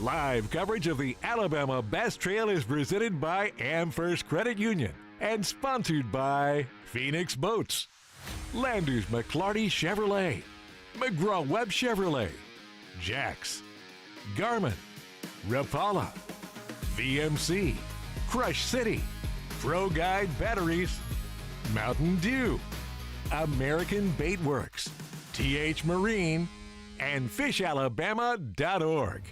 Live coverage of the Alabama Bass Trail is presented by AmFirst Credit Union and sponsored by Phoenix Boats, Landers McClarty Chevrolet, McGraw-Webb Chevrolet, Jax, Garmin, Rapala, VMC, Crush City, Pro Guide Batteries, Mountain Dew, American Bait Works, TH Marine, and FishAlabama.org.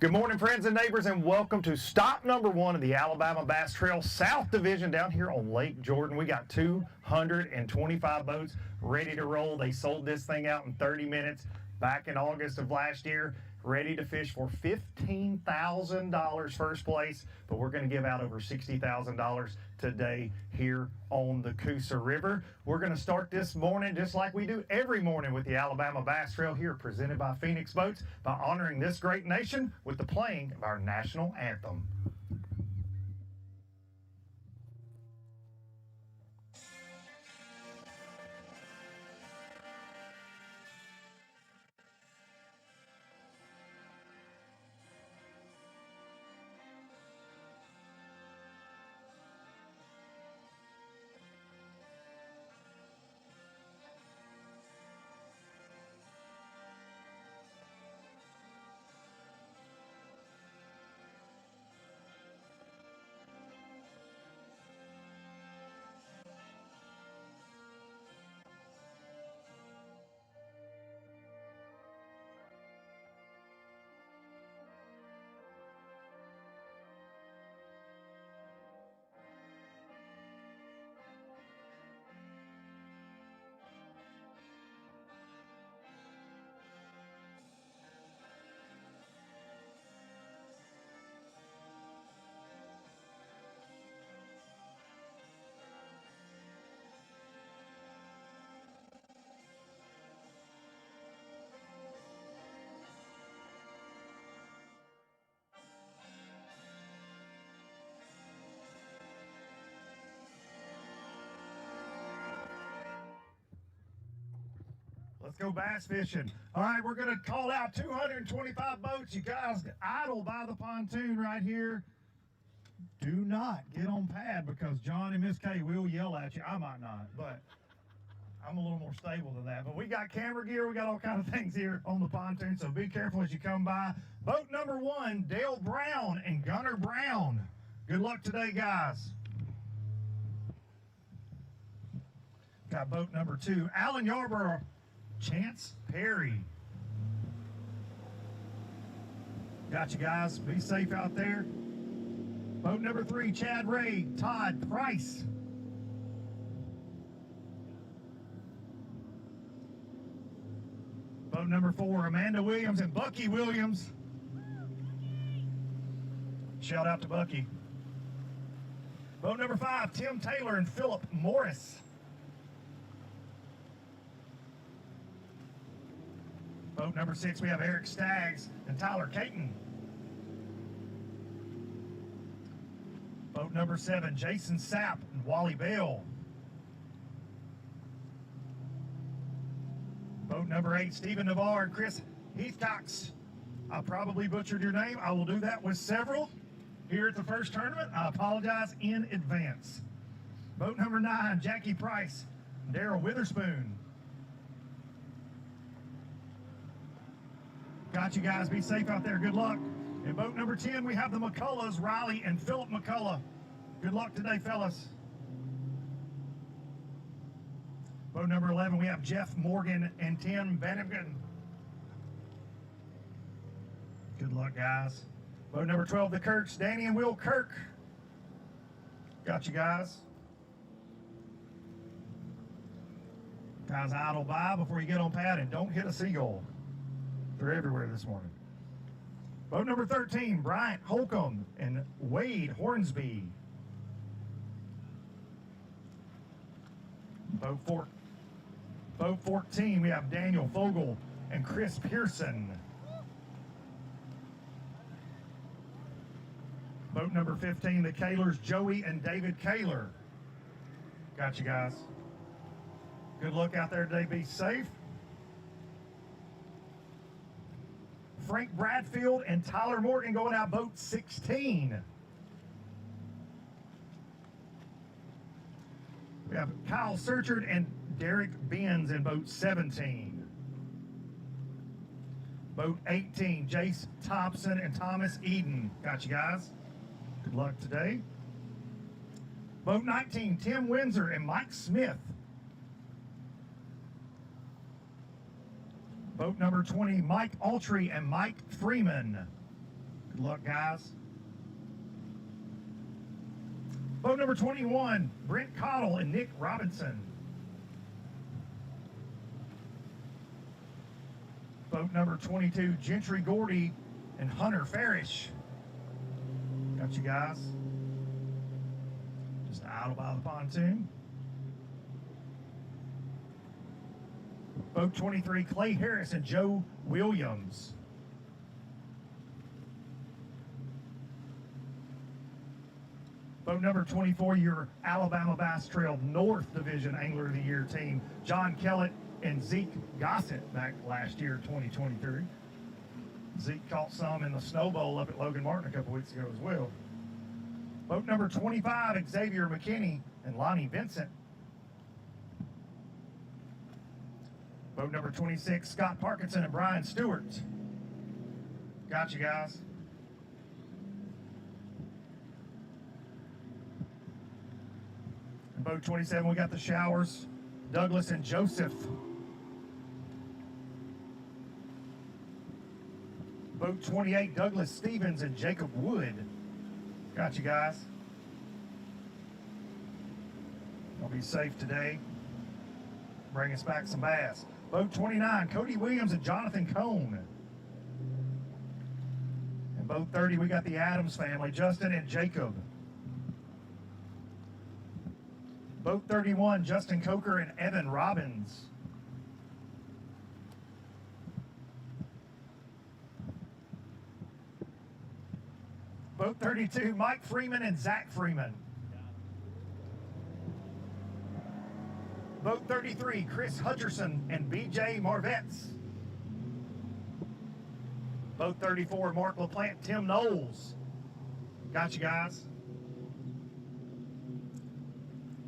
Good morning, friends and neighbors, and welcome to stop number one of the Alabama Bass Trail South Division down here on Lake Jordan. We got 225 boats ready to roll. They sold this thing out in 30 minutes back in August of last year, ready to fish for $15,000 first place, but we're going to give out over $60,000 today here on the Coosa River. We're going to start this morning just like we do every morning with the Alabama Bass Trail here, presented by Phoenix Boats, by honoring this great nation with the playing of our national anthem. Let's go bass fishing. All right, we're going to call out 225 boats. You guys idle by the pontoon right here. Do not get on pad because John and Miss Kay will yell at you. I might not, but I'm a little more stable than that. But we got camera gear. We got all kinds of things here on the pontoon, so be careful as you come by. Boat number one, Dale Brown and Gunner Brown. Good luck today, guys. Got boat number two, Alan Yarborough, Chance Perry. Got you guys. Be safe out there. Boat number three, Chad Ray, Todd Price. Boat number four, Amanda Williams and Bucky Williams. Shout out to Bucky. Boat number five, Tim Taylor and Philip Morris. Boat number six, we have Eric Staggs and Tyler Caton. Boat number seven, Jason Sapp and Wally Bell. Boat number eight, Stephen Navarre and Chris Heathcox. I probably butchered your name. I will do that with several here at the first tournament. I apologize in advance. Boat number nine, Jackie Price and Daryl Witherspoon. Got you guys. Be safe out there. Good luck. In boat number 10, we have the McCulloughs, Riley and Philip McCullough. Good luck today, fellas. Boat number 11, we have Jeff Morgan and Tim Bannigan. Good luck, guys. Boat number 12, the Kirks, Danny and Will Kirk. Got you guys. Guys, idle by before you get on pad and don't hit a seagull. They're everywhere this morning. Boat number 13, Bryant Holcomb and Wade Hornsby. Boat 14, we have Daniel Fogel and Chris Pearson. Boat number 15, the Kaylors, Joey and David Kaylor. Got you guys. Good luck out there today. Be safe. Frank Bradfield and Tyler Morgan going out boat 16. We have Kyle Searchard and Derek Benz in boat 17. Boat 18, Jace Thompson and Thomas Eden. Got you guys. Good luck today. Boat 19, Tim Windsor and Mike Smith. Boat number 20, Mike Altry and Mike Freeman. Good luck, guys. Boat number 21, Brent Cottle and Nick Robinson. Boat number 22, Gentry Gordy and Hunter Farish. Got you guys. Just out by the pontoon. Boat 23, Clay Harris and Joe Williams. Boat number 24, your Alabama Bass Trail North Division Angler of the Year team, John Kellett and Zeke Gossett back last year, 2023. Zeke caught some in the Snow Bowl up at Logan Martin a couple weeks ago as well. Boat number 25, Xavier McKinney and Lonnie Vincent. Boat number 26, Scott Parkinson and Brian Stewart. Got you guys. And boat 27, we got the Showers, Douglas and Joseph. Boat 28, Douglas Stevens and Jacob Wood. Got you guys. I'll be safe today. Bring us back some bass. Boat 29, Cody Williams and Jonathan Cohn. And boat 30, we got the Adams family, Justin and Jacob. Boat 31, Justin Coker and Evan Robbins. Boat 32, Mike Freeman and Zach Freeman. Boat 33, Chris Hutcherson and BJ Marvetts. Boat 34, Mark LaPlante, Tim Knowles. Got you guys.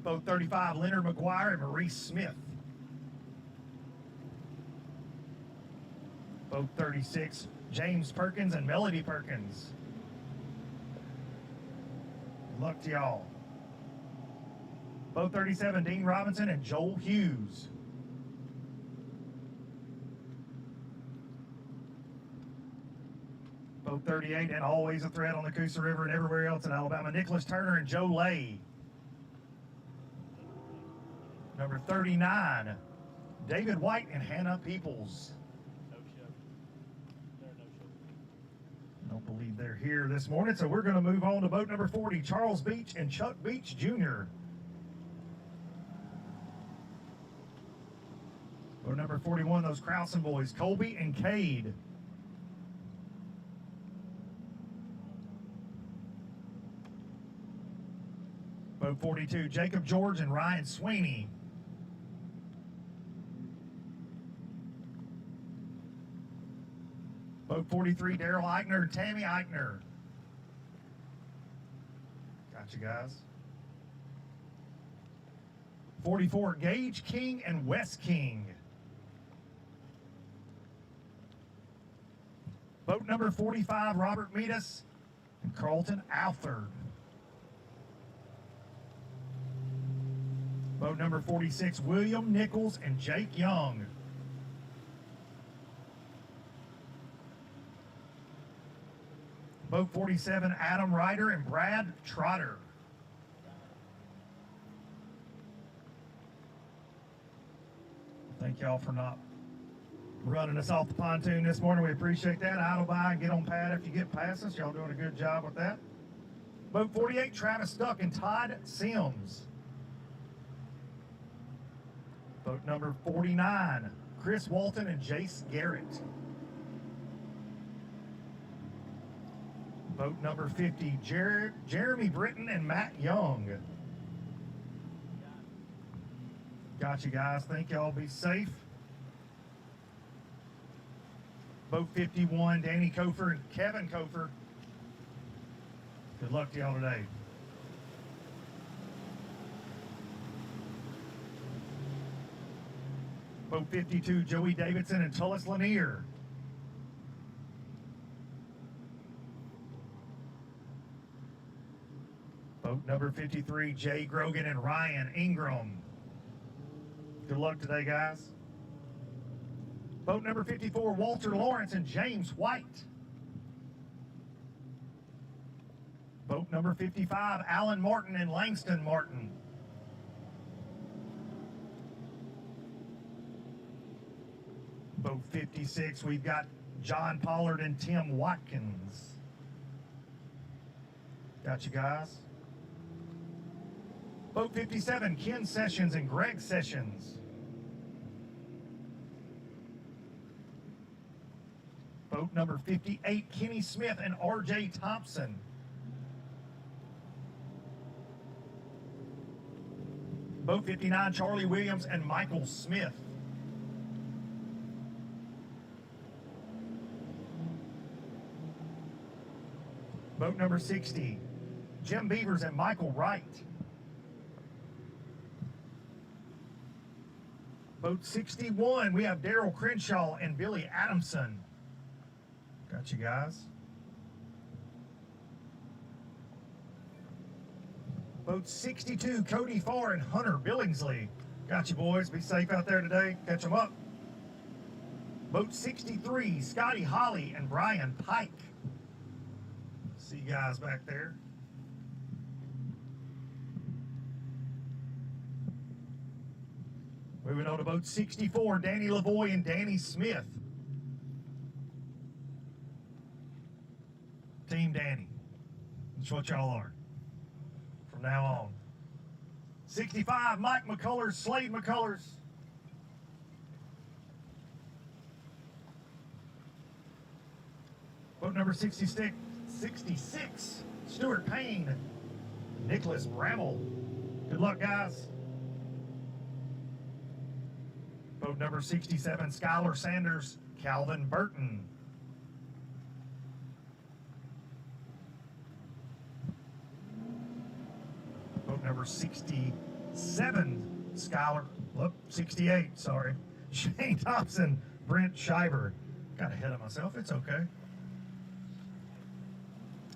Boat 35, Leonard McGuire and Maurice Smith. Boat 36, James Perkins and Melody Perkins. Good luck to y'all. Boat 37, Dean Robinson and Joel Hughes. Boat 38, and always a threat on the Coosa River and everywhere else in Alabama, Nicholas Turner and Joe Lay. Number 39, David White and Hannah Peoples. Don't believe they're here this morning, so we're going to move on to boat number 40, Charles Beach and Chuck Beach Jr. Boat number 41, those Krausen boys, Colby and Cade. Boat 42, Jacob George and Ryan Sweeney. Boat 43, Daryl Eichner and Tammy Eichner. Got you guys. 44, Gage King and Wes King. Boat number 45, Robert Meadus and Carlton Alford. Boat number 46, William Nichols and Jake Young. Boat 47, Adam Ryder and Brad Trotter. Thank y'all for not running us off the pontoon this morning. We appreciate that. Idle by and get on pad after you get past us. Y'all doing a good job with that. Boat 48, Travis Stuck and Todd Sims. Boat number 49, Chris Walton and Jace Garrett. Boat number 50, Jeremy Britton and Matt Young. Got you guys. Thank y'all. Be safe. Boat 51, Danny Kofer and Kevin Kofer. Good luck to y'all today. Boat 52, Joey Davidson and Tullis Lanier. Boat number 53, Jay Grogan and Ryan Ingram. Good luck today, guys. Boat number 54, Walter Lawrence and James White. Boat number 55, Alan Martin and Langston Martin. Boat 56, we've got John Pollard and Tim Watkins. Got you guys. Boat 57, Ken Sessions and Greg Sessions. Boat number 58, Kenny Smith and R.J. Thompson. Boat 59, Charlie Williams and Michael Smith. Boat number 60, Jim Beavers and Michael Wright. Boat 61, we have Daryl Crenshaw and Billy Adamson. Got you guys. Boat 62, Cody Farr and Hunter Billingsley. Got you, boys. Be safe out there today. Catch them up. Boat 63, Scotty Holly and Brian Pike. See you guys back there. Moving on to boat 64, Danny Lavoie and Danny Smith. Team Danny. That's what y'all are from now on. 65, Mike McCullers, Slade McCullers. Boat number 66, Stuart Payne, Nicholas Bramble. Good luck, guys. Boat number 67, Skylar Sanders, Calvin Burton. Boat number 67, Skylar, 68, sorry. Shane Thompson, Brent Shiver. Got ahead of myself, it's okay.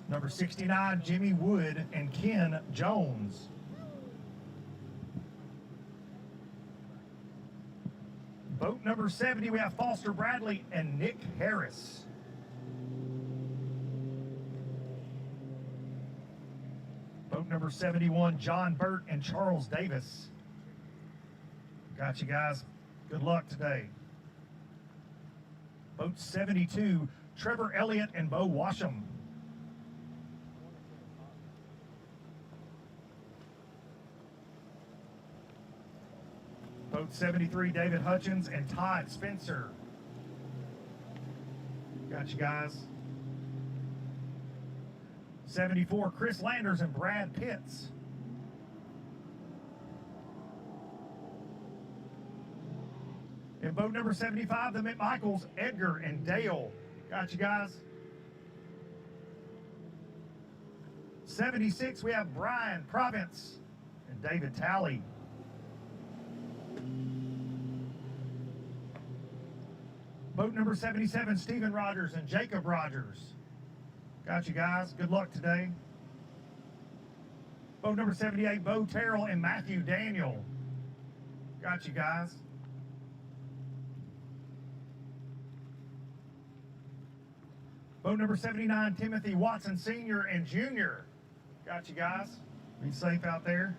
Number 69, Jimmy Wood and Ken Jones. Boat number 70, we have Foster Bradley and Nick Harris. Boat number 71, John Burt and Charles Davis. Got you guys. Good luck today. Boat 72, Trevor Elliott and Bo Washam. Boat 73, David Hutchins and Todd Spencer. Got you guys. 74, Chris Landers and Brad Pitts. In boat number 75, the McMichaels, Edgar and Dale. Got you guys. 76, we have Brian Province and David Talley. Boat number 77, Stephen Rogers and Jacob Rogers. Got you guys. Good luck today. Boat number 78, Bo Terrell and Matthew Daniel. Got you guys. Boat number 79, Timothy Watson Sr. and Jr. Got you guys. Be safe out there.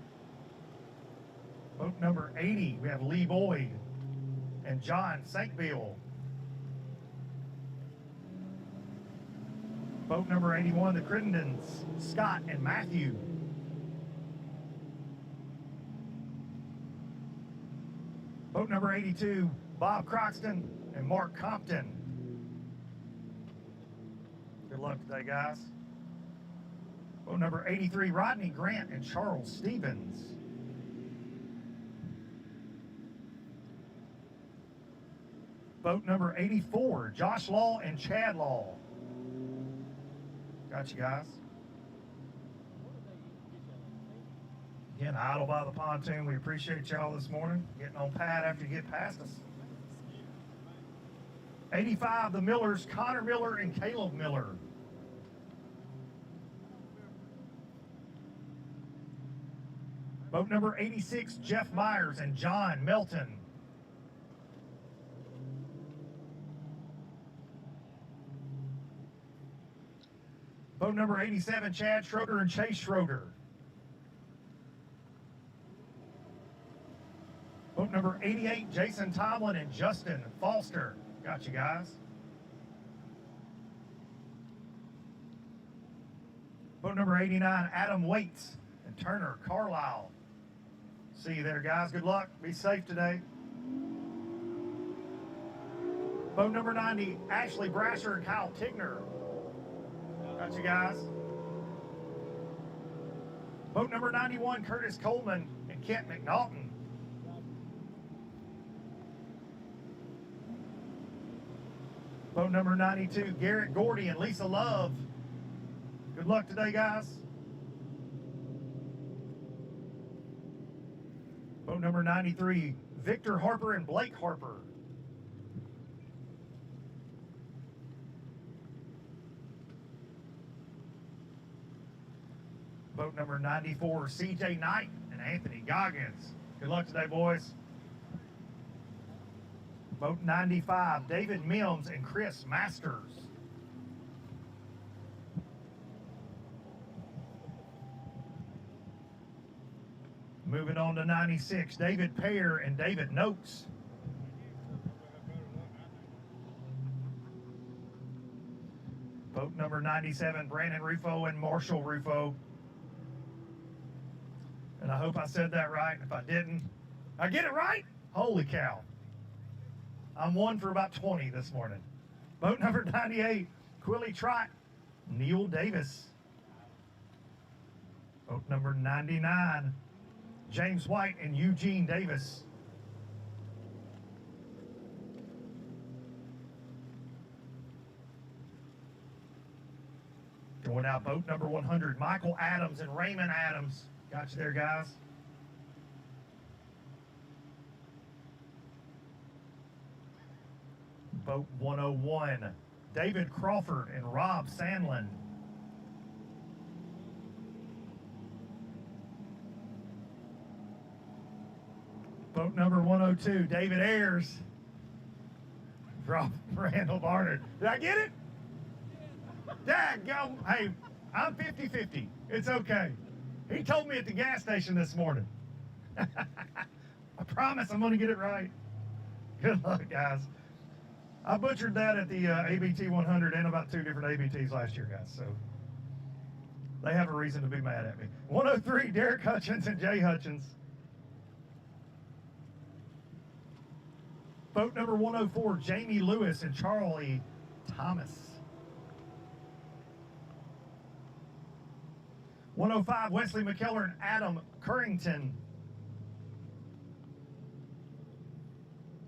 Boat number 80, we have Lee Boyd and John Sankville. Boat number 81, the Crittendens, Scott and Matthew. Boat number 82, Bob Croxton and Mark Compton. Good luck today, guys. Boat number 83, Rodney Grant and Charles Stevens. Boat number 84, Josh Law and Chad Law. Got you guys. Again, idle by the pontoon. We appreciate y'all this morning. Getting on pad after you get past us. 85, the Millers, Connor Miller and Caleb Miller. Boat number 86, Jeff Myers and John Melton. Boat number 87, Chad Schroeder and Chase Schroeder. Boat number 88, Jason Tomlin and Justin Foster. Got you guys. Boat number 89, Adam Waits and Turner Carlisle. See you there, guys. Good luck. Be safe today. Boat number 90, Ashley Brasher and Kyle Tigner. Got you guys. Boat number 91, Curtis Coleman and Kent McNaughton. Boat number 92, Garrett Gordy and Lisa Love. Good luck today, guys. Boat number 93, Victor Harper and Blake Harper. Boat number 94, CJ Knight and Anthony Goggins. Good luck today, boys. Boat 95, David Mims and Chris Masters. Moving on to 96, David Pear and David Noakes. Boat number 97, Brandon Rufo and Marshall Rufo. And I hope I said that right. If I didn't, I get it right? Holy cow. I'm one for about 20 this morning. Boat number 98, Quilly Trott, Neil Davis. Boat number 99, James White and Eugene Davis. Going out, boat number 100, Michael Adams and Raymond Adams. Got you there, guys. Boat 101, David Crawford and Rob Sandlin. Boat number 102, David Ayers, Rob Randall Barnard. Did I get it? Daggum. Hey, I'm 50-50. It's okay. He told me at the gas station this morning. I promise I'm going to get it right. Good luck, guys. I butchered that at the ABT 100 and about 2 different ABTs last year, guys. So they have a reason to be mad at me. 103, Derek Hutchins and Jay Hutchins. Boat number 104, Jamie Lewis and Charlie Thomas. 105, Wesley McKellar and Adam Currington.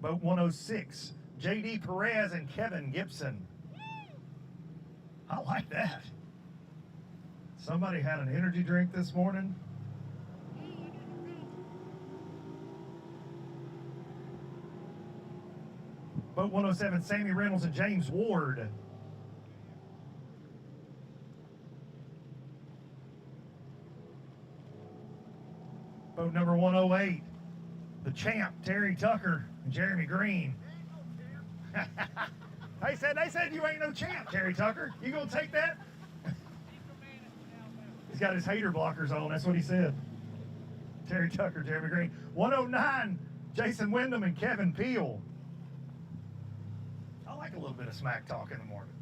Boat 106, J.D. Perez and Kevin Gibson. I like that. Somebody had an energy drink this morning. Boat 107, Sammy Reynolds and James Ward. Boat number 108, the champ, Terry Tucker and Jeremy Green. They said you ain't no champ, Terry Tucker. You gonna take that? He's got his hater blockers on, that's what he said. Terry Tucker, Jeremy Green. 109, Jason Wyndham and Kevin Peel. I like a little bit of smack talk in the morning.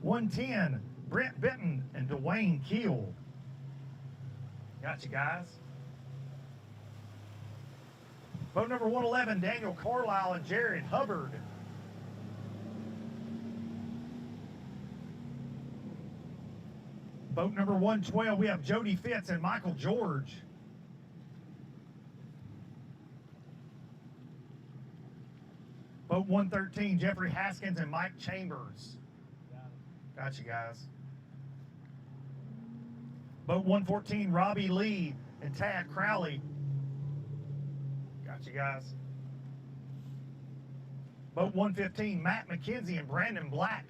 110, Brent Benton and Dwayne Keel. Got you guys. Boat number 111, Daniel Carlisle and Jared Hubbard. Boat number 112, we have Jody Fitz and Michael George. Boat 113, Jeffrey Haskins and Mike Chambers. Got you guys. Boat 114, Robbie Lee and Tad Crowley. Got you guys. Boat 115, Matt McKenzie and Brandon Black.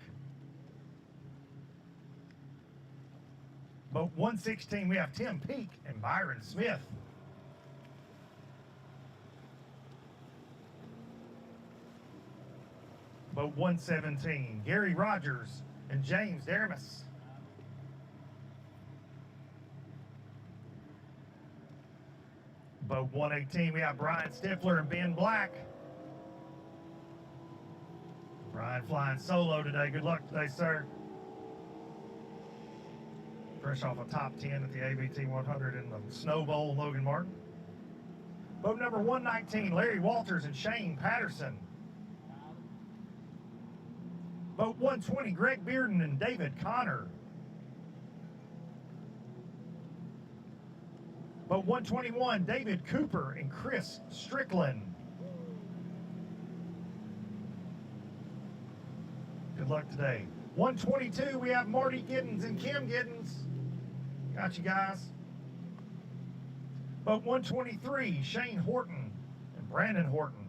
Boat 116, we have Tim Peake and Byron Smith. Boat 117, Gary Rogers and James Dermis. Boat 118, we have Brian Stifler and Ben Black. Brian flying solo today. Good luck today, sir. Fresh off a top 10 at the ABT 100 in the Snow Bowl, Logan Martin. Boat number 119, Larry Walters and Shane Patterson. Boat 120, Greg Bearden and David Connor. Boat 121, David Cooper and Chris Strickland. Good luck today. 122, we have Marty Giddens and Kim Giddens. Got you guys. Boat 123, Shane Horton and Brandon Horton.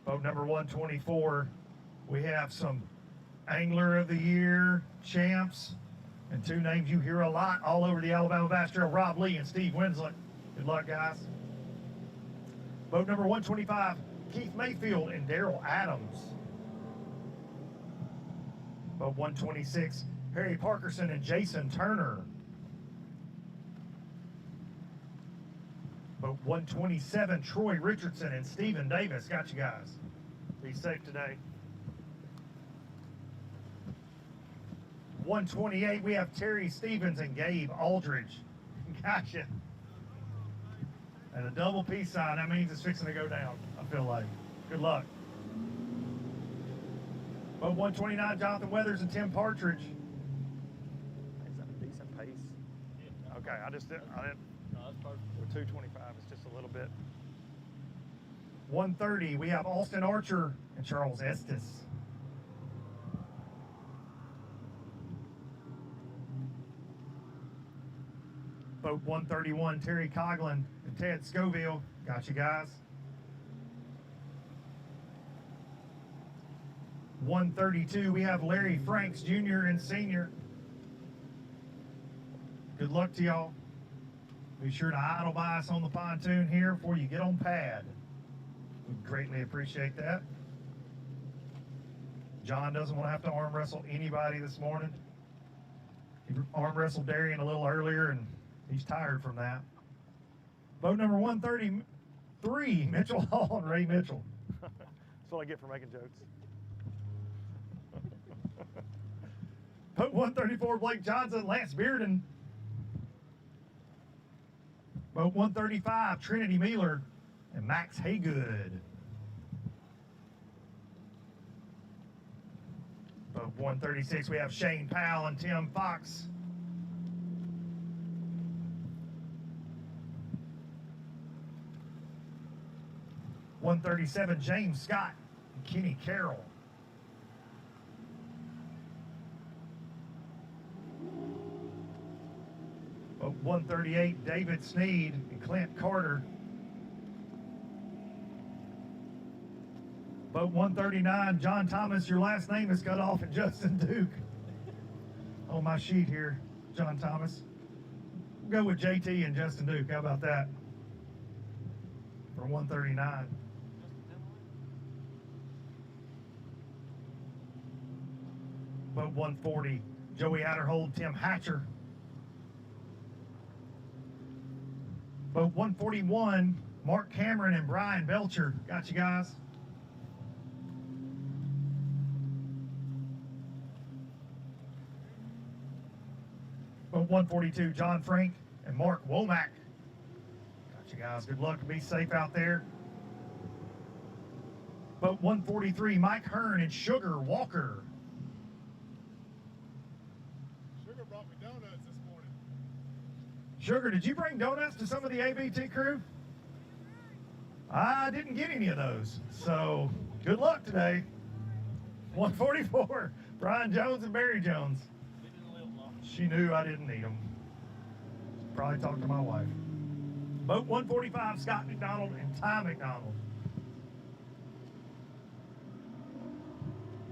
Boat number 124, we have some Angler of the Year champs and two names you hear a lot all over the Alabama Bass Trail, Rob Lee and Steve Winslet. Good luck, guys. Boat number 125, Keith Mayfield and Daryl Adams. Boat 126, Harry Parkerson and Jason Turner. Boat 127, Troy Richardson and Stephen Davis. Got you guys. Be safe today. 128, we have Terry Stevens and Gabe Aldridge. Gotcha. And a double peace sign, that means it's fixing to go down, I feel like. Good luck. Boat 129, Jonathan Weathers and Tim Partridge. Is that a decent pace? Yeah. Okay, I didn't. No, that's perfect. We're 225, it's just a little bit. 130, we have Austin Archer and Charles Estes. Boat 131, Terry Coughlin and Ted Scoville. Got you guys. 132, we have Larry Franks Jr. and Sr. Good luck to y'all. Be sure to idle by us on the pontoon here before you get on pad. We greatly appreciate that. John doesn't want to have to arm wrestle anybody this morning. He arm wrestled Darian a little earlier and he's tired from that. Boat number 133, Mitchell Hall and Ray Mitchell. That's what I get for making jokes. Boat 134, Blake Johnson, Lance Bearden. Boat 135, Trinity Mealer and Max Haygood. Boat 136, we have Shane Powell and Tim Fox. .137, James Scott and Kenny Carroll. Boat 138, David Sneed and Clint Carter. Boat 139, John Thomas, your last name is cut off, and Justin Duke. On my sheet here, John Thomas. We'll go with JT and Justin Duke. How about that? For 139. Boat 140, Joey Adderhold, Tim Hatcher. Boat 141, Mark Cameron and Brian Belcher. Got you guys. Boat 142, John Frank and Mark Womack. Got you guys. Good luck and be safe out there. Boat 143, Mike Hearn and Sugar Walker. Sugar brought me donuts this morning. Sugar, did you bring donuts to some of the ABT crew? I didn't get any of those, so good luck today. 144, Brian Jones and Barry Jones. She knew I didn't need them. Probably talked to my wife. Boat 145, Scott McDonald and Ty McDonald.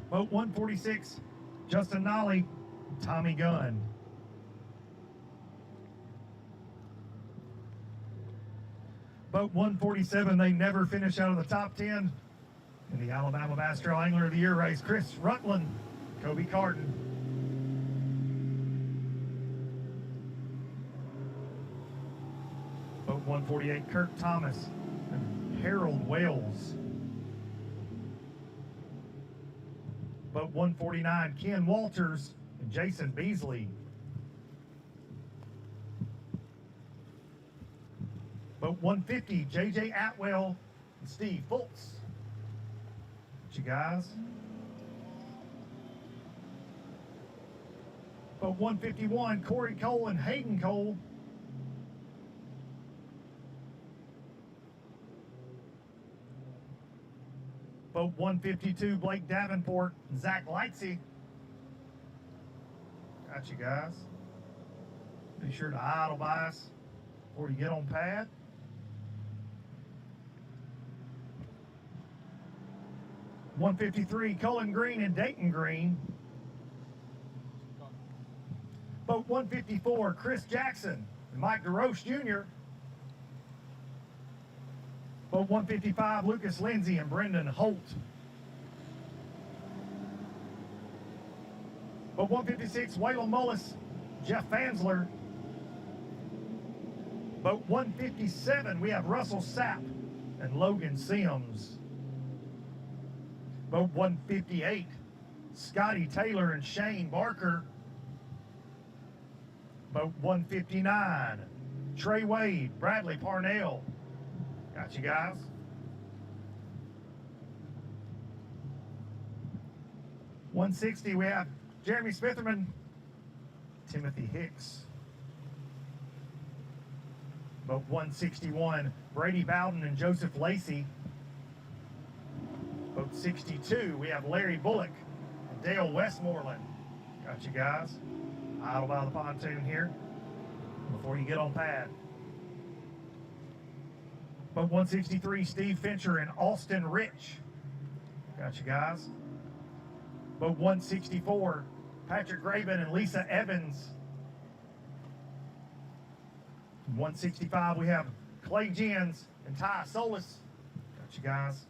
Boat 146, Justin Nolly, Tommy Gunn. Boat 147, they never finish out of the top 10 in the Alabama Bass Trail Angler of the Year race. Chris Rutland, Kobe Carton. Boat 148, Kirk Thomas and Harold Wales. Boat 149, Ken Walters and Jason Beasley. Boat 150, J.J. Atwell and Steve Fultz. You guys. Boat 151, Corey Cole and Hayden Cole. Boat 152, Blake Davenport and Zach Lightsey. Got you guys. Be sure to idle bias before you get on pad. .153, Cullen Green and Dayton Green. Boat 154, Chris Jackson and Mike DeRoche Jr. Boat 155, Lucas Lindsay and Brendan Holt. Boat 156, Waylon Mullis, Jeff Fansler. Boat 157, we have Russell Sapp and Logan Sims. Boat 158, Scotty Taylor and Shane Barker. Boat 159, Trey Wade, Bradley Parnell. Got you guys. .160, we have Jeremy Smitherman, Timothy Hicks. Boat 161, Brady Bowden and Joseph Lacey. Boat 62, we have Larry Bullock and Dale Westmoreland. Got you guys. Idle by the pontoon here before you get on pad. Boat 163, Steve Fincher and Austin Rich. Got you guys. Boat 164, Patrick Graven and Lisa Evans. 165, we have Clay Jens and Ty Solis. Got you guys.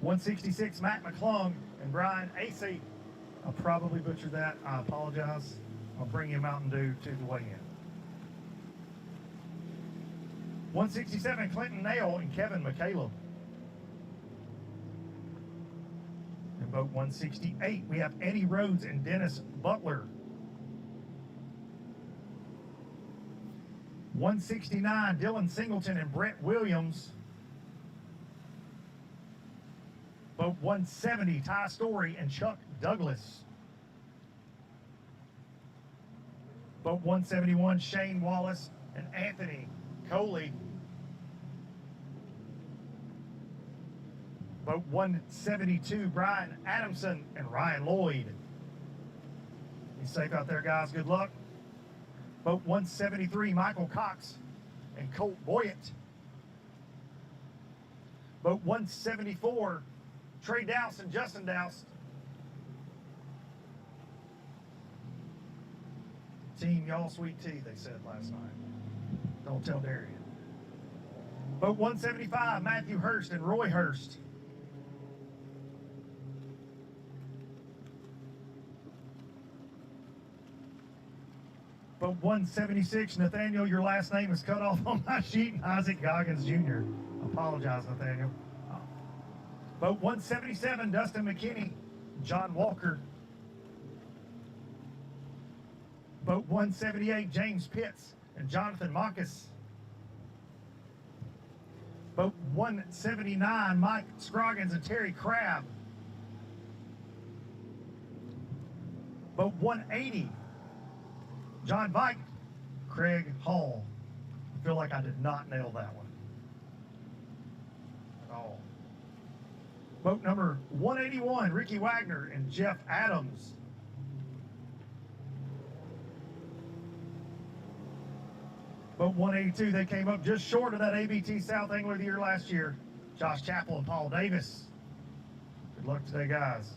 166, Matt McClung and Brian Acey. I'll probably butcher that. I apologize. I'll bring you a Mountain Dew to the weigh-in. 167, Clinton Nail and Kevin McCaleb. In boat 168, we have Eddie Rhodes and Dennis Butler. 169, Dylan Singleton and Brett Williams. Boat 170, Ty Story and Chuck Douglas. Boat 171, Shane Wallace and Anthony Coley. Boat 172, Brian Adamson and Ryan Lloyd. Be safe out there, guys. Good luck. Boat 173, Michael Cox and Colt Boyett. Boat 174, Trey Douse and Justin Douse. Team, y'all sweet tea, they said last night. Don't tell Darian. Boat 175, Matthew Hurst and Roy Hurst. Boat 176, Nathaniel, your last name is cut off on my sheet, and Isaac Goggins Jr. Apologize, Nathaniel. Boat 177, Dustin McKinney, John Walker. Boat 178, James Pitts and Jonathan Marcus. Boat 179, Mike Scroggins and Terry Crabb. Boat 180, John Vike, Craig Hall. I feel like I did not nail that one at all. Boat number 181, Ricky Wagner and Jeff Adams. Boat 182, they came up just short of that ABT South Angler of the Year last year. Josh Chappell and Paul Davis. Good luck today, guys.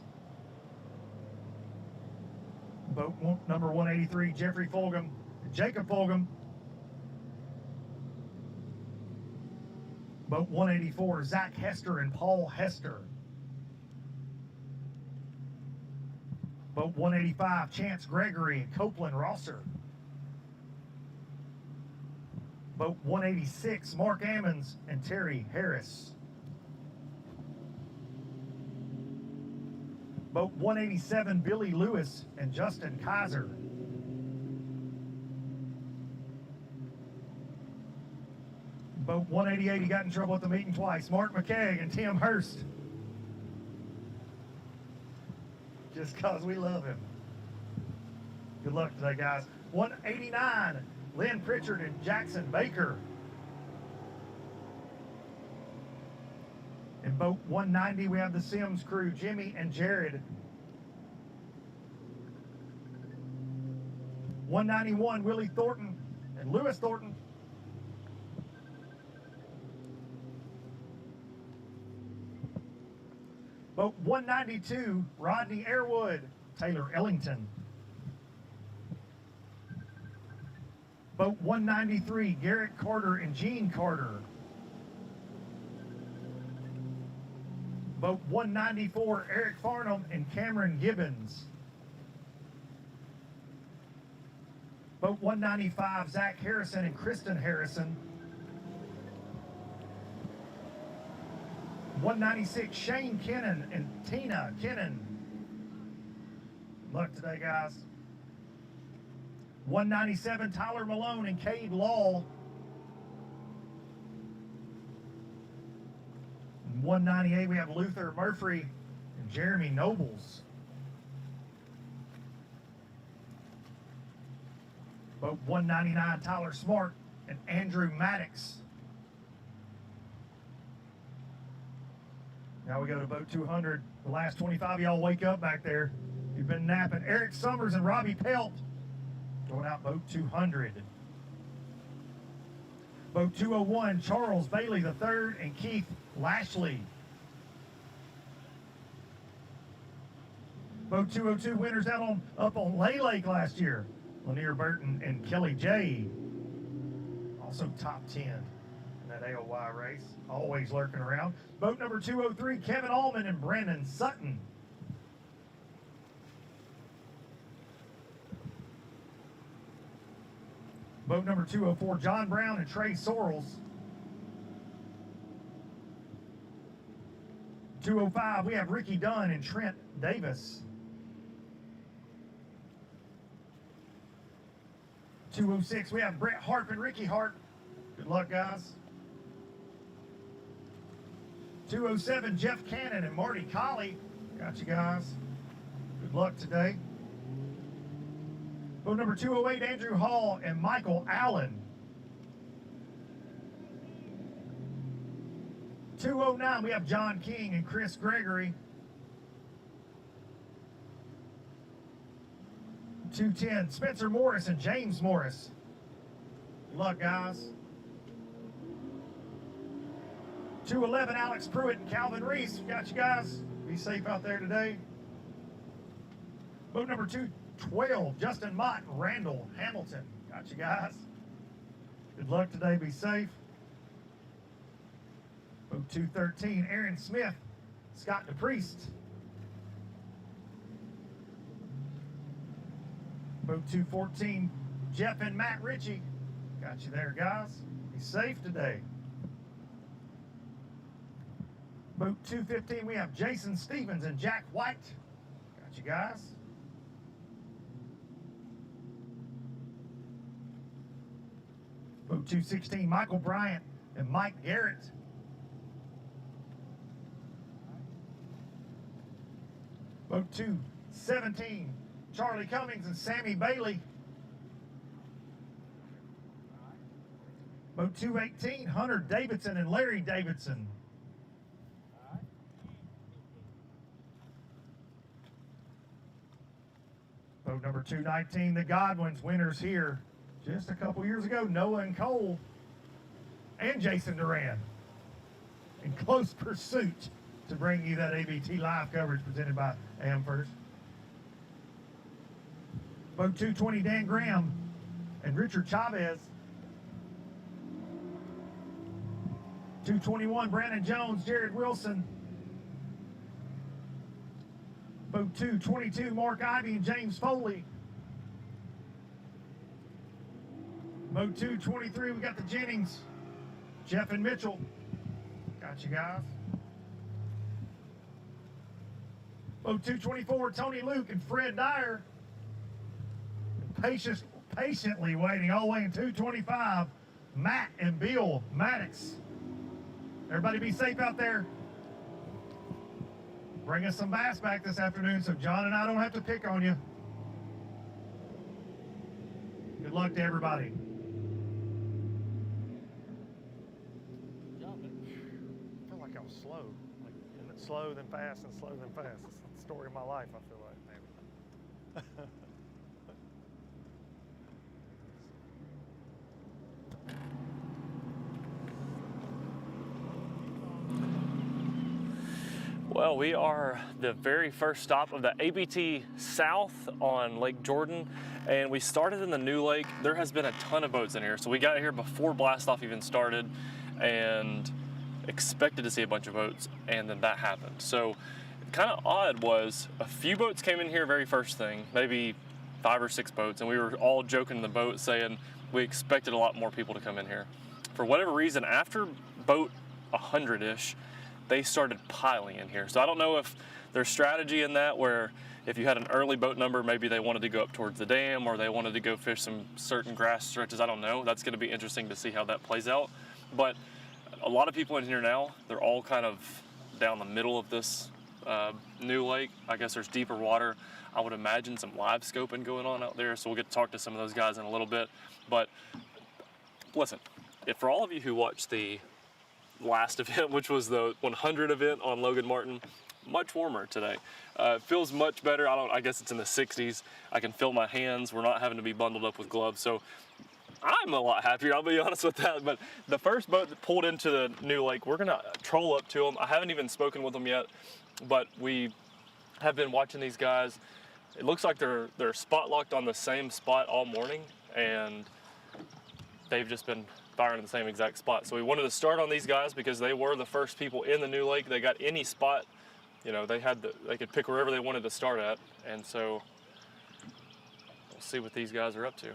Boat number 183, Jeffrey Fulgham and Jacob Fulgham. Boat 184, Zach Hester and Paul Hester. Boat 185, Chance Gregory and Copeland Rosser. Boat 186, Mark Ammons and Terry Harris. Boat 187, Billy Lewis and Justin Kaiser. Boat 188, he got in trouble at the meeting twice. Mark McKegg and Tim Hurst. Just because we love him. Good luck today, guys. 189, Lynn Pritchard and Jackson Baker. In boat 190, we have the Sims crew, Jimmy and Jared. 191, Willie Thornton and Lewis Thornton. Boat 192, Rodney Airwood, Taylor Ellington. Boat 193, Garrett Carter and Gene Carter. Boat 194, Eric Farnham and Cameron Gibbons. Boat 195, Zach Harrison and Kristen Harrison. 196, Shane Kennan and Tina Kennan. Good luck today, guys. 197, Tyler Malone and Cade Law. 198, we have Luther Murphy and Jeremy Nobles. Boat 199, Tyler Smart and Andrew Maddox. Now we go to boat 200. The last 25 of y'all wake up back there. You've been napping. Eric Summers and Robbie Pelt going out boat 200. Boat 201, Charles Bailey III and Keith Lashley. Boat 202, winners out up on Lay Lake last year. Lanier Burton and Kelly J. Also top 10 in that AOY race. Always lurking around. Boat number 203, Kevin Allman and Brandon Sutton. Boat number 204, John Brown and Trey Sorrells. 205, we have Ricky Dunn and Trent Davis. 206, we have Brett Harp and Ricky Hart. Good luck, guys. 207, Jeff Cannon and Marty Colley. Got you, guys. Good luck today. Boat number 208, Andrew Hall and Michael Allen. 209, we have John King and Chris Gregory. 210, Spencer Morris and James Morris. Good luck, guys. 211, Alex Pruitt and Calvin Reese. Got you, guys. Be safe out there today. Boat number 212, Justin Mott and Randall Hamilton. Got you, guys. Good luck today. Be safe. Boat 213, Aaron Smith, Scott DePriest. Boat 214, Jeff and Matt Ritchie. Got you there, guys. Be safe today. Boat 215, we have Jason Stevens and Jack White. Got you, guys. Boat 216, Michael Bryant and Mike Garrett. Boat 217, Charlie Cummings and Sammy Bailey. Boat 218, Hunter Davidson and Larry Davidson. Boat number 219, the Godwins, winners here just a couple years ago. Noah and Cole and Jason Duran in close pursuit to bring you that ABT live coverage presented by Amherst. Boat 220, Dan Graham and Richard Chavez. 221, Brandon Jones, Jared Wilson. Boat 222, Mark Ivy and James Foley. Boat 223, we got the Jennings, Jeff and Mitchell. Got you guys. Boat 224, Tony Luke and Fred Dyer. Patiently waiting all the way in 225, Matt and Bill Maddox. Everybody be safe out there. Bring us some bass back this afternoon so John and I don't have to pick on you. Good luck to everybody. I feel like I was slow. Like, isn't it slow, then fast, and slow, then fast? It's the story of my life, I feel like, maybe. Well, we are the very first stop of the ABT South on Lake Jordan, and we started in the new lake. There has been a ton of boats in here, so we got here before blastoff even started and expected to see a bunch of boats, and then that happened. So kind of odd was a few boats came in here very first thing, maybe 5 or 6 boats, and we were all joking in the boat saying we expected a lot more people to come in here. For whatever reason, after boat 100-ish, they started piling in here. So I don't know if there's strategy in that where if you had an early boat number, maybe they wanted to go up towards the dam or they wanted to go fish some certain grass stretches. I don't know. That's going to be interesting to see how that plays out. But a lot of people in here now, they're all kind of down the middle of this new lake. I guess there's deeper water. I would imagine some live scoping going on out there. So we'll get to talk to some of those guys in a little bit. But listen, if for all of you who watched the last event, which was the 100 event on Logan Martin, much warmer today. Feels much better. I guess it's in the 60s. I can feel my hands. We're not having to be bundled up with gloves. So I'm a lot happier, I'll be honest with that. But the first boat that pulled into the new lake, we're gonna troll up to them. I haven't even spoken with them yet, but we have been watching these guys. It looks like they're spot locked on the same spot all morning, and they've just been firing in the same exact spot. So we wanted to start on these guys because they were the first people in the new lake. They got any spot, you know, they could pick wherever they wanted to start at. And so we'll see what these guys are up to.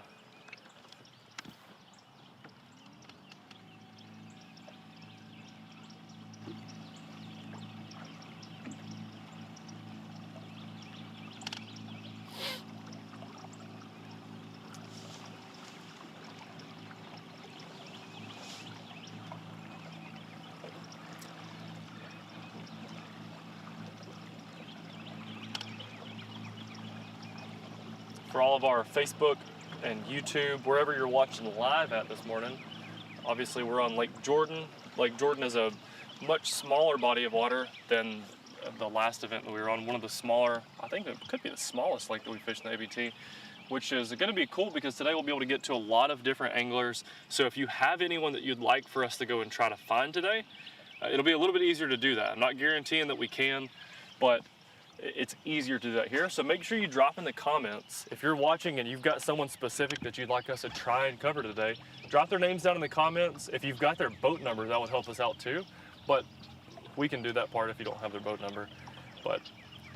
For all of our Facebook and YouTube, wherever you're watching live at this morning, obviously we're on Lake Jordan. Lake Jordan is a much smaller body of water than the last event that we were on. One of the smaller, I think it could be the smallest lake that we fished in the ABT, which is going to be cool because today we'll be able to get to a lot of different anglers. So if you have anyone that you'd like for us to go and try to find today, it'll be a little bit easier to do that. I'm not guaranteeing that we can, but it's easier to do that here. So make sure you drop in the comments. If you're watching and you've got someone specific that you'd like us to try and cover today, drop their names down in the comments. If you've got their boat number, that would help us out too. But we can do that part if you don't have their boat number. But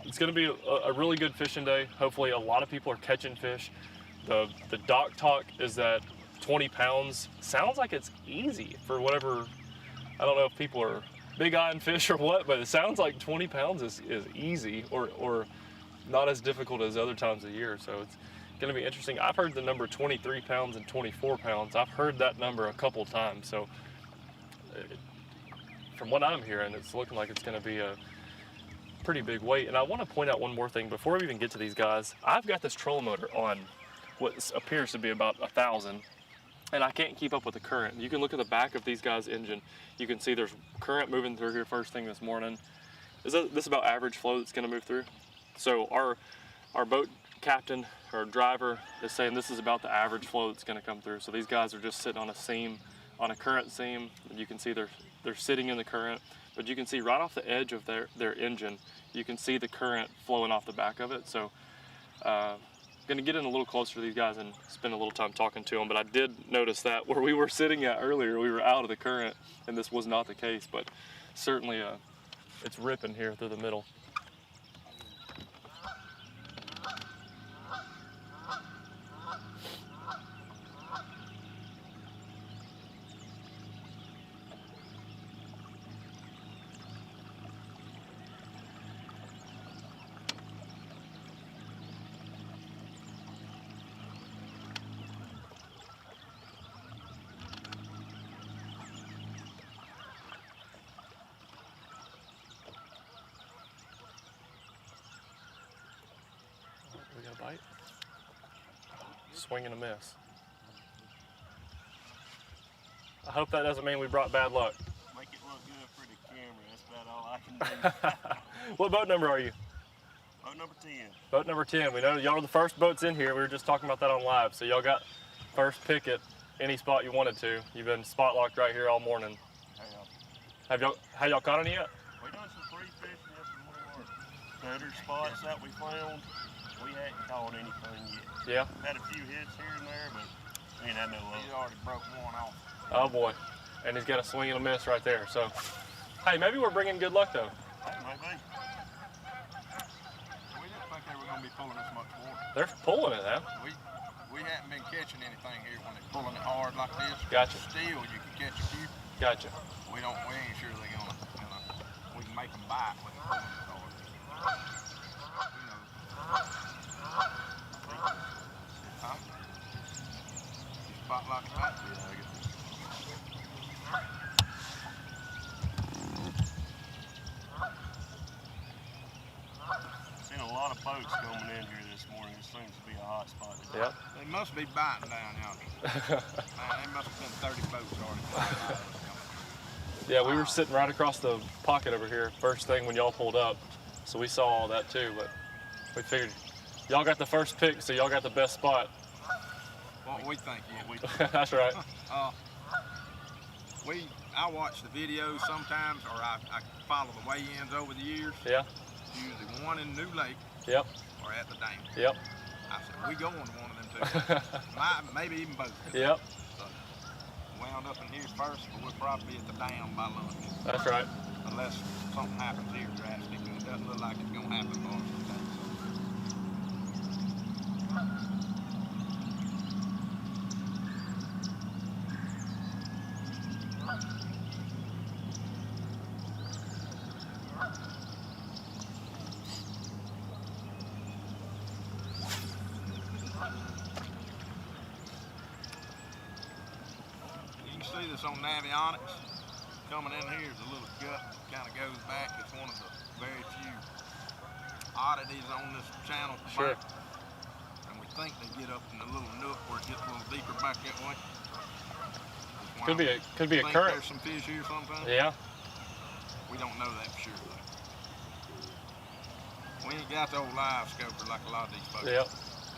it's gonna be a really good fishing day. Hopefully a lot of people are catching fish. The dock talk is that 20 pounds sounds like it's easy for whatever, I don't know if people are big eyeing fish or what, but it sounds like 20 pounds is easy or not as difficult as other times of the year. So it's gonna be interesting. I've heard the number 23 pounds and 24 pounds. I've heard that number a couple times. So from what I'm hearing, it's looking like it's gonna be a pretty big weight. And I wanna point out one more thing before we even get to these guys. I've got this trolling motor on what appears to be about 1,000. and I can't keep up with the current. You can look at the back of these guys' engine. You can see there's current moving through here first thing this morning. This is about average flow that's going to move through. So our boat captain or driver is saying this is about the average flow that's going to come through. So these guys are just sitting on a seam, on a current seam. You can see they're sitting in the current, but you can see right off the edge of their engine, you can see the current flowing off the back of it. So going to get in a little closer to these guys and spend a little time talking to them. But I did notice that where we were sitting at earlier, we were out of the current, and this was not the case, but certainly it's ripping here through the middle. We got a bite. Swing and a miss. I hope that doesn't mean we brought bad luck. Make it look good for the camera. That's about all I can do. What boat number are you? Boat number 10. Boat number 10. We know y'all are the first boats in here. We were just talking about that on live. So y'all got first pick at any spot you wanted to. You've been spot locked right here all morning. Have y'all caught any yet? We done some free fishing at some more better spots that we found. We hadn't caught anything yet. Yeah. Had a few hits here and there, but we ain't had no luck. He already broke one off. Oh boy. And he's got a swing and a miss right there. So, hey, maybe we're bringing good luck though. Hey, maybe. We didn't think they were going to be pulling this much water. They're pulling it, huh? We haven't been catching anything here when they're pulling it hard like this. Gotcha. Still, you can catch a few. Gotcha. We ain't sure they're gonna, we can make them bite when they're pulling it hard. Who knows? Huh? You spot like that? Yeah, I guess. Seen a lot of boats coming in here this morning. It seems to be a hot spot. Yep. They must be biting down yonder. Man, they must have been 30 boats already. Yeah, we were sitting right across the pocket over here first thing when y'all pulled up. So we saw all that too, but we figured y'all got the first pick, so y'all got the best spot. What we think, yeah. That's right. I watch the videos sometimes, or I follow the weigh-ins over the years. Yeah. Usually one in New Lake. Yep. Or at the dam. Yep. I said, we going to one of them two. Maybe even both. Yep. So, wound up in here first, but we'll probably be at the dam by lunch. That's right. Unless something happens here drastic, and it doesn't look like it's going to happen for us today. See this on Navionics. Coming in here is a little gut that kind of goes back. It's one of the very few oddities on this channel. Sure. And we think they get up in the little nook where it gets a little deeper back that way. Could be a current. There's some fish here sometimes. Yeah. We don't know that for sure though. We ain't got the old live scoper like a lot of these folks. Yep.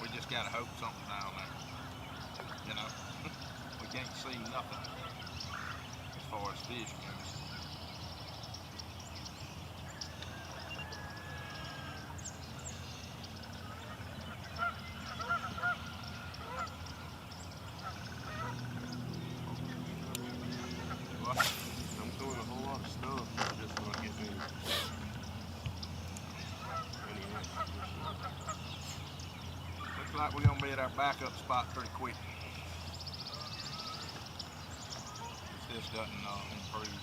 We just gotta hope something's down there. You know, we can't see nothing. As far as fish goes. Well, I'm doing a whole lot of stuff just to get me any answers. Looks like we're gonna be at our backup spot pretty quick. This doesn't improve.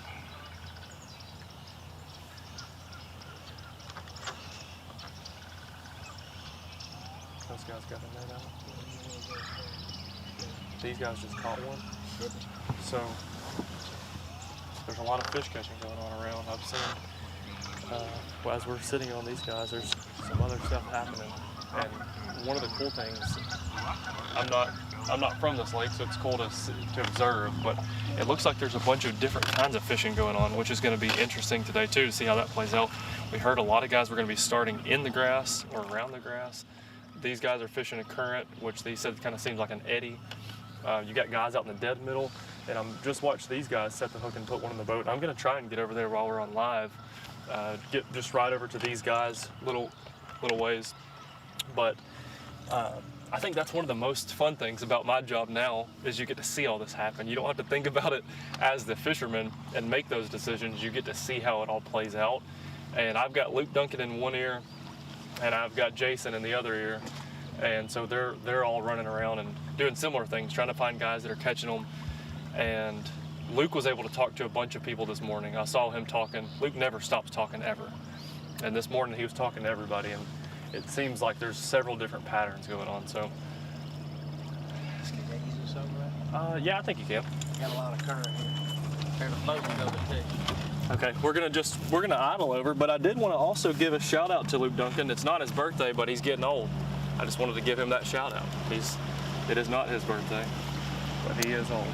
Those guys got a net out. These guys just caught one. So there's a lot of fish catching going on around. I've seen, well, as we're sitting on these guys, there's some other stuff happening. And one of the cool things, I'm not I'm not from this lake, so it's cool to observe, but it looks like there's a bunch of different kinds of fishing going on, which is going to be interesting today too, to see how that plays out. We heard a lot of guys were going to be starting in the grass or around the grass. These guys are fishing a current, which they said kind of seems like an eddy. You got guys out in the dead middle, and I'm just watched these guys set the hook and put one in the boat. I'm going to try and get over there while we're on live, get just right over to these guys, little ways. But I think that's one of the most fun things about my job now is you get to see all this happen. You don't have to think about it as the fisherman and make those decisions. You get to see how it all plays out. And I've got Luke Duncan in one ear, and I've got Jason in the other ear. And so they're all running around and doing similar things, trying to find guys that are catching them. And Luke was able to talk to a bunch of people this morning. I saw him talking. Luke never stops talking ever. And this morning he was talking to everybody, and it seems like there's several different patterns going on. So, yeah, I think you can. Got a lot of current here. There's a boat over too. Okay, we're gonna idle over, but I did want to also give a shout out to Luke Duncan. It's not his birthday, but he's getting old. I just wanted to give him that shout out. It is not his birthday, but he is old.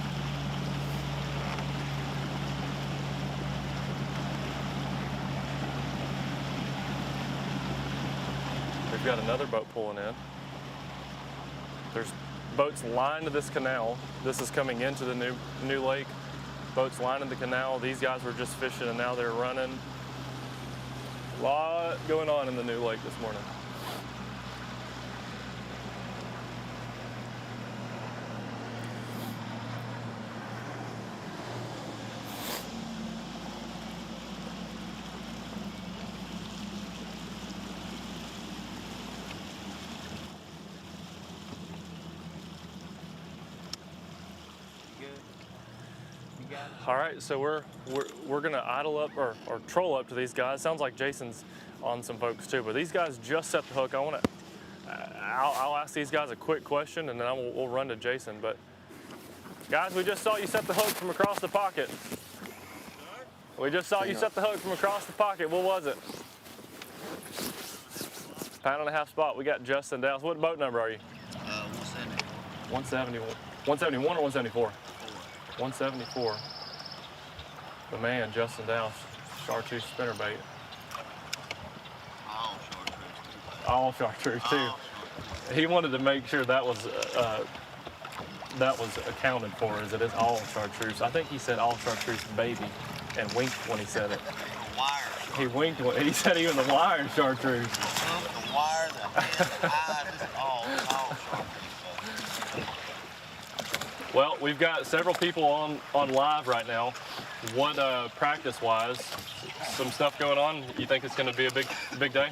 We've got another boat pulling in. There's boats lined to this canal. This is coming into the new lake. Boats lining the canal. These guys were just fishing and now they're running. A lot going on in the new lake this morning. All right, so we're gonna idle up or troll up to these guys. Sounds like Jason's on some folks too, but these guys just set the hook. I'll ask these guys a quick question and then we'll run to Jason. But guys, we just saw you set the hook from across the pocket. We just saw you set the hook from across the pocket. What was it? £1.5 spot. We got Justin Dowse. What boat number are you? 170. 171 or 174? 174. The man, Justin Dowse, chartreuse spinnerbait. All chartreuse too. He wanted to make sure that was accounted for, as it is all chartreuse. I think he said all chartreuse baby, and winked when he said it. He winked when he said even the wire chartreuse. The wire, the head, the eyes, all chartreuse. Well, we've got several people on live right now. What practice-wise, some stuff going on? You think it's going to be a big day?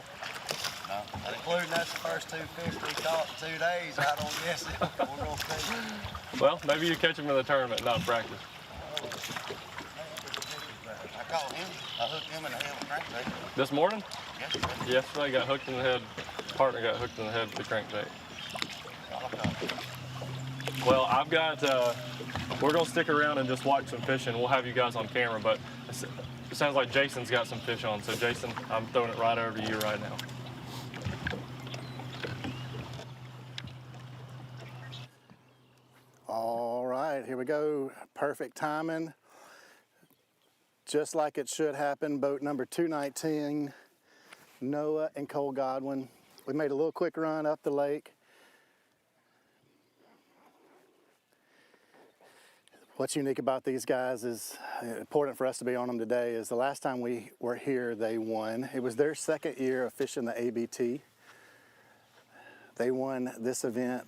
No, including that's the first two fish we caught in 2 days. I don't guess it. We're going to see. Well, maybe you catch them in the tournament, not practice. I caught him. I hooked him in the head with crankbait. This morning? Yes. Yesterday, got hooked in the head. Partner got hooked in the head with the crankbait. Well, I've got, we're going to stick around and just watch some fishing. We'll have you guys on camera, but it sounds like Jason's got some fish on. So, Jason, I'm throwing it right over to you right now. All right, here we go. Perfect timing. Just like it should happen, boat number 219, Noah and Cole Godwin. We made a little quick run up the lake. What's unique about these guys is important for us to be on them today is the last time we were here, they won. It was their second year of fishing the ABT. They won this event,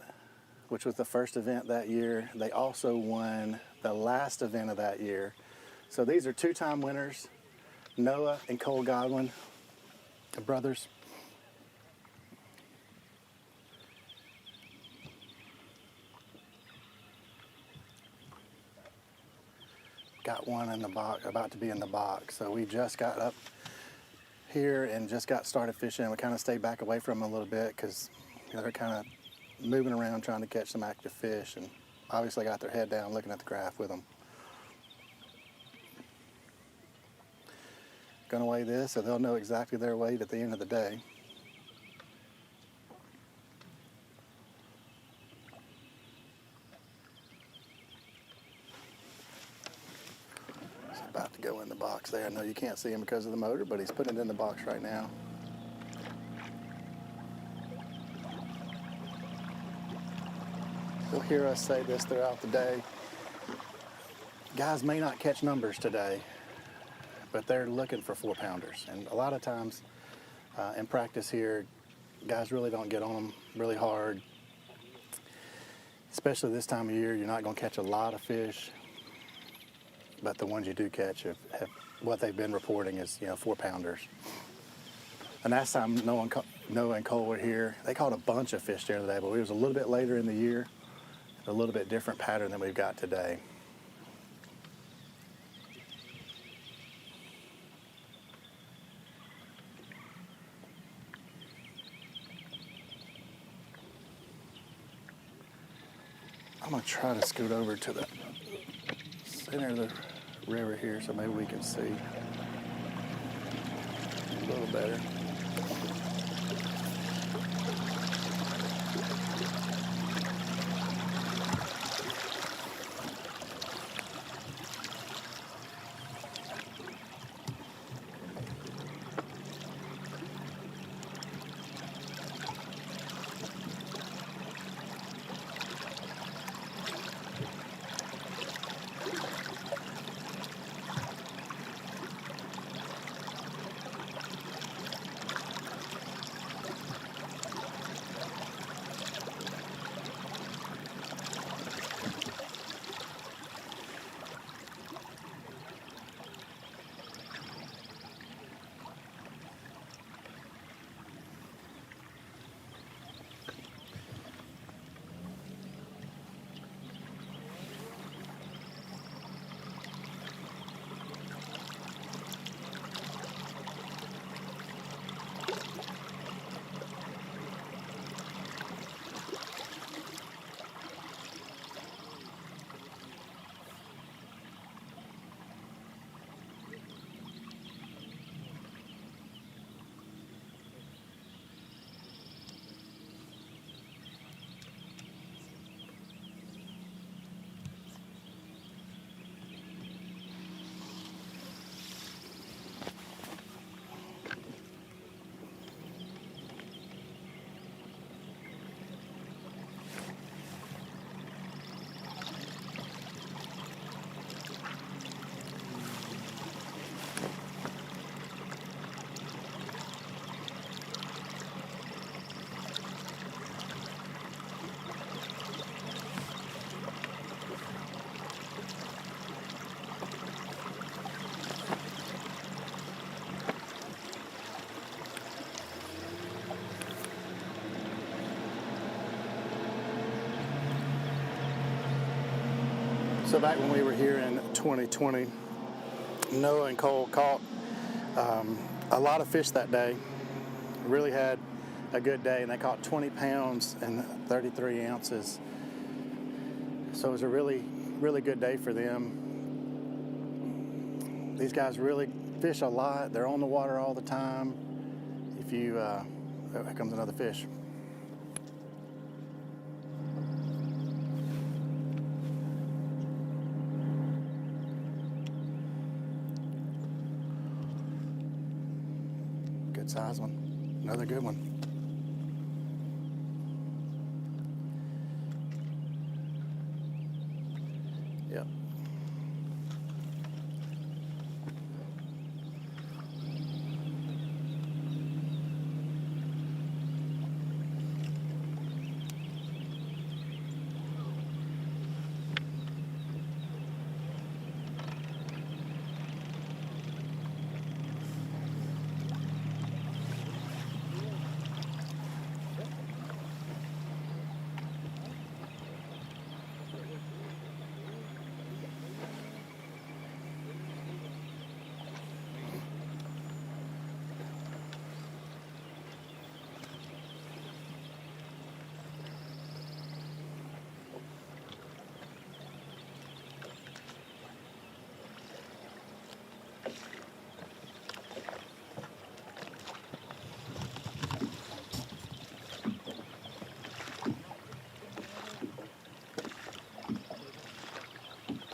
which was the first event that year. They also won the last event of that year. So these are two-time winners, Noah and Cole Godwin, the brothers. Got one in the box, about to be in the box. So we just got up here and just got started fishing. We kind of stayed back away from them a little bit because they're kind of moving around trying to catch some active fish, and obviously got their head down looking at the graph with them. Gonna weigh this so they'll know exactly their weight at the end of the day. box there. I know you can't see him because of the motor, but he's putting it in the box right now. You'll hear us say this throughout the day. Guys may not catch numbers today, but they're looking for 4-pounders. And a lot of times in practice here, guys really don't get on them really hard. Especially this time of year, you're not going to catch a lot of fish, but the ones you do catch have what they've been reporting is 4-pounders. And last time Noah and Cole were here, they caught a bunch of fish during the day, but it was a little bit later in the year, a little bit different pattern than we've got today. I'm gonna try to scoot over to the center of the river here so maybe we can see a little better. So back when we were here in 2020, Noah and Cole caught a lot of fish that day. Really had a good day, and they caught 20 pounds and 33 ounces. So it was a really, really good day for them. These guys really fish a lot. They're on the water all the time. If you, oh, here comes another fish. Good size one, another good one. Yep.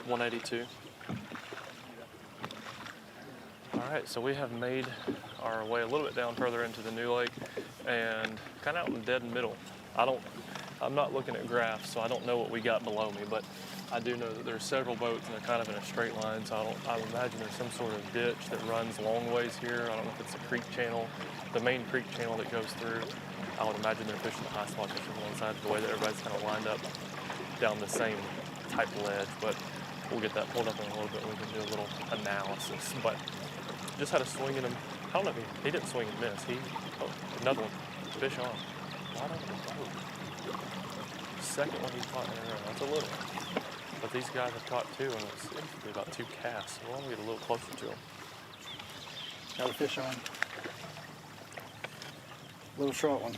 $182. right, so we have made our way a little bit down further into the new lake and kind of out in the dead middle. I'm not looking at graphs, so I don't know what we got below me, but I do know that there's several boats and they're kind of in a straight line, so I would imagine there's some sort of ditch that runs long ways here. I don't know if it's a creek channel, the main creek channel that goes through. I would imagine they're fishing the high spot just from one side, the way that everybody's kind of lined up down the same type of ledge, but we'll get that pulled up in a little bit and we can do a little analysis. But just had a swing in him. I don't know if he didn't swing and miss. Another one, fish on. Right on the boat. Second one he's caught in a row. That's a little. But these guys have caught two, and it's basically about 2 casts. So we'll get a little closer to them. Got a fish on. Little short one.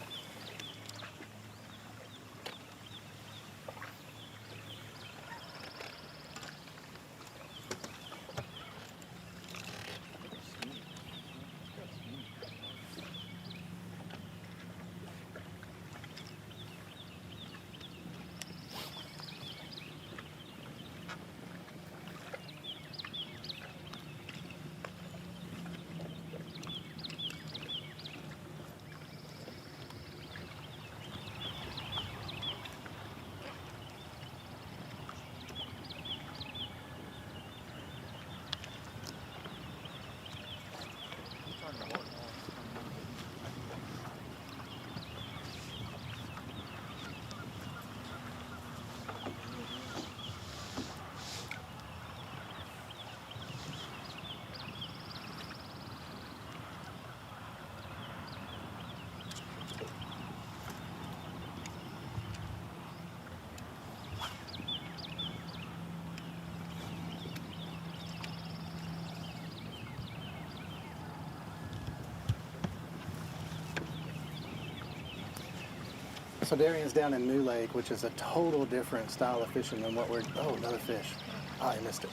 So Darian's down in New Lake, which is a total different style of fishing than what we're, oh, another fish. Oh, I missed it.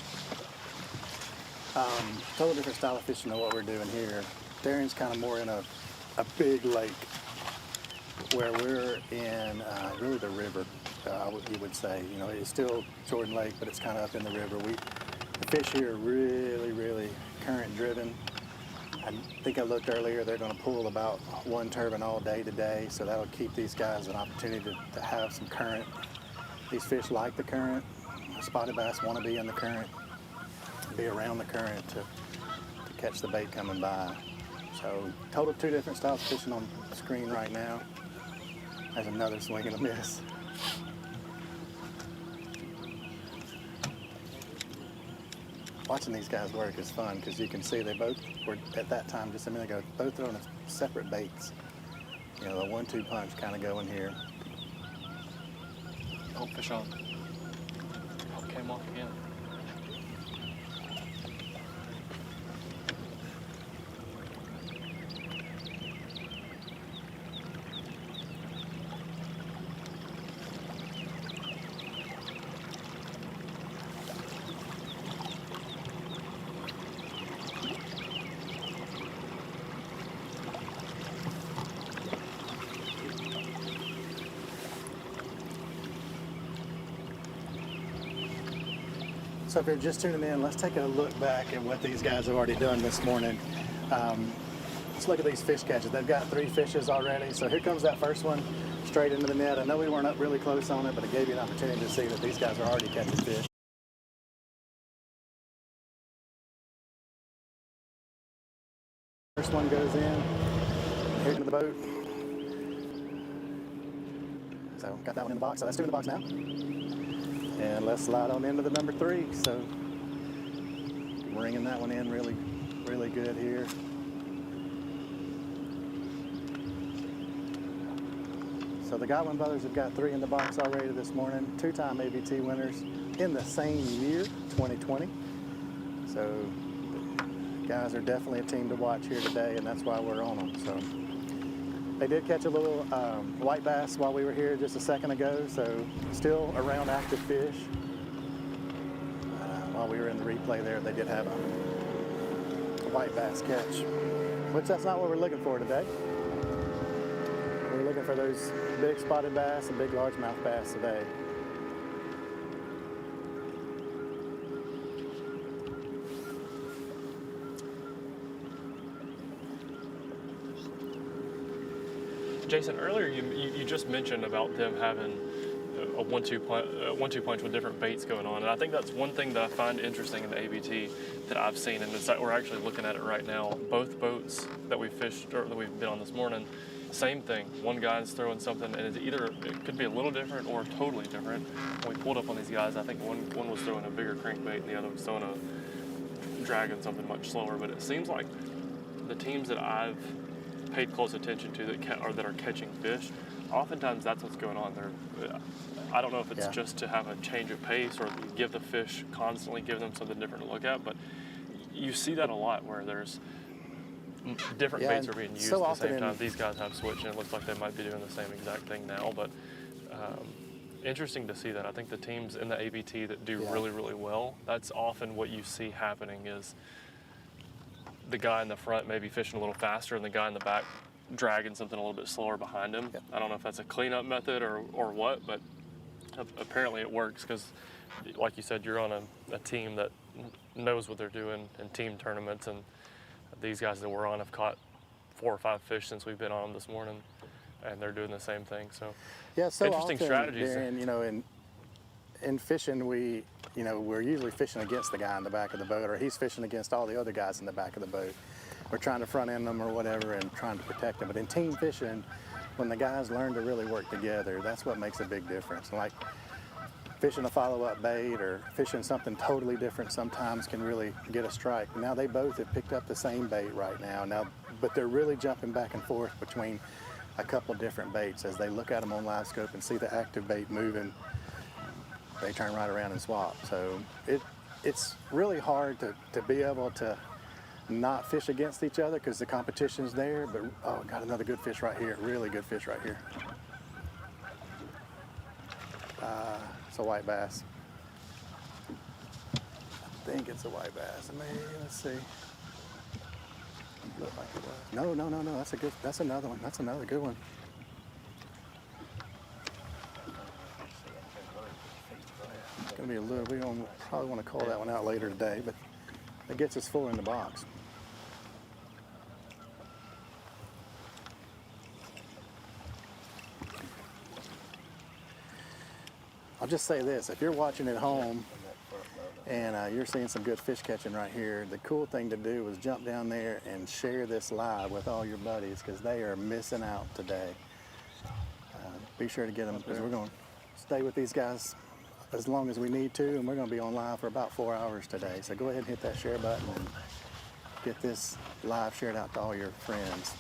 Total different style of fishing than what we're doing here. Darian's kind of more in a big lake, where we're in really the river, you would say. You know, it's still Jordan Lake, but it's kind of up in the river. The fish here are really, really current driven. I think I looked earlier, they're going to pull about 1 turbine all day today, so that'll keep these guys an opportunity to have some current. These fish like the current. Spotted bass want to be in the current, be around the current to catch the bait coming by. So total 2 different styles of fishing on the screen right now. There's another swing and a miss. Watching these guys work is fun because you can see they both were, at that time, just a minute ago, both throwing separate baits. You know, the 1-2 punch kind of going here. Oh, fish on. Oh, came off again. So if you're just tuning in, let's take a look back at what these guys have already done this morning. Let's look at these fish catches. They've got 3 fishes already. So here comes that first one straight into the net. I know we weren't up really close on it, but it gave you an opportunity to see that these guys are already catching fish. First one goes in, here into the boat. So got that one in the box. So that's 2 in the box now. And let's slide on into the number 3. So bringing that one in really, really good here. So the Godwin brothers have got 3 in the box already this morning. 2-time ABT winners in the same year, 2020. So the guys are definitely a team to watch here today, and that's why we're on them. So they did catch a little white bass while we were here just a second ago, so still around active fish. While we were in the replay there, they did have a white bass catch, which that's not what we're looking for today. We're looking for those big spotted bass and big largemouth bass today. Jason, earlier you just mentioned about them having a one-two punch with different baits going on, and I think that's one thing that I find interesting in the ABT that I've seen, and it's that we're actually looking at it right now. Both boats that we fished or that we've been on this morning, same thing. One guy's throwing something, and it could be a little different or totally different. When we pulled up on these guys, I think one was throwing a bigger crankbait, and the other was throwing a dragging something much slower. But it seems like the teams that I've paid close attention to that are catching fish, oftentimes that's what's going on. I don't know if it's just to have a change of pace or give the fish constantly, give them something different to look at, but you see that a lot where there's different baits are being used so at the same often time. These guys have switched, and it looks like they might be doing the same exact thing now, but interesting to see that. I think the teams in the ABT that do really, really well, that's often what you see happening is the guy in the front maybe fishing a little faster and the guy in the back dragging something a little bit slower behind him. I don't know if that's a cleanup method or what, but apparently it works because, like you said, you're on a team that knows what they're doing in team tournaments, and these guys that we're on have caught 4 or 5 fish since we've been on them this morning, and they're doing the same thing. So, so interesting often, strategies. Darren, you know, in fishing, we're usually fishing against the guy in the back of the boat, or he's fishing against all the other guys in the back of the boat. We're trying to front end them or whatever and trying to protect them. But in team fishing, when the guys learn to really work together, that's what makes a big difference. Like fishing a follow-up bait or fishing something totally different sometimes can really get a strike. Now they both have picked up the same bait right now, but they're really jumping back and forth between a couple different baits. As they look at them on live scope and see the active bait moving, they turn right around and swap. So it's really hard to be able to not fish against each other because the competition's there, but got another good fish right here, really good fish right here. It's a white bass. I think it's a white bass. Let's see. Looked like it was. No, that's another one. That's another good one. It's gonna be a little, we don't probably want to call that one out later today, but it gets us 4 in the box. I'll just say this, if you're watching at home and you're seeing some good fish catching right here, the cool thing to do is jump down there and share this live with all your buddies because they are missing out today. Be sure to get them because we're going to stay with these guys as long as we need to, and we're going to be on live for about 4 hours today. So go ahead and hit that share button and get this live shared out to all your friends.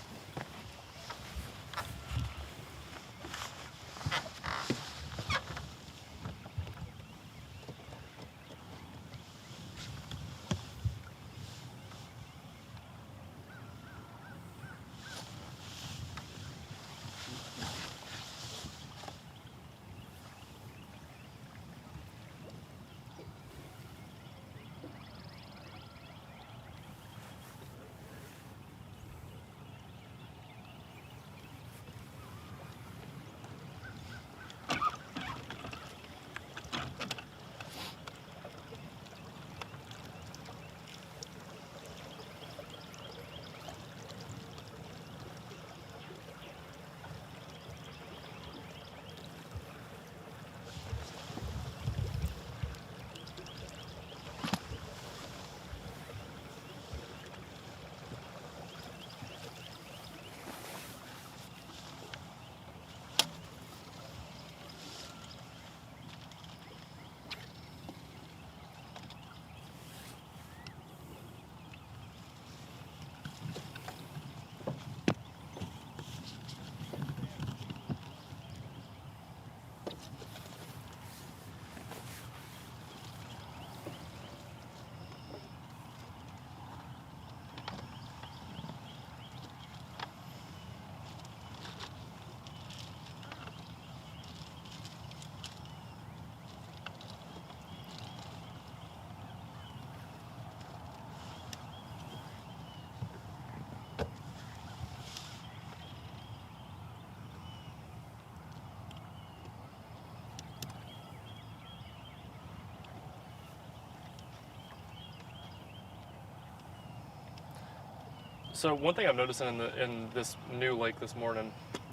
So one thing I'm noticing in this new lake this morning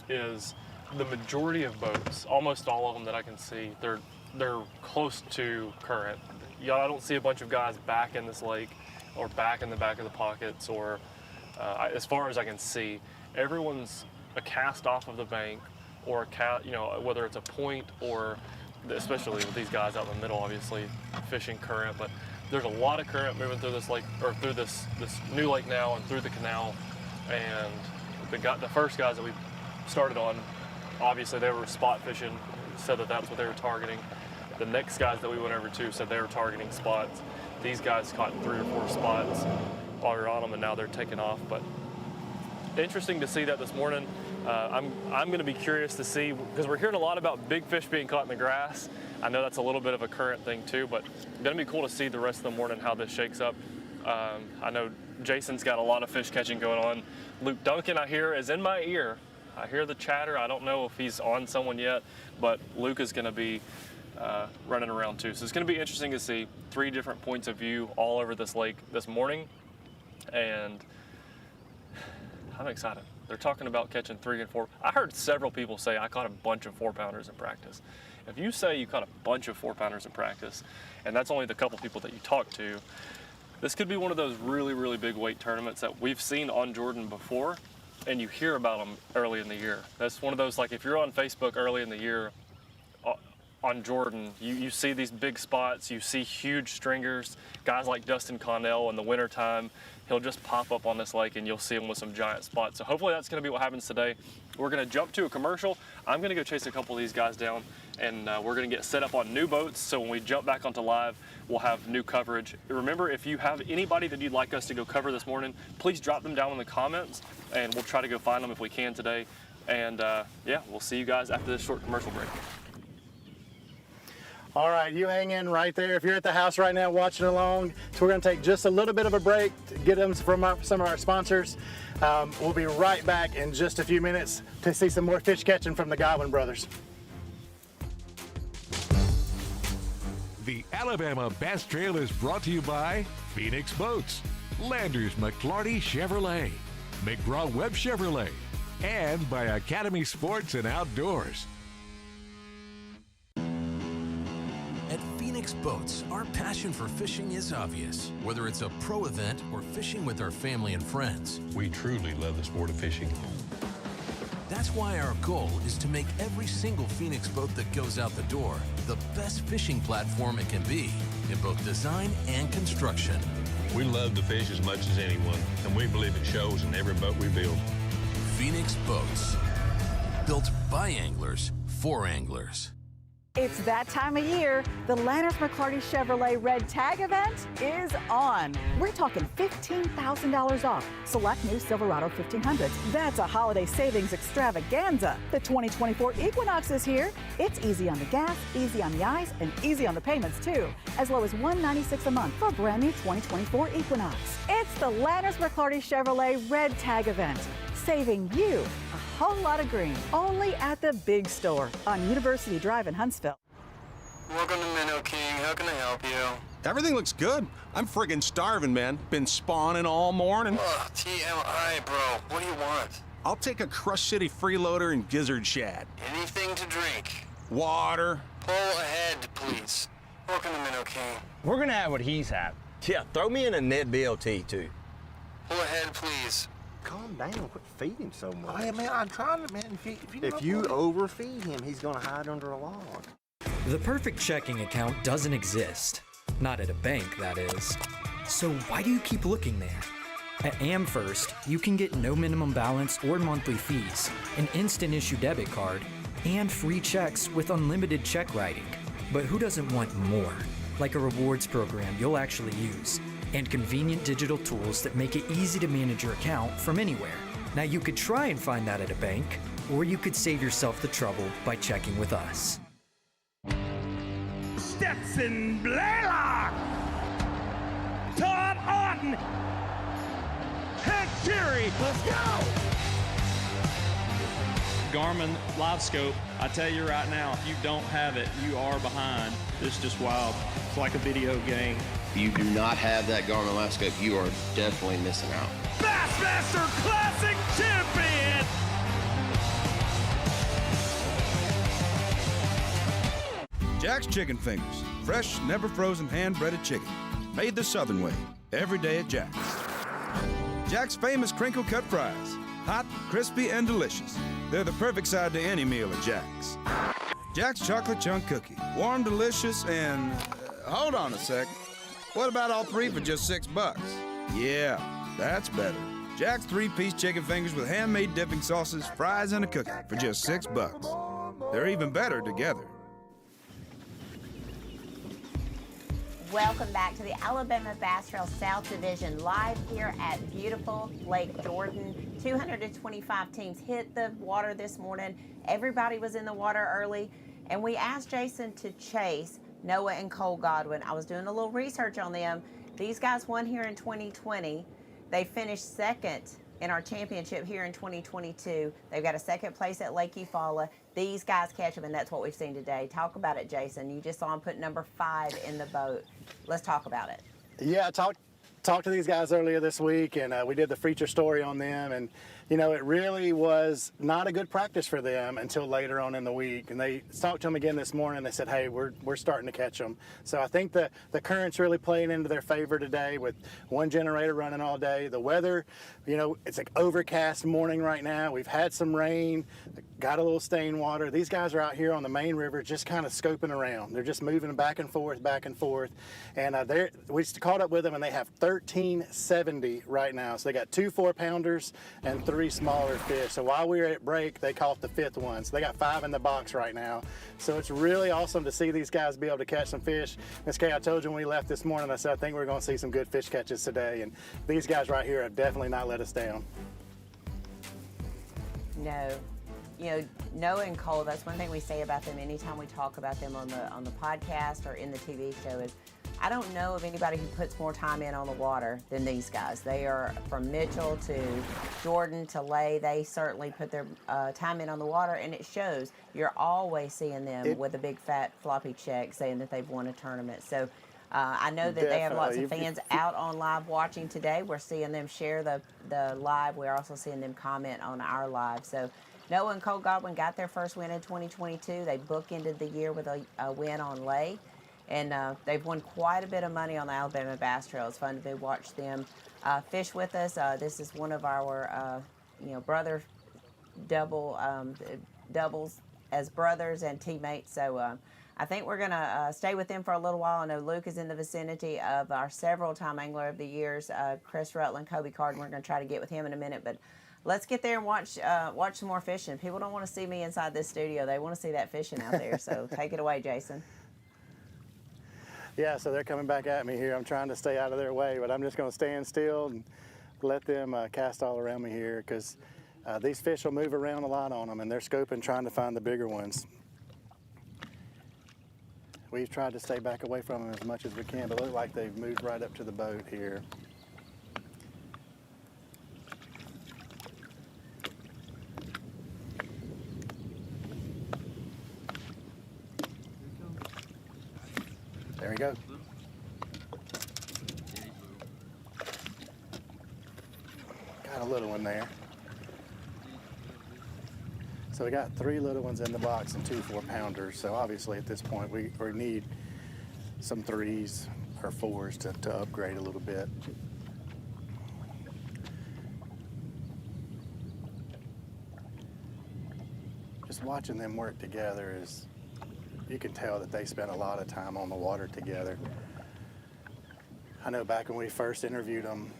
is the majority of boats, almost all of them that I can see, they're close to current. I don't see a bunch of guys back in this lake or back in the back of the pockets, or as far as I can see, everyone's a cast off of the bank, or whether it's a point, or especially with these guys out in the middle, obviously fishing current. But there's a lot of current moving through this lake, or through this new lake now, and through the canal. And the first guys that we started on, obviously they were spot fishing, said that that's what they were targeting. The next guys that we went over to said they were targeting spots. These guys caught 3 or 4 spots while we were on them, and now they're taking off. But interesting to see that this morning. I'm going to be curious to see, because we're hearing a lot about big fish being caught in the grass. I know that's a little bit of a current thing too, but it's going to be cool to see the rest of the morning how this shakes up. I know Jason's got a lot of fish catching going on. Luke Duncan, I hear, is in my ear. I hear the chatter. I don't know if he's on someone yet, but Luke is going to be running around too. So it's going to be interesting to see 3 different points of view all over this lake this morning, and I'm excited. They're talking about catching 3 and 4. I heard several people say I caught a bunch of 4-pounders in practice. If you say you caught a bunch of 4-pounders in practice, and that's only the couple people that you talk to, this could be one of those really, really big weight tournaments that we've seen on Jordan before, and you hear about them early in the year. That's one of those, like if you're on Facebook early in the year on Jordan, you see these big spots, you see huge stringers, guys like Dustin Connell in the wintertime. He'll just pop up on this lake and you'll see him with some giant spots. So hopefully that's going to be what happens today. We're going to jump to a commercial. I'm going to go chase a couple of these guys down, and we're going to get set up on new boats. So when we jump back onto live, we'll have new coverage. Remember, if you have anybody that you'd like us to go cover this morning, please drop them down in the comments, and we'll try to go find them if we can today. And yeah, we'll see you guys after this short commercial break. All right, you hang in right there. If you're at the house right now watching along, so we're going to take just a little bit of a break to get them from some of our sponsors. We'll be right back in just a few minutes to see some more fish catching from the Godwin brothers. The Alabama Bass Trail is brought to you by Phoenix Boats, Landers McClarty Chevrolet, McGraw-Webb Chevrolet, and by Academy Sports and Outdoors. At Phoenix Boats, our passion for fishing is obvious. Whether it's a pro event or fishing with our family and friends, we truly love the sport of fishing. That's why our goal is to make every single Phoenix boat that goes out the door the best fishing platform it can be in both design and construction. We love to fish as much as anyone, and we believe it shows in every boat we build. Phoenix Boats, built by anglers for anglers. It's that time of year. The Landers McClarty Chevrolet Red Tag event is on. We're talking $15,000 off select new Silverado 1500s. That's a holiday savings extravaganza. The 2024 Equinox is here. It's easy on the gas, easy on the eyes, and easy on the payments too. As low as $196 a month for a brand new 2024 Equinox. It's the Landers McClarty Chevrolet Red Tag event, saving you a whole lot of green. Only at the big store on University Drive in Huntsville. Welcome to Minnow King. How can I help you? Everything looks good. I'm friggin' starving, man. Been spawning all morning. Ugh, TMI, bro. What do you want? I'll take a Crush City freeloader and gizzard shad. Anything to drink. Water. Pull ahead, please. Welcome to Minnow King. We're gonna have what he's had. Yeah, throw me in a Ned BLT, too. Pull ahead, please. Calm down. Quit feeding so much. Oh, yeah, man, I'm trying to, man. If you overfeed him, he's gonna hide under a log. The perfect checking account doesn't exist. Not at a bank, that is. So why do you keep looking there? At AmFirst, you can get no minimum balance or monthly fees, an instant issue debit card, and free checks with unlimited check writing. But who doesn't want more? Like a rewards program you'll actually use, and convenient digital tools that make it easy to manage your account from anywhere. Now you could try and find that at a bank, or you could save yourself the trouble by checking with us. Stetson Blaylock, Todd Auten, Hank Fury, let's go! Garmin Live Scope, I tell you right now, if you don't have it, you are behind. It's just wild. It's like a video game. If you do not have that Garmin Live Scope, you are definitely missing out. Bassmaster Classic Champion! Jack's Chicken Fingers. Fresh, never frozen, hand-breaded chicken. Made the Southern way. Every day at Jack's. Jack's famous crinkle cut fries. Hot, crispy, and delicious. They're the perfect side to any meal at Jack's. Jack's Chocolate Chunk Cookie. Warm, delicious, and... hold on a sec. What about all three for just $6? Yeah, that's better. Jack's 3-piece chicken fingers with handmade dipping sauces, fries, and a cookie for just $6. They're even better together. Welcome back to the Alabama Bass Trail South Division, live here at beautiful Lake Jordan. 225 teams hit the water this morning. Everybody was in the water early, and we asked Jason to chase Noah and Cole Godwin. I was doing a little research on them. These guys won here in 2020. They finished second in our championship here in 2022. They've got a second place at Lake Eufaula. These guys catch them, and that's what we've seen today. Talk about it, Jason. You just saw them put number 5 in the boat. Let's talk about it. Yeah, I talked to these guys earlier this week, and we did the feature story on them, and you know, it really was not a good practice for them until later on in the week. And they talked to them again this morning. They said, hey, we're starting to catch them. So I think the current's really playing into their favor today with one generator running all day. The weather, you know, it's like overcast morning right now. We've had some rain, got a little stain water. These guys are out here on the main river just kind of scoping around. They're just moving back and forth. And we caught up with them, and they have 1370 right now. So they got 2 4-pounders and 3 smaller fish. So while we were at break, they caught the 5th one. So they got 5 in the box right now. So it's really awesome to see these guys be able to catch some fish. Ms. Kay, I told you when we left this morning, I said I think we're going to see some good fish catches today. And these guys right here have definitely not let us down. No. You know, Noah and Cole, that's one thing we say about them anytime we talk about them on the podcast or in the TV show is I don't know of anybody who puts more time in on the water than these guys. They are from Mitchell to Jordan to Lay. They certainly put their time in on the water, and it shows. You're always seeing them with a big fat floppy check saying that they've won a tournament. So I know that they have lots of fans out on live watching today. We're seeing them share the live. We're also seeing them comment on our live. So Noah and Cole Godwin got their first win in 2022. They bookended the year with a win on Lay. And they've won quite a bit of money on the Alabama Bass Trail. It's fun to watch them fish with us. This is one of our, brother doubles as brothers and teammates. So I think we're going to stay with them for a little while. I know Luke is in the vicinity of our several-time Angler of the Years, Chris Rutland, Kobe Carden. We're going to try to get with him in a minute. But let's get there and watch some more fishing. People don't want to see me inside this studio. They want to see that fishing out there. So take it away, Jason. Yeah, so they're coming back at me here. I'm trying to stay out of their way, but I'm just going to stand still and let them cast all around me here because these fish will move around a lot on them, and they're scoping, trying to find the bigger ones. We've tried to stay back away from them as much as we can, but it looks like they've moved right up to the boat here. There we go. Got a little one there. So we got 3 little ones in the box and 2 4-pounders. So obviously at this point we need some 3s or 4s to upgrade a little bit. Just watching them work together is, you can tell that they spent a lot of time on the water together. I know back when we first interviewed them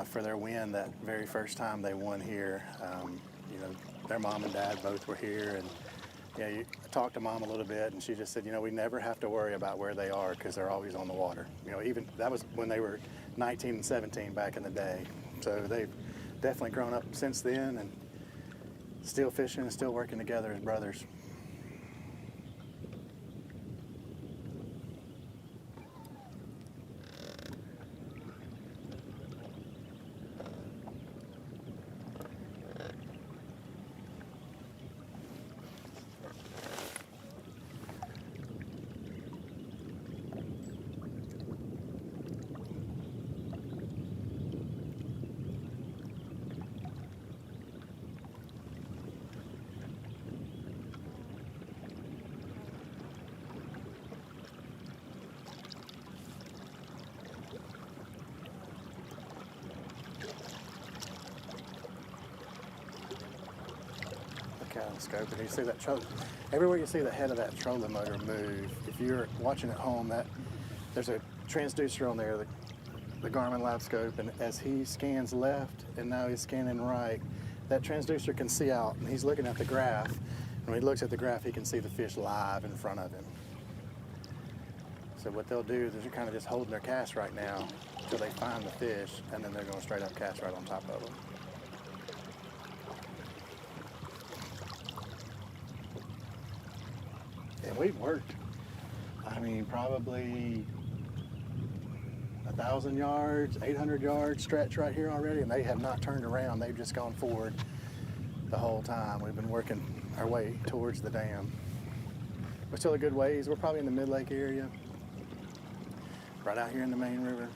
for their win, that very first time they won here, their mom and dad both were here, and I talked to Mom a little bit, and she just said, we never have to worry about where they are because they're always on the water. Even that was when they were 19 and 17 back in the day. So they've definitely grown up since then and still fishing and still working together as brothers. the scope, and you see that everywhere you see the head of that trolling motor move, if you're watching at home, there's a transducer on there, the Garmin lab scope, and as he scans left and now he's scanning right, that transducer can see out, and he's looking at the graph. And when he looks at the graph, he can see the fish live in front of him. So what they'll do is they're kind of just holding their cast right now until they find the fish, and then they're going to straight up cast right on top of them. And we've worked, I mean, probably 1,000 yards, 800 yards stretch right here already, and they have not turned around. They've just gone forward the whole time. We've been working our way towards the dam. We're still a good ways. We're probably in the mid-lake area, right out here in the main river.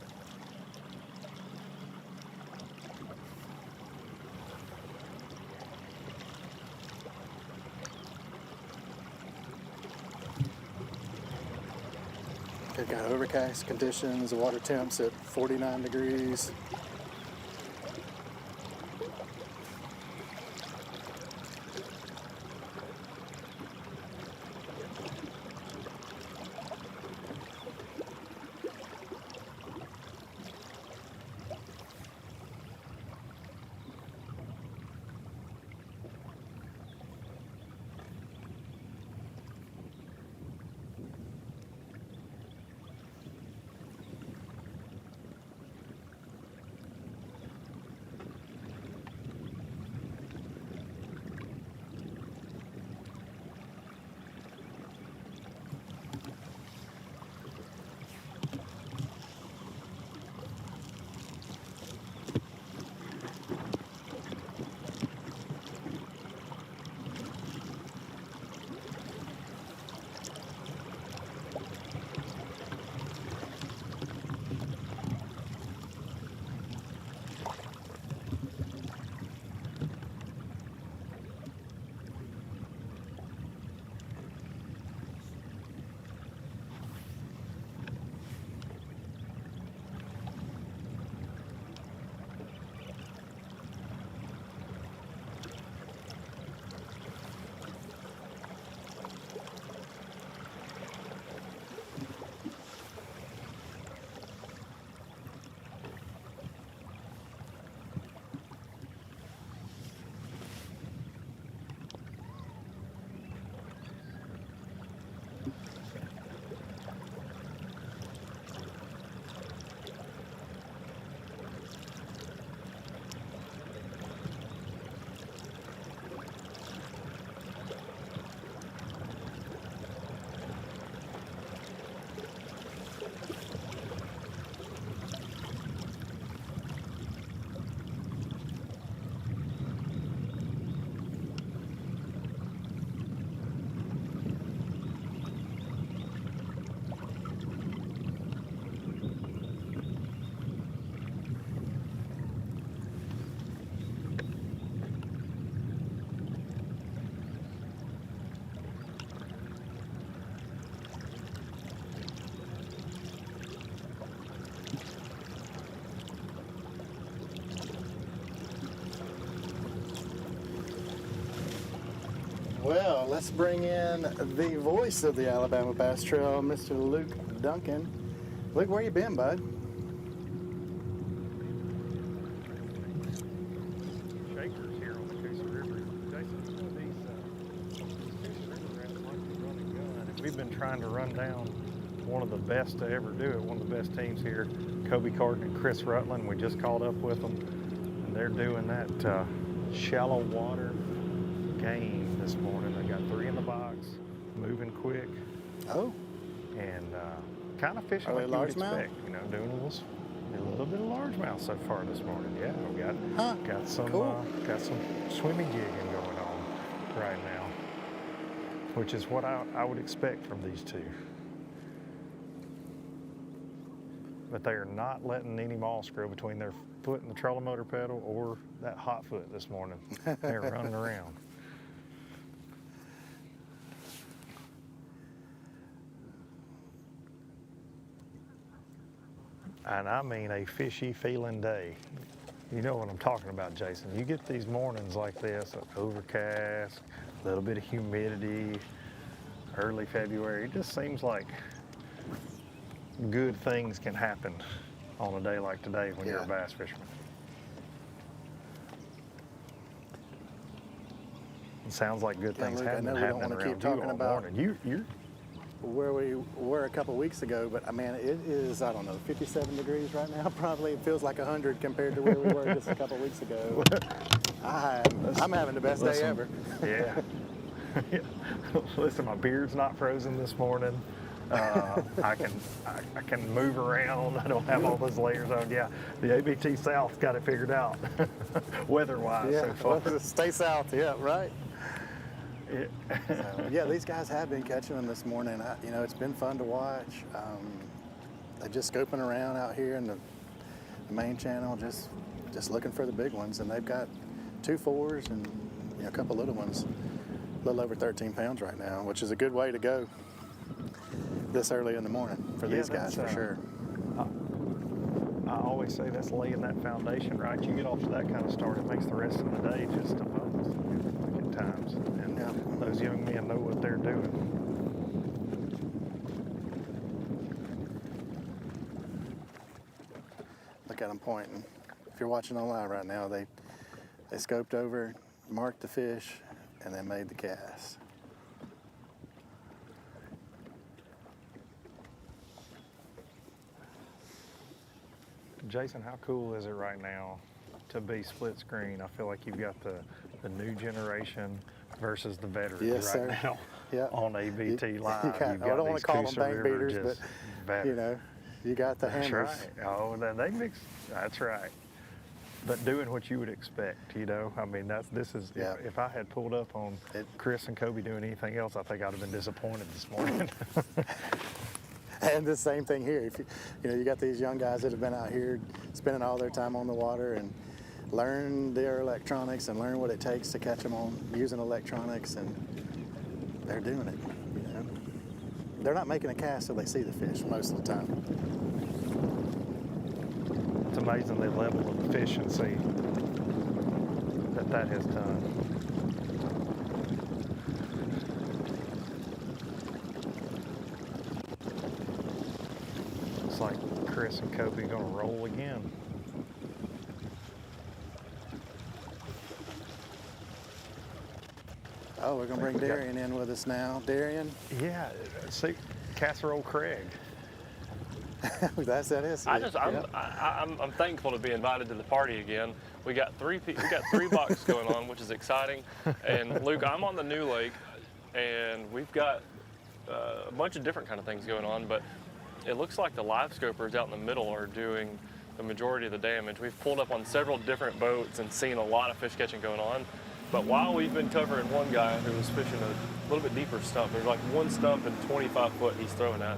They've got overcast conditions, the water temps at 49 degrees. Well, let's bring in the voice of the Alabama Bass Trail, Mr. Luke Duncan. Luke, where you been, bud? Shakers here on the Coosa River. Jason, some of these fish river rats running gun. And we've been trying to run down one of the best to ever do it, one of the best teams here, Kobe Carton and Chris Rutland. We just caught up with them, and they're doing that shallow water game this morning. They got 3 in the box, moving quick. Oh. And kind of fishing like you would expect. You know, doing a little bit of largemouth so far this morning. Yeah, we got some swimming jigging going on right now, which is what I would expect from these two. But they are not letting any moss grow between their foot and the trolling motor pedal or that hot foot this morning. They're running around. And I mean a fishy feeling day. You know what I'm talking about, Jason. You get these mornings like this, overcast, A little bit of humidity, early February. It just seems like good things can happen on a day like today when you're a bass fisherman. It sounds like good things Luke, I have know been we don't happening want to keep around you talking all about morning. You're where we were a couple weeks ago, but I mean, it is, I don't know, 57 degrees right now. Probably it feels like 100 compared to where we were just a couple weeks ago. I'm having the best day ever. Yeah. Listen, my beard's not frozen this morning. I can move around. I don't have all those layers on. Yeah, the ABT South got it figured out, weather-wise so far. Well, stay south. Yeah, right. Yeah. So, yeah, these guys have been catching them this morning. You know, it's been fun to watch. They're just scoping around out here in the main channel, just looking for the big ones. And they've got 2 4s and a couple little ones, a little over 13 pounds right now, which is a good way to go this early in the morning for these guys for sure. I always say that's laying that foundation, right? You get off to that kind of start, it makes the rest of the day just a bonus at times. And those young men know what they're doing. Look at them pointing. If you're watching online right now, they scoped over, marked the fish, and then made the cast. Jason, how cool is it right now to be split screen? I feel like you've got the new generation versus the veterans now on ABT Live. I don't want to call them bank beaters, but you got the hammers. That's right. Oh, they mix. That's right. But doing what you would expect, I mean, this is. If I had pulled up on Chris and Kobe doing anything else, I think I'd have been disappointed this morning. And the same thing here. If you got these young guys that have been out here spending all their time on the water and learn their electronics and learn what it takes to catch them on using electronics, and they're doing it. They're not making a cast till they see the fish most of the time. It's amazing the level of efficiency that has done. Looks like Chris and Kobe are going to roll again. Oh, we're going to bring Darian in with us now. Darian? Yeah, see, Casserole Craig. That is. I'm thankful to be invited to the party again. We got three boxes going on, which is exciting. And Luke, I'm on the new lake, and we've got a bunch of different kind of things going on. But it looks like the live scopers out in the middle are doing the majority of the damage. We've pulled up on several different boats and seen a lot of fish catching going on. But while we've been covering one guy who was fishing a little bit deeper stump, there's like one stump and 25 foot he's throwing at.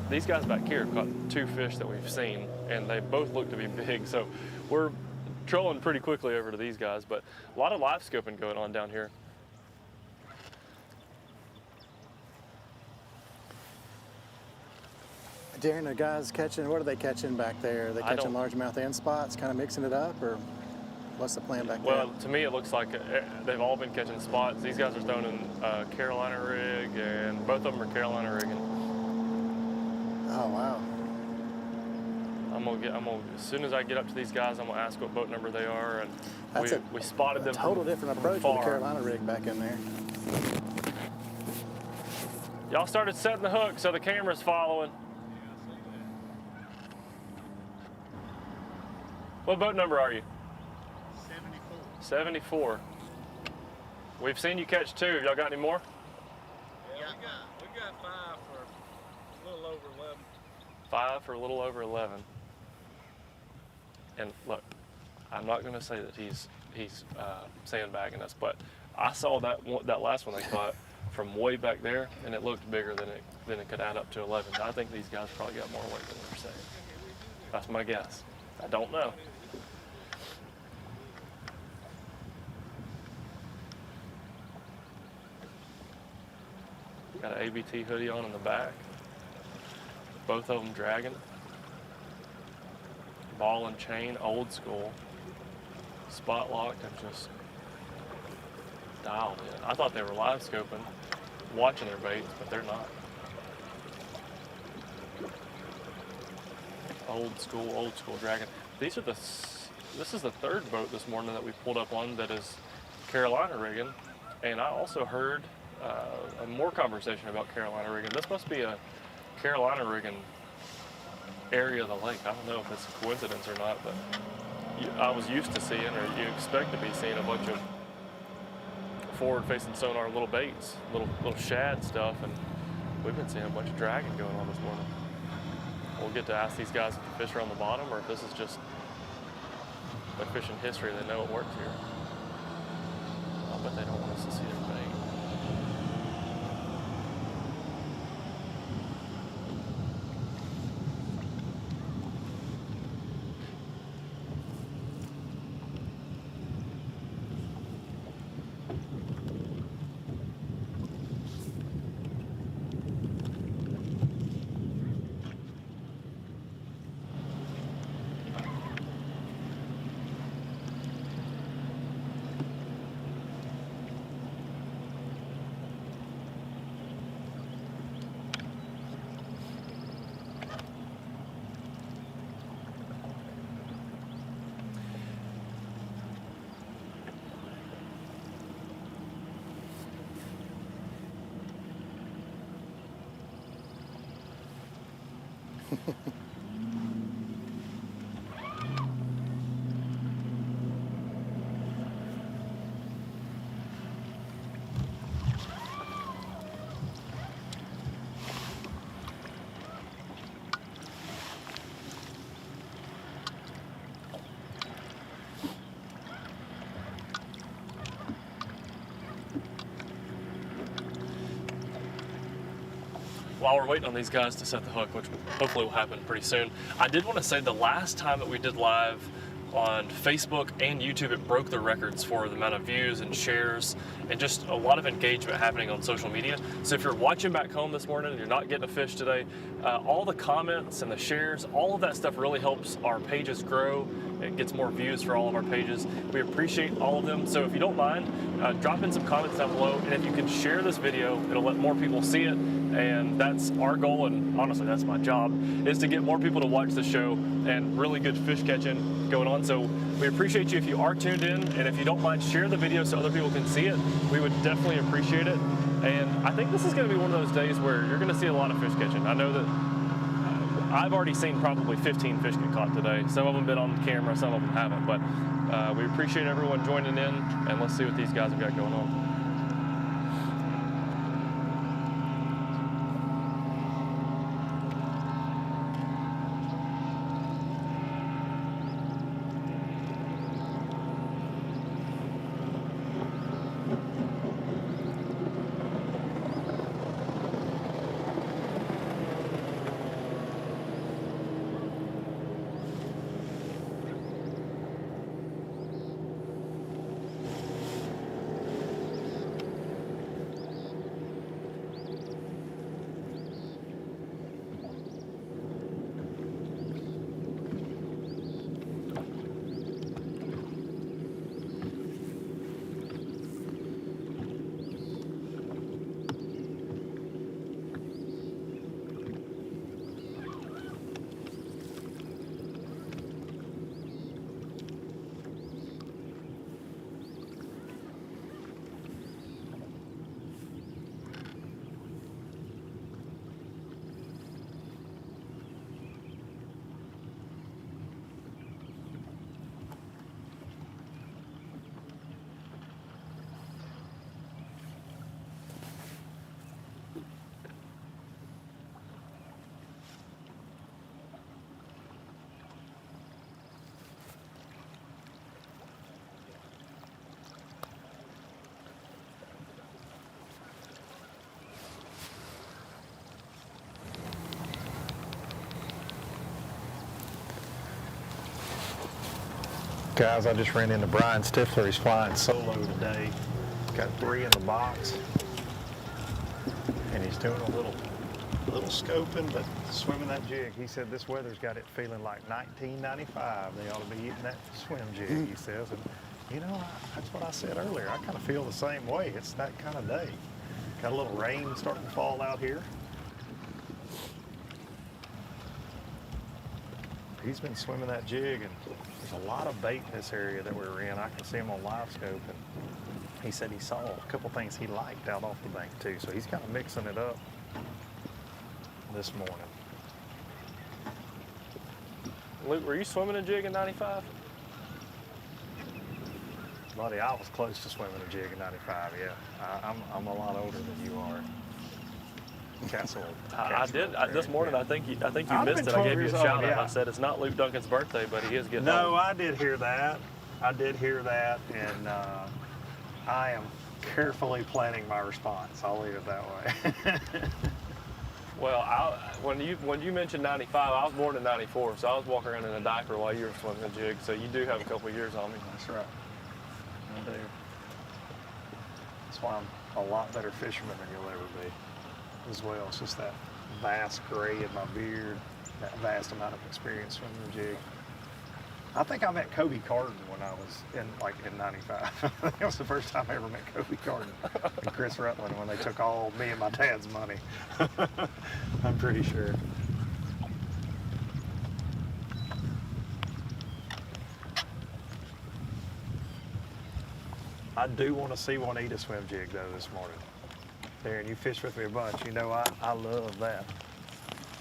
These guys back here caught 2 fish that we've seen, and they both look to be big. So we're trolling pretty quickly over to these guys, but a lot of live scoping going on down here. Darren, the guys catching, what are they catching back there? Are they catching largemouth end spots, kind of mixing it up, or what's the plan back there? Well, to me, it looks like they've all been catching spots. These guys are throwing in a Carolina rig, and both of them are Carolina rigging. Oh, wow. As soon as I get up to these guys, I'm gonna ask what boat number they are, and we spotted them. Total different approach with the Carolina rig back in there. Y'all started setting the hook, so the camera's following. What boat number are you? 74. 74. We've seen you catch 2. Y'all got any more? Yeah, we got 5 for a little over 11. 5 for a little over 11. And look, I'm not going to say that he's sandbagging us, but I saw that last one they caught from way back there, and it looked bigger than it could add up to 11. I think these guys probably got more weight than they're saying. That's my guess. I don't know. Got an ABT hoodie on in the back. Both of them dragging. Ball and chain, old school. Spot locked and just dialed in. I thought they were live scoping, watching their baits, but they're not. Old school dragon. This is the third boat this morning that we pulled up on that is Carolina rigging, and I also heard more conversation about Carolina rigging. This must be a Carolina rigging area of the lake. I don't know if it's a coincidence or not, but I was used to seeing, or you expect to be seeing, a bunch of forward-facing sonar little baits, little shad stuff, and we've been seeing a bunch of dragon going on this morning. We'll get to ask these guys if the fish are on the bottom or if this is just their fishing history. They know it works here. I bet they don't want us to see their bait. While we're waiting on these guys to set the hook, which hopefully will happen pretty soon, I did want to say the last time that we did live on Facebook and YouTube, it broke the records for the amount of views and shares and just a lot of engagement happening on social media. So if you're watching back home this morning and you're not getting a fish today, all the comments and the shares, all of that stuff really helps our pages grow. It gets more views for all of our pages. We appreciate all of them. So if you don't mind, drop in some comments down below. And if you can share this video, it'll let more people see it. And that's our goal, and honestly, that's my job, is to get more people to watch the show and really good fish catching going on. So we appreciate you if you are tuned in, and if you don't mind, share the video so other people can see it. We would definitely appreciate it. And I think this is going to be one of those days where you're going to see a lot of fish catching. I know that I've already seen probably 15 fish get caught today. Some of them been on camera, some of them haven't. But we appreciate everyone joining in, and let's see what these guys have got going on. Guys, I just ran into Brian Stifler. He's flying solo today. Got 3 in the box. And he's doing a little scoping, but swimming that jig. He said this weather's got it feeling like 1995. They ought to be eating that swim jig, he says. And You know, that's what I said earlier. I kind of feel the same way. It's that kind of day. Got a little rain starting to fall out here. He's been swimming that jig, and there's a lot of bait in this area that we were in. I can see him on live scope, and he said he saw a couple things he liked out off the bank too. So he's kind of mixing it up this morning. Luke, were you swimming a jig in 95? Buddy, I was close to swimming a jig in 95, yeah. I'm a lot older than you are. Castle. I did. This morning, I think you I've missed been it. I 12 gave you a years shout old, out. yeah. I said it's not Luke Duncan's birthday, but he is getting No, old. I did hear that. I did hear that, and I am carefully planning my response. I'll leave it that way. Well, when you mentioned 95, I was born in 94, so I was walking around in a diaper while you were swimming a jig. So you do have a couple of years on me. That's right. I do. That's why I'm a lot better fisherman than you'll ever be as well. It's just that vast gray in my beard, that vast amount of experience swimming the jig. I think I met Kobe Carden when I was in 95. That was the first time I ever met Kobe Carden and Chris Rutland when they took all me and my dad's money. I'm pretty sure. I do want to see Juanita swim jig though this morning. Darren, you fished with me a bunch. You know I love that.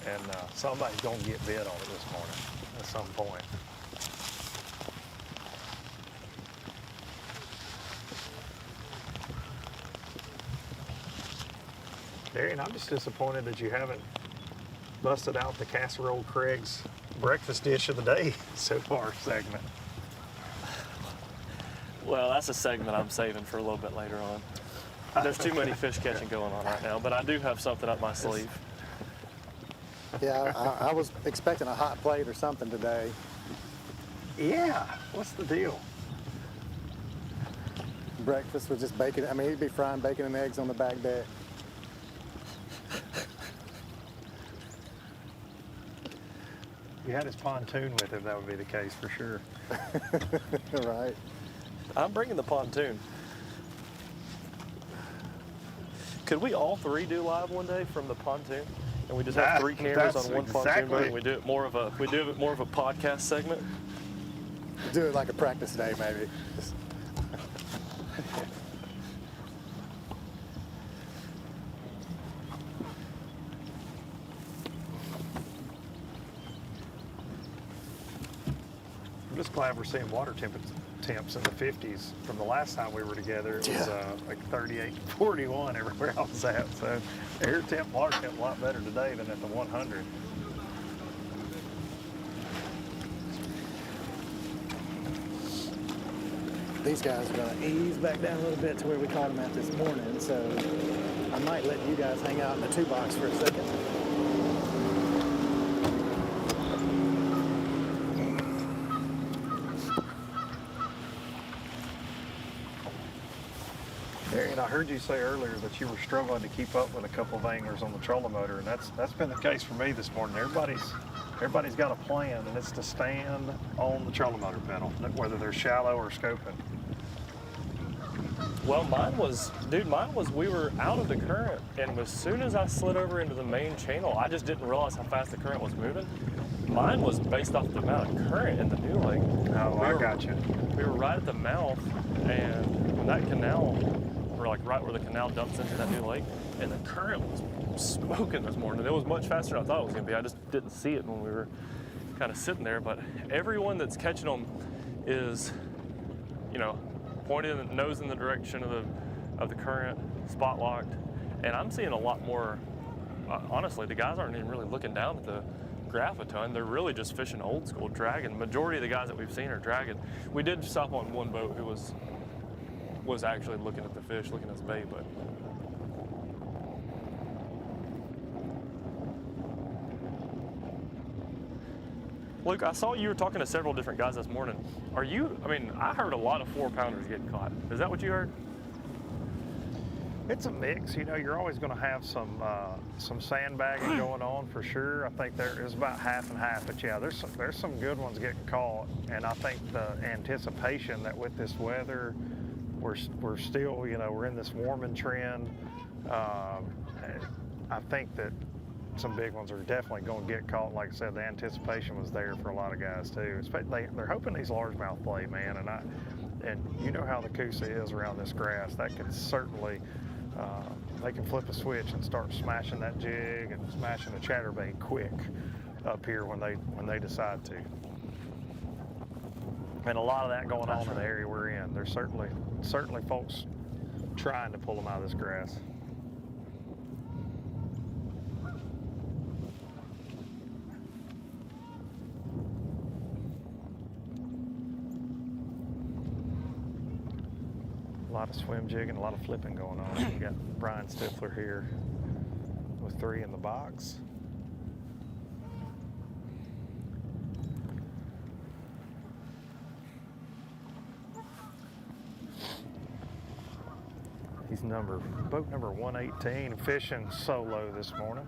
And somebody's going to get bit on it this morning at some point. Darren, I'm just disappointed that you haven't busted out the Casserole Craig's breakfast dish of the day so far segment. Well, that's a segment I'm saving for a little bit later on. There's too many fish catching going on right now, but I do have something up my sleeve. Yeah, I was expecting a hot plate or something today. Yeah, what's the deal? Breakfast was just bacon. I mean, he'd be frying bacon and eggs on the back deck. If you had his pontoon with him, that would be the case for sure. Right. I'm bringing the pontoon. Could we all three do live one day from the pontoon? And we just have three cameras on one pontoon boat, and we do it more of a podcast segment. Do it like a practice day, maybe. I'm just glad we're seeing water temps in the 50s. From the last time we were together, it was like 38 to 41 everywhere I was at. So air temp, water temp a lot better today than at the 100. These guys are going to ease back down a little bit to where we caught them at this morning, so I might let you guys hang out in the 2-box for a second. Darian, I heard you say earlier that you were struggling to keep up with a couple of anglers on the trolling motor, and that's been the case for me this morning. Everybody's got a plan, and it's to stand on the trolling motor pedal, whether they're shallow or scoping. Well, mine was, we were out of the current, and as soon as I slid over into the main channel, I just didn't realize how fast the current was moving. Mine was based off the amount of current in the new lake. Oh, I got you. We were right at the mouth, and that canal, we're like right where the canal dumps into that new lake, and the current was smoking this morning. It was much faster than I thought it was going to be. I just didn't see it when we were kind of sitting there, but everyone that's catching them is, pointed nose in the direction of the current, spot locked, and I'm seeing a lot more. Honestly, the guys aren't even really looking down at the graph a ton. They're really just fishing old school, dragging. The majority of the guys that we've seen are dragging. We did stop on one boat who was actually looking at the fish, looking at his bait, but. Luke, I saw you were talking to several different guys this morning. I heard a lot of 4-pounders getting caught. Is that what you heard? It's a mix. You know, you're always going to have some sandbagging going on for sure. I think there is about half and half, but yeah, there's some good ones getting caught, and I think the anticipation that with this weather, we're still, you know, we're in this warming trend. I think that some big ones are definitely going to get caught. Like I said, the anticipation was there for a lot of guys too. They're hoping these largemouth play, man, and you know how the Coosa is around this grass. That can certainly, they can flip a switch and start smashing that jig and smashing the chatterbait quick up here when they decide to. And a lot of that going on in the area we're in. There's certainly folks trying to pull them out of this grass. A lot of swim jigging, a lot of flipping going on. We got Brian Stifler here with 3 in the box. He's boat number 118, fishing solo this morning.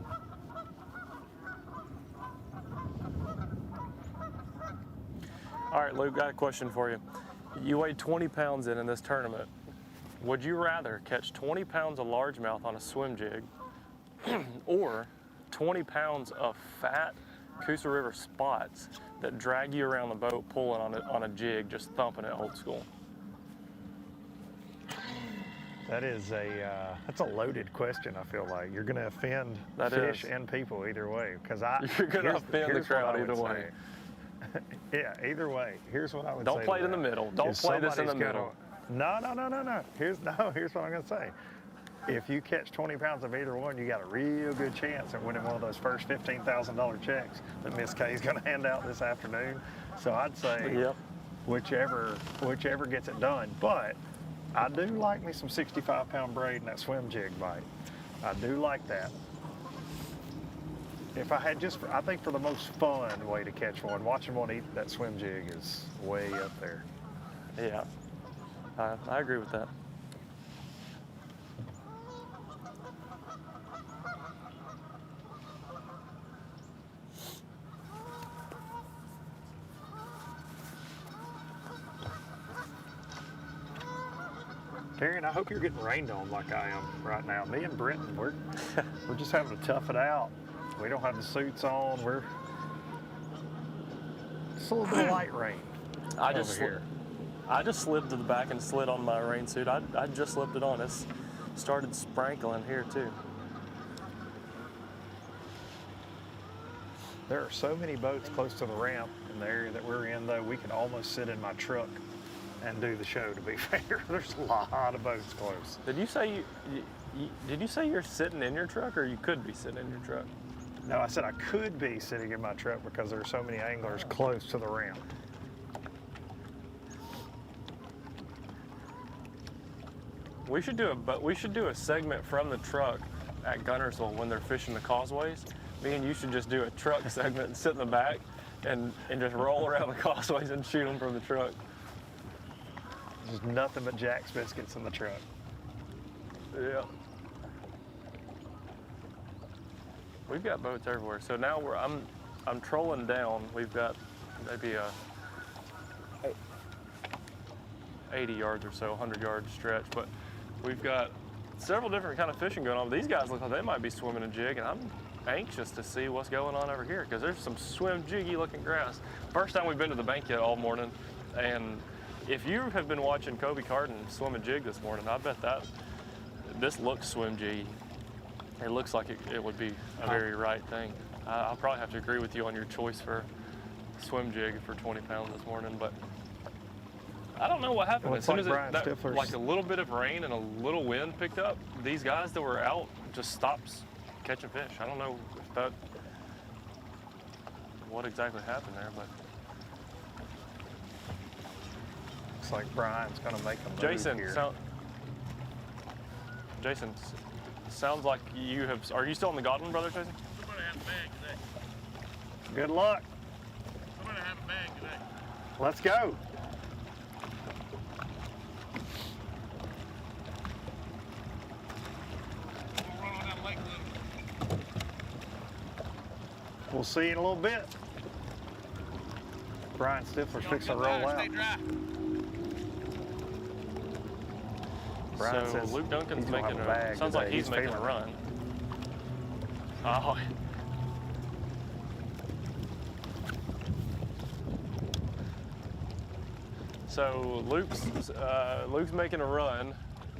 All right, Luke, got a question for you. You weighed 20 pounds in this tournament. Would you rather catch 20 pounds of largemouth on a swim jig or 20 pounds of fat Coosa River spots that drag you around the boat pulling on a jig, just thumping it old school? That's a loaded question. I feel like you're going to offend fish and people either way. Because you're going to offend the crowd either way. Yeah, either way. Here's what I would say. Don't play it in the middle. Don't play this in the middle. No. Here's what I'm going to say. If you catch 20 pounds of either one, you got a real good chance at winning one of those first $15,000 checks that Miss K is going to hand out this afternoon. So I'd say whichever gets it done. But I do like me some 65-pound braid in that swim jig bite. I do like that. If I had I think for the most fun way to catch one, watching one eat that swim jig is way up there. Yeah, I agree with that. Darren, I hope you're getting rained on like I am right now. Me and Brenton, we're just having to tough it out. We don't have the suits on. It's a little bit of light rain. I just slid to the back and slid on my rain suit. I just slipped it on. It's started sprinkling here too. There are so many boats close to the ramp in the area that we're in, though, we could almost sit in my truck and do the show, to be fair. There's a lot of boats close. Did you say you're sitting in your truck, or you could be sitting in your truck? No, I said I could be sitting in my truck because there are so many anglers close to the ramp. We should do a segment from the truck at Gunnersville when they're fishing the causeways. Me and you should just do a truck segment and sit in the back and just roll around the causeways and shoot them from the truck. There's nothing but Jack's biscuits in the truck. Yeah. We've got boats everywhere. So now I'm trolling down. We've got maybe a 80 yards or so, 100 yard stretch, but we've got several different kind of fishing going on. These guys look like they might be swimming a jig, and I'm anxious to see what's going on over here because there's some swim jiggy looking grass. First time we've been to the bank yet all morning, and if you have been watching Kobe Carden swim a jig this morning, I bet that this looks swim jiggy. It looks like it would be a very right thing. I'll probably have to agree with you on your choice for swim jig for 20 pounds this morning, but I don't know what happened. As soon as like a little bit of rain and a little wind picked up, these guys that were out just stopped catching fish. I don't know what exactly happened there, but looks like Brian's going to make a move here. Jason, sounds like you have. Are you still in the Godwin brothers, Jason? Somebody have a bag today. Good luck. Somebody have a bag today. Let's go. We'll see you in a little bit. Brian Stifler's fixing to roll out. Stay dry. Brian So says Luke Duncan's he's gonna making have a bag sounds like today. he's making a feeling it. run. Oh. So Luke's making a run.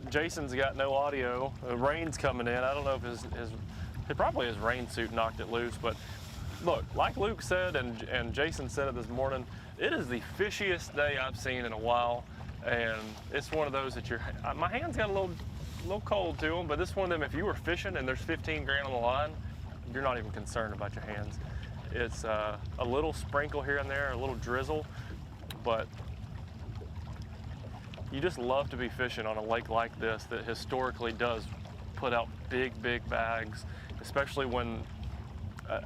Jason's got no audio. The rain's coming in. I don't know if probably his rain suit knocked it loose, but look, like Luke said and Jason said it this morning, it is the fishiest day I've seen in a while, and it's one of those that my hands got a little cold to them, but this is one of them, if you were fishing and there's 15 grand on the line, you're not even concerned about your hands. It's a little sprinkle here and there, a little drizzle, but you just love to be fishing on a lake like this that historically does put out big bags, especially when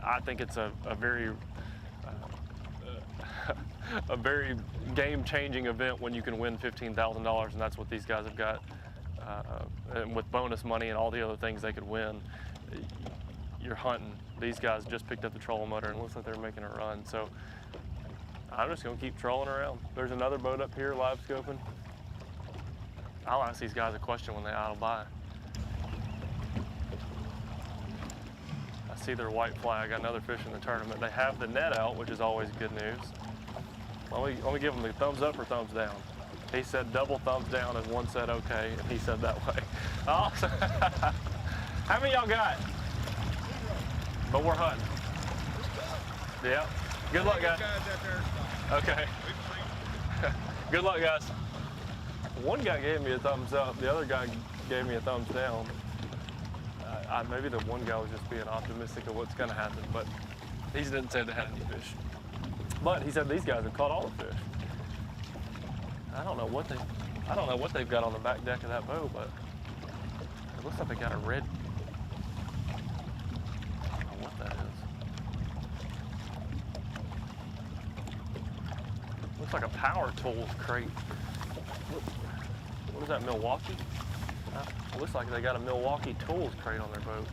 I think it's a very a very game-changing event when you can win $15,000, and that's what these guys have got, and with bonus money and all the other things they could win. You're hunting. These guys just picked up the trolling motor and it looks like they're making a run, so I'm just gonna keep trolling around. There's another boat up here live scoping. I'll ask these guys a question when they idle by. I see their white flag, another fish in the tournament. They have the net out, which is always good news. Let me give them the thumbs up or thumbs down. He said double thumbs down and one said okay, and he said that way. Awesome. How many y'all got? But we're hunting. Yeah. Good luck, guys. Okay. Good luck, guys. One guy gave me a thumbs up, the other guy gave me a thumbs down. Maybe the one guy was just being optimistic of what's gonna happen, but he didn't say they had any fish. But he said these guys have caught all the fish. I don't know what they've got on the back deck of that boat, but it looks like they got a red. I don't know what that is. Looks like a power tools crate. What is that, Milwaukee? It looks like they got a Milwaukee tools crate on their boat.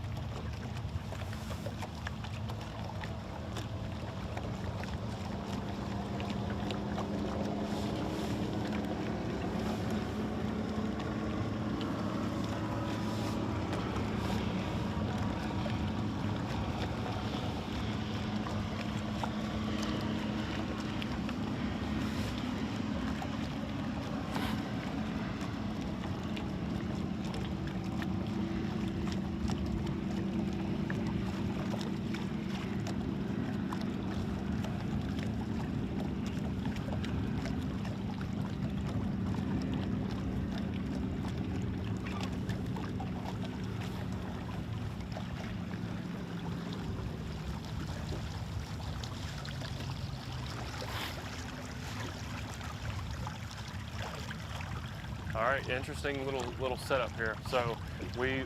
All right, interesting little setup here. So the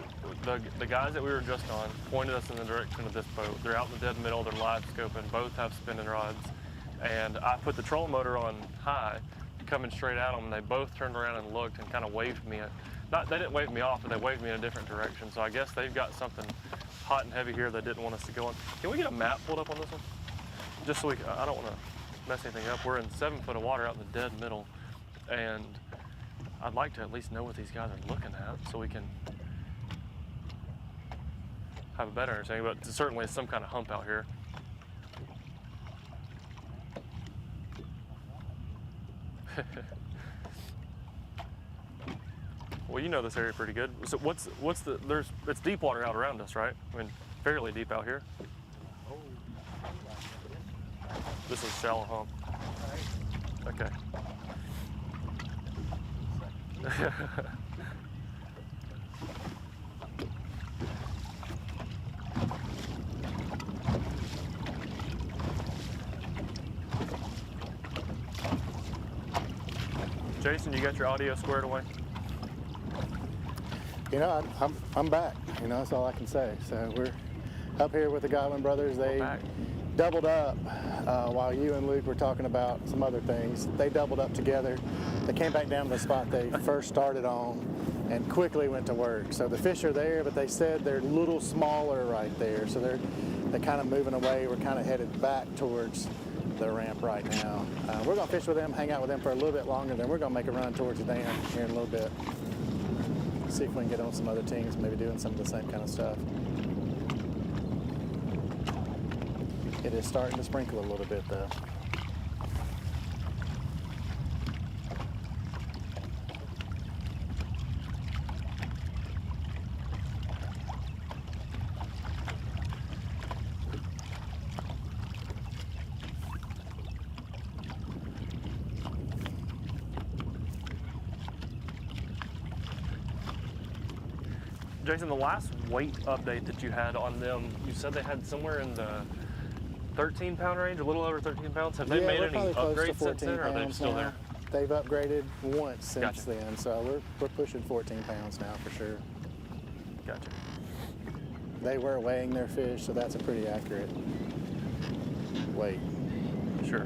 guys that we were just on pointed us in the direction of this boat. They're out in the dead middle, they're live scoping, both have spinning rods. And I put the trolling motor on high, coming straight at them, and they both turned around and looked and kind of waved me. They didn't wave me off, but they waved me in a different direction. So I guess they've got something hot and heavy here they didn't want us to go on. Can we get a map pulled up on this one? Just so I don't want to mess anything up. We're in 7 foot of water out in the dead middle, and I'd like to at least know what these guys are looking at so we can have a better understanding, but certainly some kind of hump out here. Well, you know this area pretty good. So it's deep water out around us, right? I mean, fairly deep out here. This is shallow hump. Okay. Jason, you got your audio squared away? You know, I'm back. You know, that's all I can say. So we're up here with the Godwin brothers. They doubled up while you and Luke were talking about some other things. They doubled up together. They came back down to the spot they first started on. and quickly went to work. So the fish are there, but they said they're a little smaller right there. So they're kind of moving away. We're kind of headed back towards the ramp right now. We're gonna fish with them, hang out with them for a little bit longer, then we're gonna make a run towards the dam here in a little bit. See if we can get on some other teams, maybe doing some of the same kind of stuff. It is starting to sprinkle a little bit though. Jason, the last weight update that you had on them, you said they had somewhere in the 13-pound range, a little over 13 pounds. Have they made any upgrades since then, or are they still there? They've upgraded once since then, so we're pushing 14 pounds now for sure. Gotcha. They were weighing their fish, so that's a pretty accurate weight. Sure.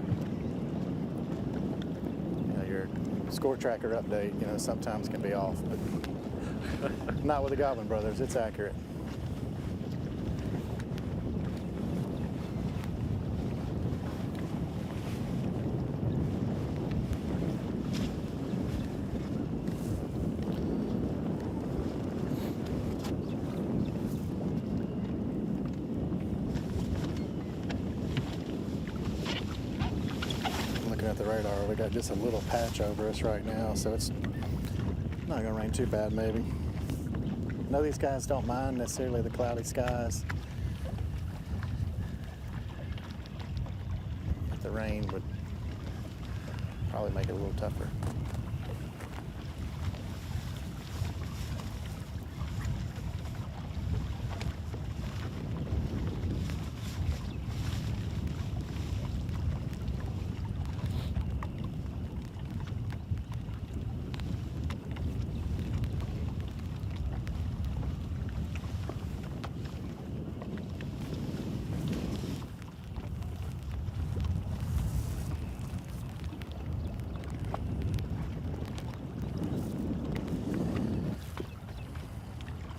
You know, your score tracker update, you know, sometimes can be off, but not with the Godwin brothers, it's accurate. Looking at the radar, we got just a little patch over us right now, so it's not gonna rain too bad maybe. No, these guys don't mind necessarily the cloudy skies. But the rain would probably make it a little tougher.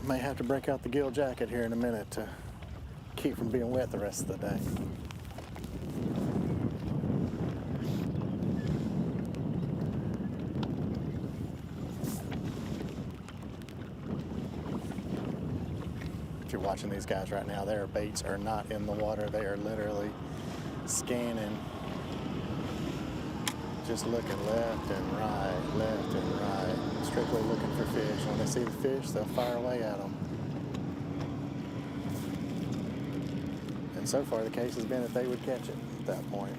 May have to break out the gill jacket here in a minute to keep from being wet the rest of the day. If you're watching these guys right now, their baits are not in the water. They are literally scanning, just looking left and right, strictly looking for fish. When they see the fish, they'll fire away at them. And so far, the case has been that they would catch it at that point.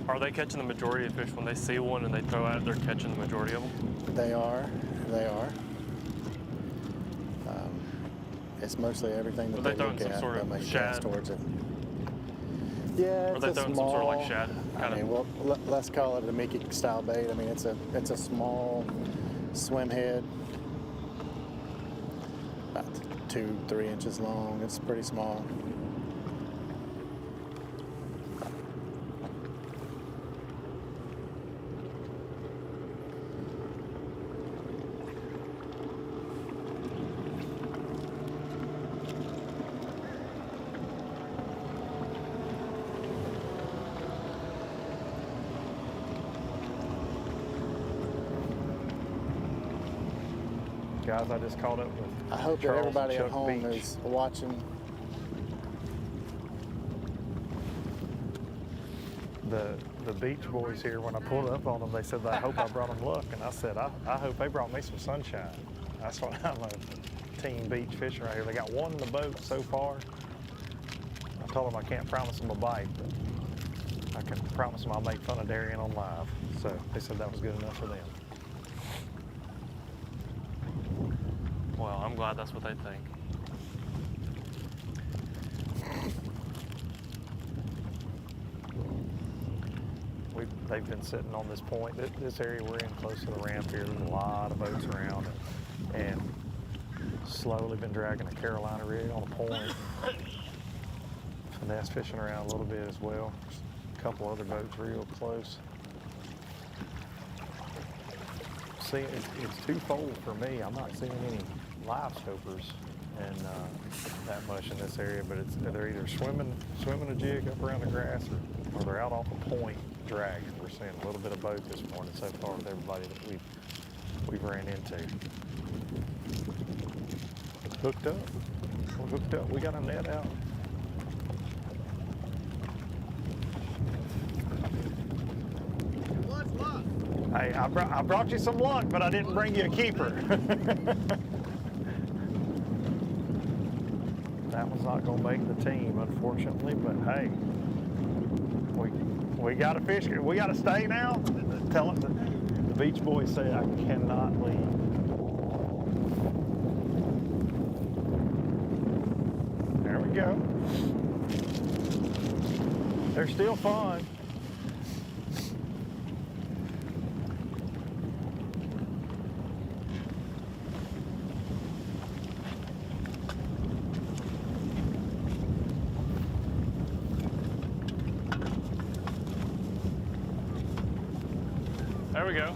Are they catching the majority of fish when they see one and they throw at it? They're catching the majority of them? They are. It's mostly everything that they look at sort of that makes shad cast towards it. Yeah, it's Are they throwing some sort of like shad? Well, let's call it a Mickey style bait. I mean, it's a small swim head, about 2-3 inches long. It's pretty small. Guys, I just caught up with I hope that Charles everybody and at Chuck home Beach. is watching. The Beach Boys here, when I pulled up on them, they said, I hope I brought them luck. And I said, I hope they brought me some sunshine. That's what I'm a team beach fishing right here. They got one in the boat so far. I told them I can't promise them a bite, but I can promise them I'll make fun of Darian on live. So they said that was good enough for them. Well, I'm glad that's what they think. They've been sitting on this point. This area we're in, close to the ramp here, there's a lot of boats around, and slowly been dragging a Carolina rig on a point. Finesse fishing around a little bit as well. There's a couple other boats real close. seeing, it's twofold for me. I'm not seeing any live scopers and that much in this area, but they're either swimming a jig up around the grass or they're out off a point dragging. We're seeing a little bit of both this morning so far with everybody that we've ran into. Hooked up. We're hooked up. We got a net out. Hey, I brought you some luck, but I didn't bring you a keeper. That one's not going to make the team, unfortunately, but hey, we got to fish. We got to stay now. Tell them the Beach Boys say I cannot leave. There we go. They're still fun. There we go.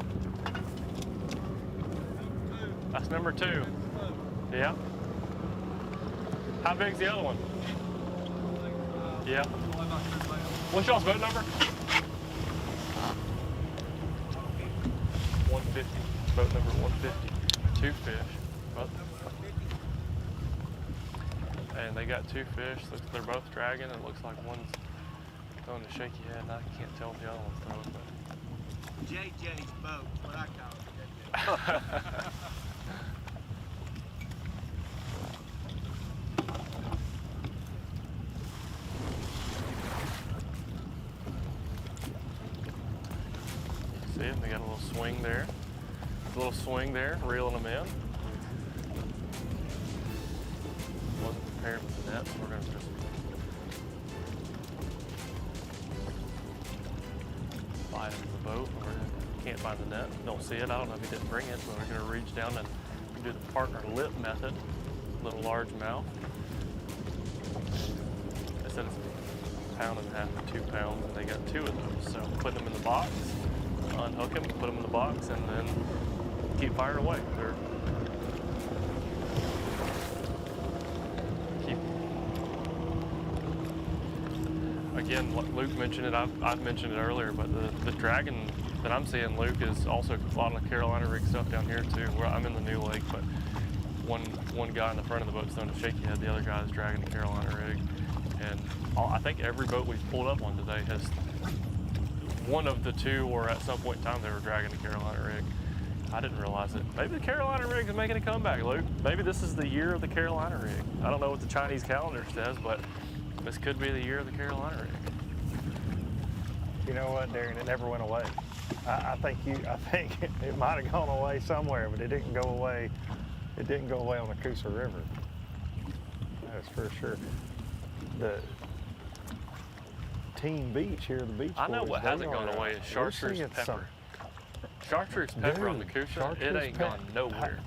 That's number 2. Yeah. How big's the other one? Yeah. What's y'all's boat number? 150. Boat number 150. 2 fish. Both. And they got 2 fish. They're both dragging. It looks like one's throwing a shaky head, and I can't tell if the other one's throwing, but. JJ's boat, what I call it. See them? They got a little swing there. A little swing there, reeling them in. Wasn't prepared with the net, so we're going to just slide into the boat. Can't find the net, don't see it. I don't know if he didn't bring it, but we're going to reach down and do the partner lip method, little large mouth. They said it's 1.5 pounds to 2 pounds, and they got 2 of those. So putting them in the box, unhook them, put them in the box, and then keep firing away. Again, Luke mentioned it, I've mentioned it earlier, but the dragon that I'm seeing, Luke, is also a lot of the Carolina rig stuff down here too. Where I'm in the new lake, but one guy in the front of the boat's throwing a shaky head, the other guy's dragging the Carolina rig. And I think every boat we've pulled up on today has one of the 2, or at some point in time they were dragging the Carolina rig. I didn't realize it. Maybe the Carolina rig is making a comeback, Luke. Maybe this is the year of the Carolina rig. I don't know what the Chinese calendar says, but this could be the year of the Carolina rig. You know what, Darren? It never went away. I think it might have gone away somewhere, but it didn't go away. It didn't go away on the Coosa River. That's for sure. The Team Beach here, the Beach I know Boys, what hasn't gone away is chartreuse pepper. Chartreuse pepper on the Coosa, it ain't gone nowhere.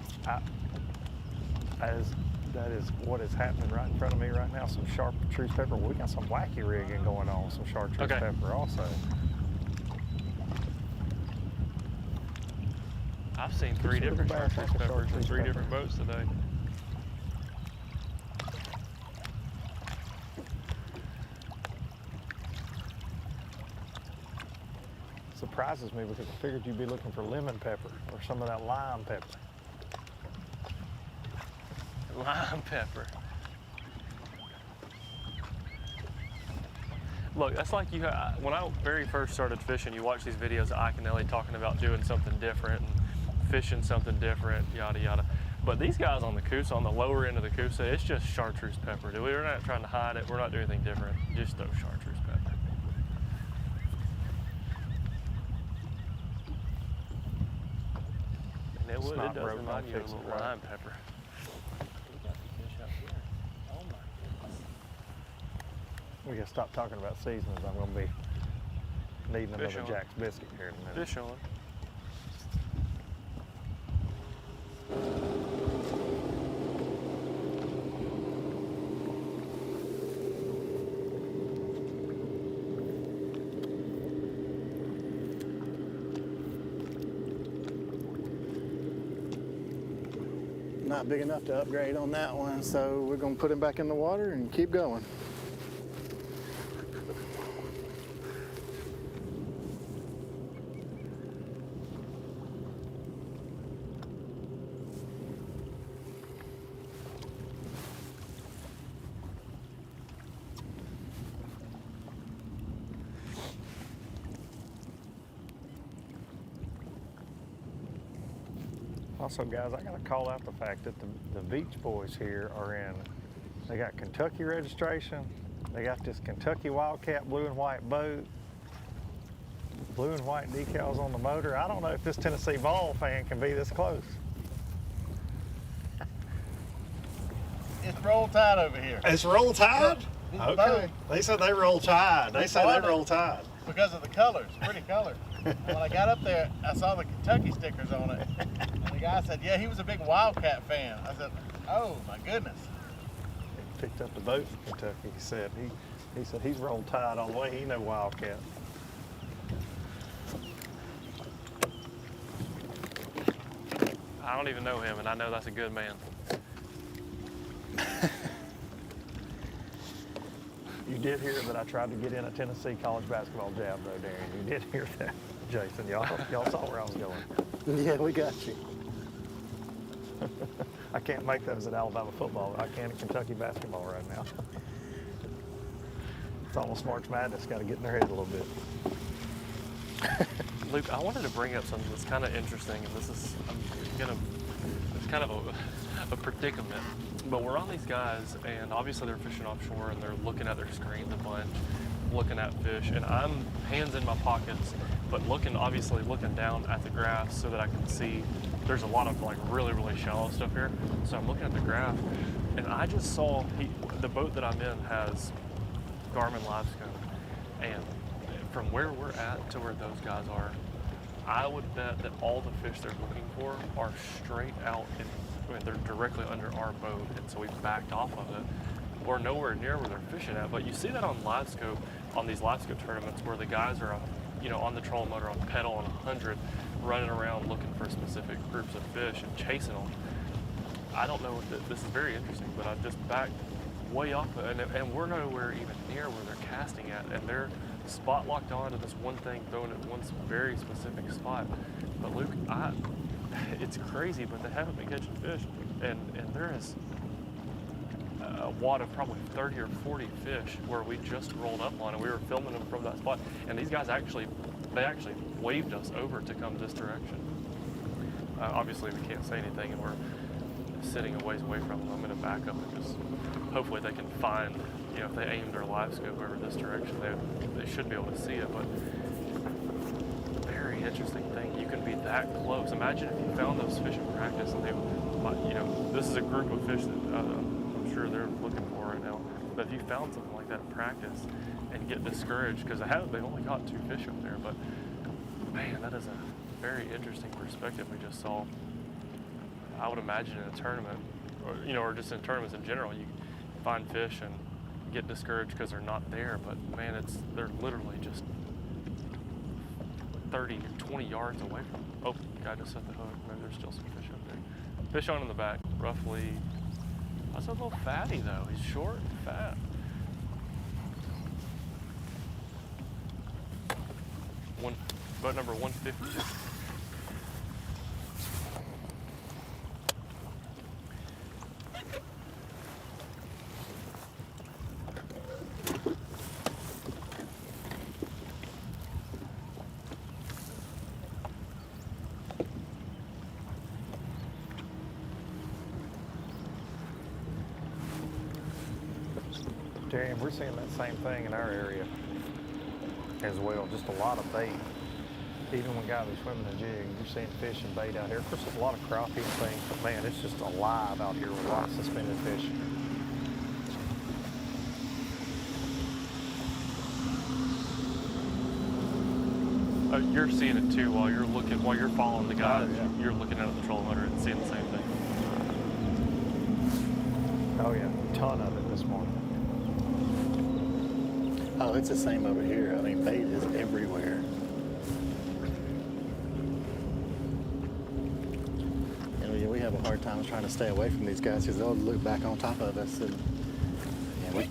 That is what is happening right in front of me right now. Some chartreuse pepper. We got some wacky rigging going on. Some chartreuse pepper also. I've seen 3 different chartreuse peppers in 3 different boats today. Surprises me because I figured you'd be looking for lemon pepper or some of that lime pepper. Lime pepper. Look, that's like when I very first started fishing, you watch these videos of Ike and Ellie talking about doing something different and fishing something different, yada yada. But these guys on the Coosa, on the lower end of the Coosa, it's just chartreuse pepper. We're not trying to hide it. We're not doing anything different. Just throw chartreuse pepper. And it does remind you of a little lime pepper. We gotta stop talking about seasonings. I'm gonna be needing another Jack's biscuit here in a minute. Fish on. not big enough to upgrade on that one, so we're gonna put him back in the water and keep going. Also, guys, I gotta call out the fact that the Beach Boys here are in, they got Kentucky registration, they got this Kentucky Wildcat blue and white boat, blue and white decals on the motor. I don't know if this Tennessee Vol fan can be this close. It's Roll Tide over here. It's Roll Tide? It's Okay. boat. They said they Roll Tide. They say they Roll Tide. Because of the colors, pretty color. And when I got up there, I saw the Kentucky stickers on it. And the guy said, yeah, he was a big Wildcat fan. I said, oh my goodness. He picked up the boat from Kentucky. He said he's Roll Tide all the way. He know Wildcat. I don't even know him, and I know that's a good man. You did hear that I tried to get in a Tennessee college basketball jab, though, Darren. You did hear that, Jason. Y'all saw where I was going. Yeah, we got you. I can't make those at Alabama football, but I can at Kentucky basketball right now. It's almost March Madness. Got to get in their head a little bit. Luke, I wanted to bring up something that's kind of interesting, and this is, it's kind of a predicament. But we're on these guys, and obviously they're fishing offshore, and they're looking at their screens a bunch, looking at fish, and I'm hands in my pockets, but obviously looking down at the graphs so that I can see. There's a lot of like really, really shallow stuff here. So I'm looking at the graph, and I just saw the boat that I'm in has Garmin live scope, and from where we're at to where those guys are, I would bet that all the fish they're looking for are straight out they're directly under our boat, and so we backed off of it. Or nowhere near where they're fishing at. But you see that on live scope, on these live scope tournaments where the guys are on the trolling motor on pedal on 100, running around looking for specific groups of fish and chasing them. I don't know this is very interesting, but I've just backed way off of it, and we're nowhere even near where they're casting at, and they're spot locked on to this one thing, throwing at one very specific spot. But Luke, it's crazy, but they haven't been catching fish, and there is a wad of probably 30 or 40 fish where we just rolled up on, and we were filming them from that spot, and these guys actually waved us over to come this direction. Obviously we can't say anything, and we're sitting a ways away from them. I'm going to back up and just hopefully they can find, if they aim their live scope over this direction, they should be able to see it. But very interesting thing, you can be that close. Imagine if you found those fish in practice, and this is a group of fish that I'm sure they're looking for right now. But if you found something like that in practice and get discouraged, because they've only got 2 fish up there, but man, that is a very interesting perspective we just saw. I would imagine in a tournament, or just in tournaments in general, you find fish and get discouraged because they're not there. But man, they're literally just 30 or 20 yards away from them. Oh, guy just set the hook. Maybe there's still some fish up there. Fish on in the back, roughly. That's a little fatty though. He's short and fat. Boat number 150. Darian, we're seeing that same thing in our area as well. Just a lot of bait. Even when guys are swimming a jig, you're seeing fish and bait out here. Of course, there's a lot of crappie and things, but man, it's just alive out here with a lot of suspended fish. You're seeing it too while you're following the guys. Yeah. You're looking at the trolling motor and seeing the same thing. Oh yeah, a ton of it this morning. Oh, it's the same over here. I mean, bait is everywhere. And we have a hard time trying to stay away from these guys because they'll loop back on top of us. And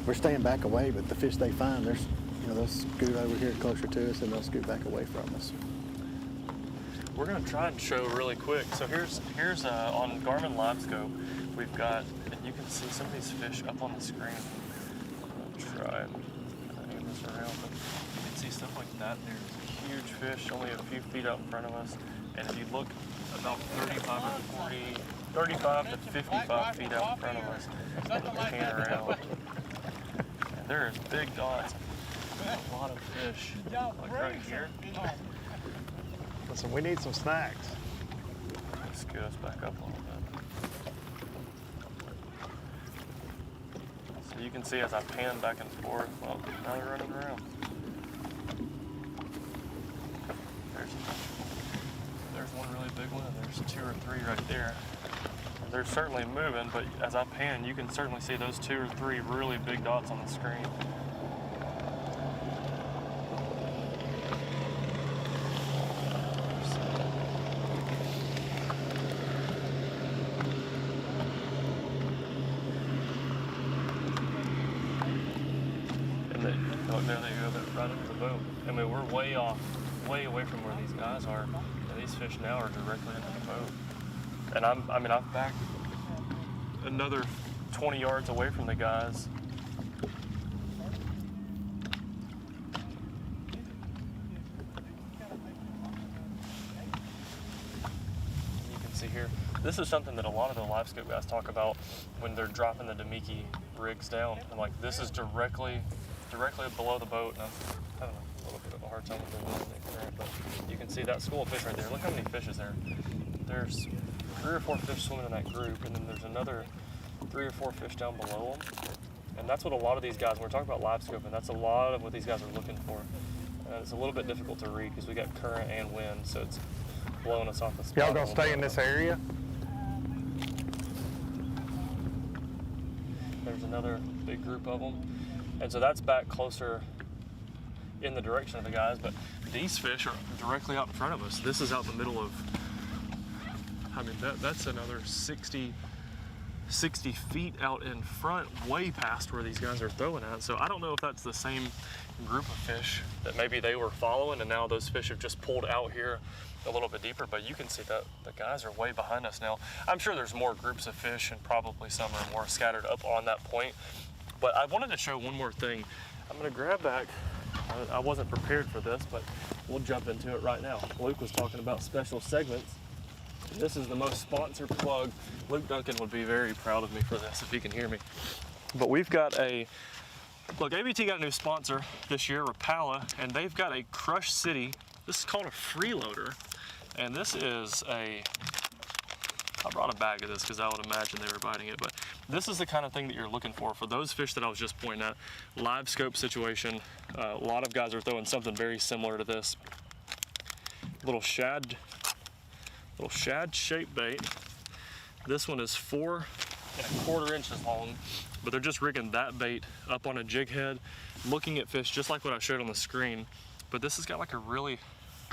we're staying back away, but the fish they find, they'll scoot over here closer to us and they'll scoot back away from us. We're gonna try and show really quick. So here's on Garmin Live Scope, we've got, and you can see some of these fish up on the screen. I'm gonna try and aim this around, but you can see stuff like that. There's a huge fish only a few feet out in front of us. And if you look about 35 to 55 feet out in front of us, and pan around, and there's big dots, a lot of fish, like right here. Listen, we need some snacks. Let's get us back up a little bit. So you can see as I pan back and forth, well, now they're running around. There's one really big one, and there's 2 or 3 right there. They're certainly moving, but as I pan, you can certainly see those 2 or 3 really big dots on the screen. Look, there they go, they're right into the boat. I mean, we're way off, way away from where these guys are. And these fish now are directly into the boat. And I've backed another 20 yards away from the guys. You can see here, this is something that a lot of the live scope guys talk about when they're dropping the Demiki rigs down. And like, this is directly below the boat, and I'm having a little bit of a hard time with the wind and current, but you can see that school of fish right there. Look how many fish is there. There's 3 or 4 fish swimming in that group, and then there's another 3 or 4 fish down below them. And that's what a lot of these guys, when we're talking about live scoping, that's a lot of what these guys are looking for. It's a little bit difficult to read because we got current and wind, so it's blowing us off the spot. Y'all gonna stay in this area? There's another big group of them. And so that's back closer in the direction of the guys, but these fish are directly out in front of us. This is out in the middle of, I mean, that's another 60 feet out in front, way past where these guys are throwing at. So I don't know if that's the same group of fish that maybe they were following, and now those fish have just pulled out here a little bit deeper, but you can see that the guys are way behind us now. I'm sure there's more groups of fish, and probably some are more scattered up on that point. But I wanted to show one more thing. I'm gonna grab back, I wasn't prepared for this, but we'll jump into it right now. Luke was talking about special segments. This is the most sponsored plug. Luke Duncan would be very proud of me for this if he can hear me. But we've got look, ABT got a new sponsor this year, Rapala, and they've got a Crush City. This is called a freeloader. And this is I brought a bag of this because I would imagine they were biting it, but this is the kind of thing that you're looking for those fish that I was just pointing at. Live scope situation. A lot of guys are throwing something very similar to this. Little shad shaped bait. This one is 4 1/4 inches long, but they're just rigging that bait up on a jig head, looking at fish just like what I showed on the screen. But this has got like a really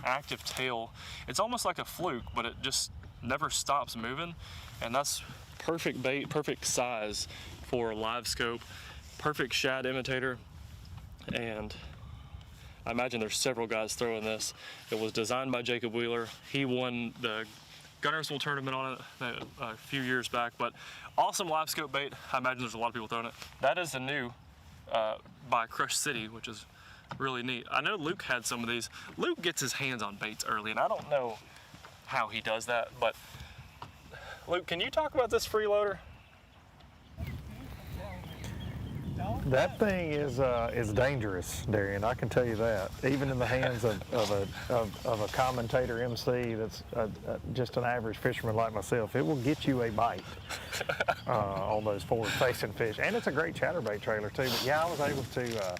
active tail. It's almost like a fluke, but it just never stops moving, and that's perfect bait, perfect size for live scope, perfect shad imitator. And I imagine there's several guys throwing this. It was designed by Jacob Wheeler. He won the Gunnersville tournament on it a few years back, but awesome live scope bait. I imagine there's a lot of people throwing it. That is the new by Crush City, which is really neat. I know Luke had some of these. Luke gets his hands on baits early, and I don't know how he does that, but Luke, can you talk about this freeloader? That thing is dangerous, Darian. I can tell you that. Even in the hands of a commentator MC that's just an average fisherman like myself, it will get you a bite on those forward-facing fish. And it's a great chatterbait trailer too. But yeah, I was able to.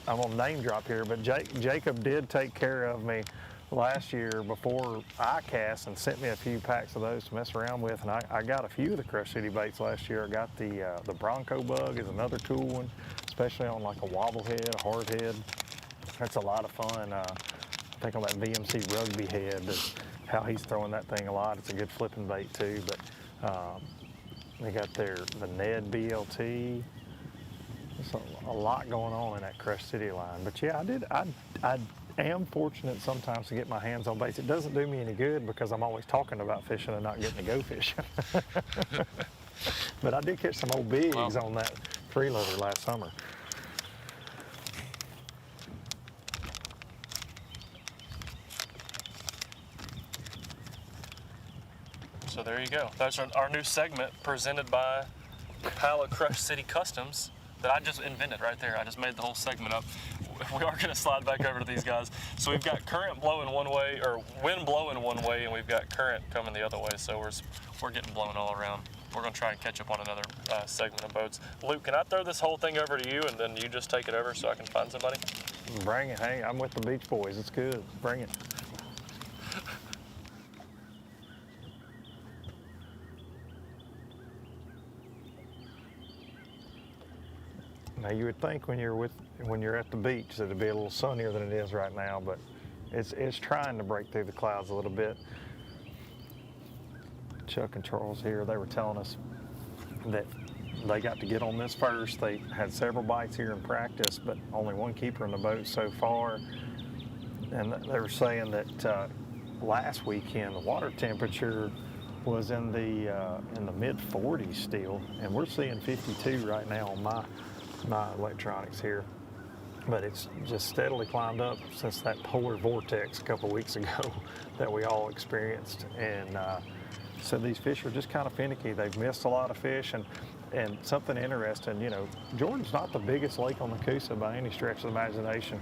I'm on name drop here, but Jacob did take care of me last year before I cast and sent me a few packs of those to mess around with, and I got a few of the Crush City baits last year. I got the Bronco Bug is another cool one, especially on like a wobble head, a hard head. That's a lot of fun. I think on that VMC rugby head, how he's throwing that thing a lot. It's a good flipping bait too, but they got the Ned BLT. There's a lot going on in that Crush City line. But yeah, I am fortunate sometimes to get my hands on baits. It doesn't do me any good because I'm always talking about fishing and not getting to go fishing. But I did catch some old bigs on that freeloader last summer. So there you go. That's our new segment presented by the pal at Crush City Customs that I just invented right there. I just made the whole segment up. We are going to slide back over to these guys. So we've got current blowing one way, or wind blowing one way, and we've got current coming the other way. So we're getting blown all around. We're going to try and catch up on another segment of boats. Luke, can I throw this whole thing over to you, and then you just take it over so I can find somebody? Bring it. Hey, I'm with the Beach Boys. It's good. Bring it. Now you would think when you're at the beach that it'd be a little sunnier than it is right now, but it's trying to break through the clouds a little bit. Chuck and Charles here, they were telling us that they got to get on this first. They had several bites here in practice, but only one keeper in the boat so far. And they were saying that last weekend the water temperature was in the mid 40s still, and we're seeing 52 right now on my electronics here, but it's just steadily climbed up since that polar vortex a couple weeks ago that we all experienced. And so these fish are just kind of finicky. They've missed a lot of fish, and something interesting, you know, Jordan's not the biggest lake on the Coosa by any stretch of the imagination,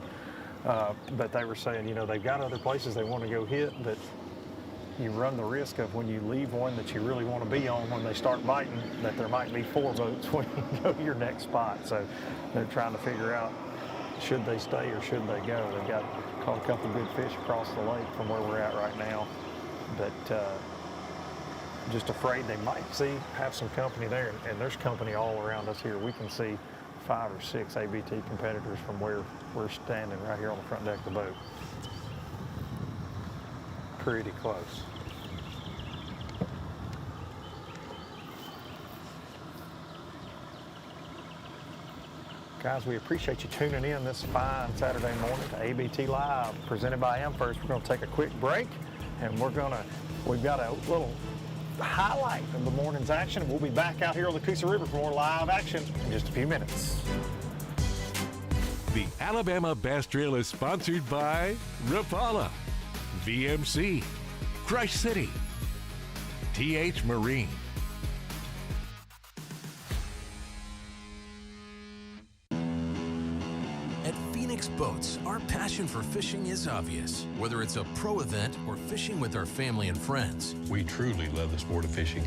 but they were saying, you know, they've got other places they want to go hit, but you run the risk of when you leave one that you really want to be on, when they start biting, that there might be 4 boats when you go to your next spot. So they're trying to figure out, should they stay or should they go? They've caught a couple good fish across the lake from where we're at right now, but just afraid they might have some company there, and there's company all around us here. We can see 5 or 6 ABT competitors from where we're standing right here on the front deck of the boat. Pretty close. Guys, we appreciate you tuning in this fine Saturday morning to ABT Live, presented by AmFirst. We're going to take a quick break, and we've got a little highlight of the morning's action. We'll be back out here on the Coosa River for more live action in just a few minutes. The Alabama Bass Trail is sponsored by Rapala, VMC, Crush City, TH Marine. At Phoenix Boats, our passion for fishing is obvious. Whether it's a pro event or fishing with our family and friends, We truly love the sport of fishing.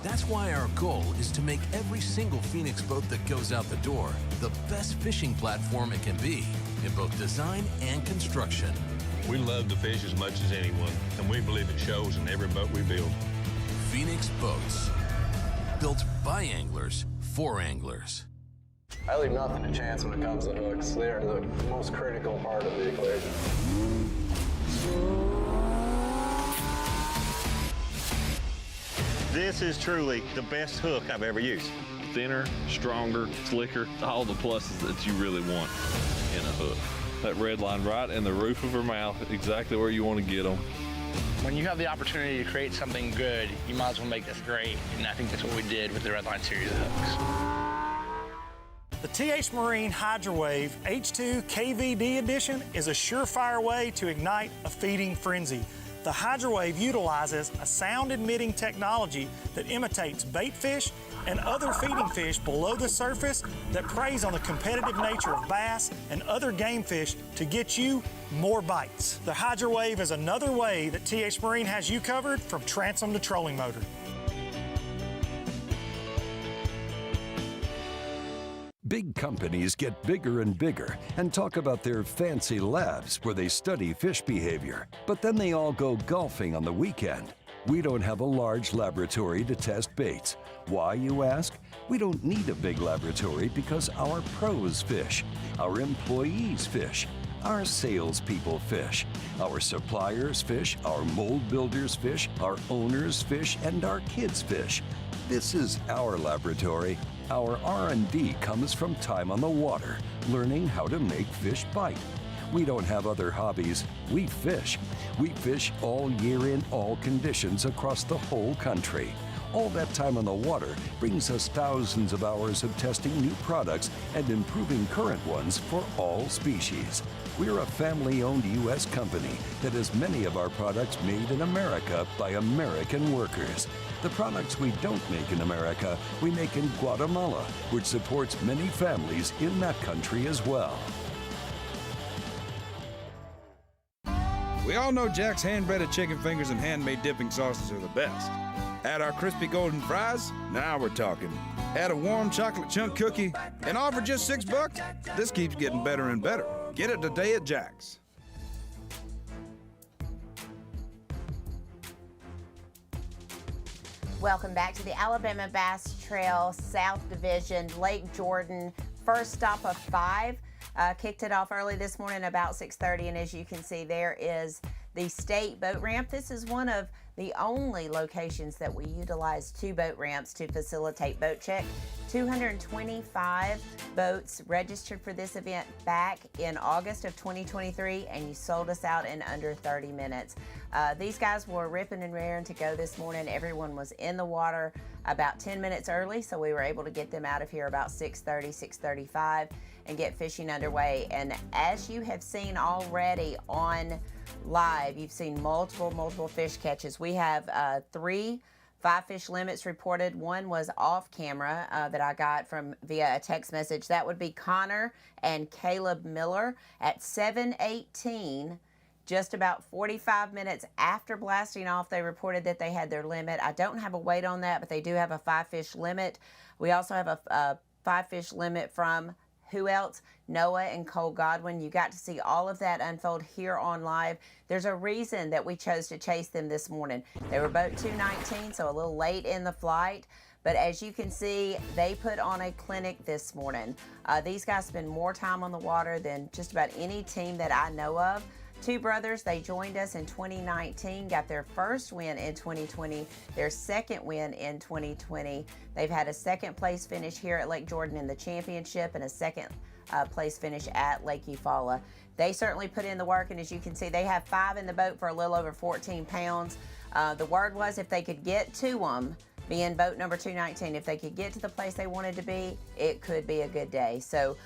that's why our goal is to make every single Phoenix boat that goes out the door the best fishing platform it can be in both design and construction. We love to fish as much as anyone, and we believe it shows in every boat we build. Phoenix Boats, built by anglers for anglers. I leave nothing to chance when it comes to hooks. They are the most critical part of the equation. This is truly the best hook I've ever used. Thinner, stronger, slicker, all the pluses that you really want in a hook. That red line right in the roof of her mouth, exactly where you want to get them. When you have the opportunity to create something good, you might as well make this great, and I think that's what we did with the Red Line series of hooks. The TH Marine Hydrowave H2 KVD Edition is a surefire way to ignite a feeding frenzy. The Hydrowave utilizes a sound-emitting technology that imitates bait fish and other feeding fish below the surface that preys on the competitive nature of bass and other game fish to get you more bites. The Hydrowave is another way that TH Marine has you covered from transom to trolling motor. Big companies get bigger and bigger and talk about their fancy labs where they study fish behavior, but then they all go golfing on the weekend. We don't have a large laboratory to test baits. Why, you ask? We don't need a big laboratory because our pros fish, our employees fish, Our salespeople fish. Our suppliers fish. Our mold builders fish. Our owners fish. And our kids fish. This is our laboratory. Our R&D comes from time on the water, learning how to make fish bite. We don't have other hobbies. We fish. We fish all year in all conditions across the whole country. All that time on the water brings us thousands of hours of testing new products and improving current ones for all species. We're a family-owned U.S. company that has many of our products made in America by American workers. The products we don't make in America, we make in Guatemala, which supports many families in that country as well. We all know Jack's hand-breaded chicken fingers and handmade dipping sauces are the best. Add our crispy golden fries, now we're talking. Add a warm chocolate chunk cookie, and all for just $6? This keeps getting better and better. Get it today at Jack's. Welcome back to the Alabama Bass Trail South Division, Lake Jordan. First stop of 5. Kicked it off early this morning about 6:30, and as you can see, there is the state boat ramp. This is one of the only locations that we utilize 2 boat ramps to facilitate boat check. 225 boats registered for this event back in August of 2023, and you sold us out in under 30 minutes. These guys were ripping and raring to go this morning. Everyone was in the water about 10 minutes early, so we were able to get them out of here about 6:30, 6:35 and get fishing underway. And as you have seen already on live, you've seen multiple fish catches. We have 3 5-fish limits reported. One was off camera that I got from via a text message. That would be Connor and Caleb Miller at 7:18. Just about 45 minutes after blasting off, they reported that they had their limit. I don't have a weight on that, but they do have a 5-fish limit. We also have a 5-fish limit from who else? Noah and Cole Godwin. You got to see all of that unfold here on live. There's a reason that we chose to chase them this morning. They were boat 219, so a little late in the flight. But as you can see, they put on a clinic this morning. These guys spend more time on the water than just about any team that I know of. 2 brothers, they joined us in 2019, got their first win in 2020, their second win in 2020. They've had a 2nd place finish here at Lake Jordan in the championship and a 2nd place finish at Lake Eufaula. They certainly put in the work, and as you can see, they have 5 in the boat for a little over 14 pounds. The word was if they could get to them, being boat number 219, if they could get to the place they wanted to be, it could be a good day. So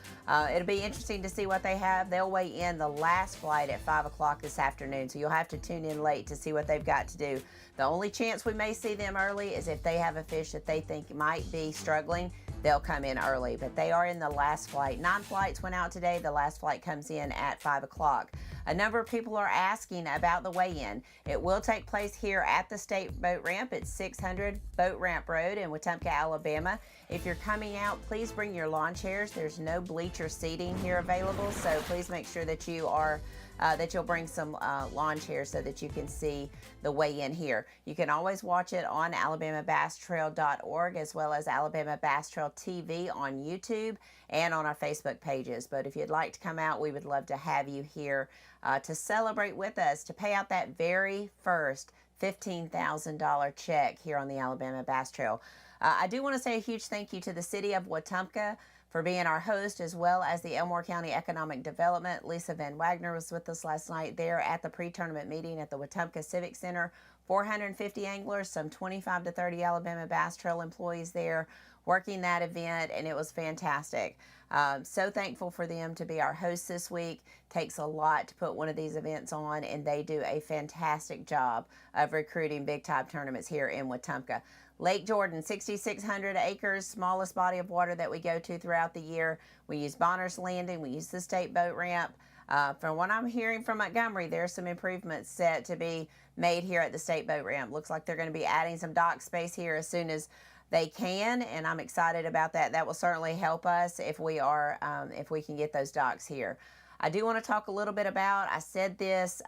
it'll be interesting to see what they have. They'll weigh in the last flight at 5 o'clock this afternoon, so you'll have to tune in late to see what they've got to do. The only chance we may see them early is if they have a fish that they think might be struggling. They'll come in early, but they are in the last flight. 9 flights went out today. The last flight comes in at 5 o'clock. A number of people are asking about the weigh-in. It will take place here at the State Boat Ramp at 600 Boat Ramp Road in Wetumpka, Alabama. If you're coming out, please bring your lawn chairs. There's no bleacher seating here available, so please make sure that you are that you'll bring some lawn chairs so that you can see the weigh-in here. You can always watch it on alabamabasstrail.org as well as Alabama Bass Trail TV on YouTube and on our Facebook pages. But if you'd like to come out, we would love to have you here to celebrate with us, to pay out that very first $15,000 check here on the Alabama Bass Trail. I do want to say a huge thank you to the City of Wetumpka for being our host, as well as the Elmore County Economic Development. Lisa Van Wagner was with us last night there at the pre-tournament meeting at the Wetumpka Civic Center. 450 anglers, some 25 to 30 Alabama Bass Trail employees there working that event, and it was fantastic. So thankful for them to be our hosts this week. Takes a lot to put one of these events on, and they do a fantastic job of recruiting big-time tournaments here in Wetumpka. Lake Jordan, 6,600 acres, smallest body of water that we go to throughout the year. We use Bonner's Landing. We use the State Boat Ramp. From what I'm hearing from Montgomery, there's some improvements set to be made here at the State Boat Ramp. Looks like they're going to be adding some dock space here as soon as they can, and I'm excited about that. That will certainly help us if we can get those docks here. I do want to talk a little bit about, I said this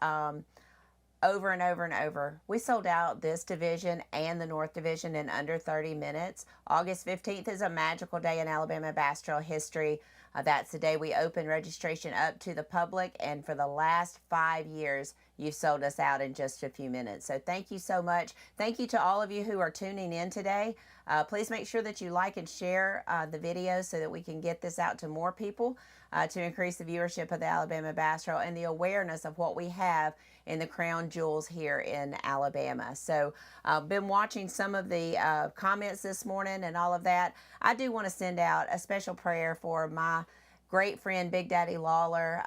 over and over and over. We sold out this division and the North Division in under 30 minutes. August 15th is a magical day in Alabama Bass Trail history. That's the day we open registration up to the public, and for the last 5 years, you've sold us out in just a few minutes. So thank you so much. Thank you to all of you who are tuning in today. Please make sure that you like and share the video so that we can get this out to more people to increase the viewership of the Alabama Bass Trail and the awareness of what we have in the crown jewels here in Alabama. So been watching some of the comments this morning and all of that. I do want to send out a special prayer for my great friend Big Daddy Lawler.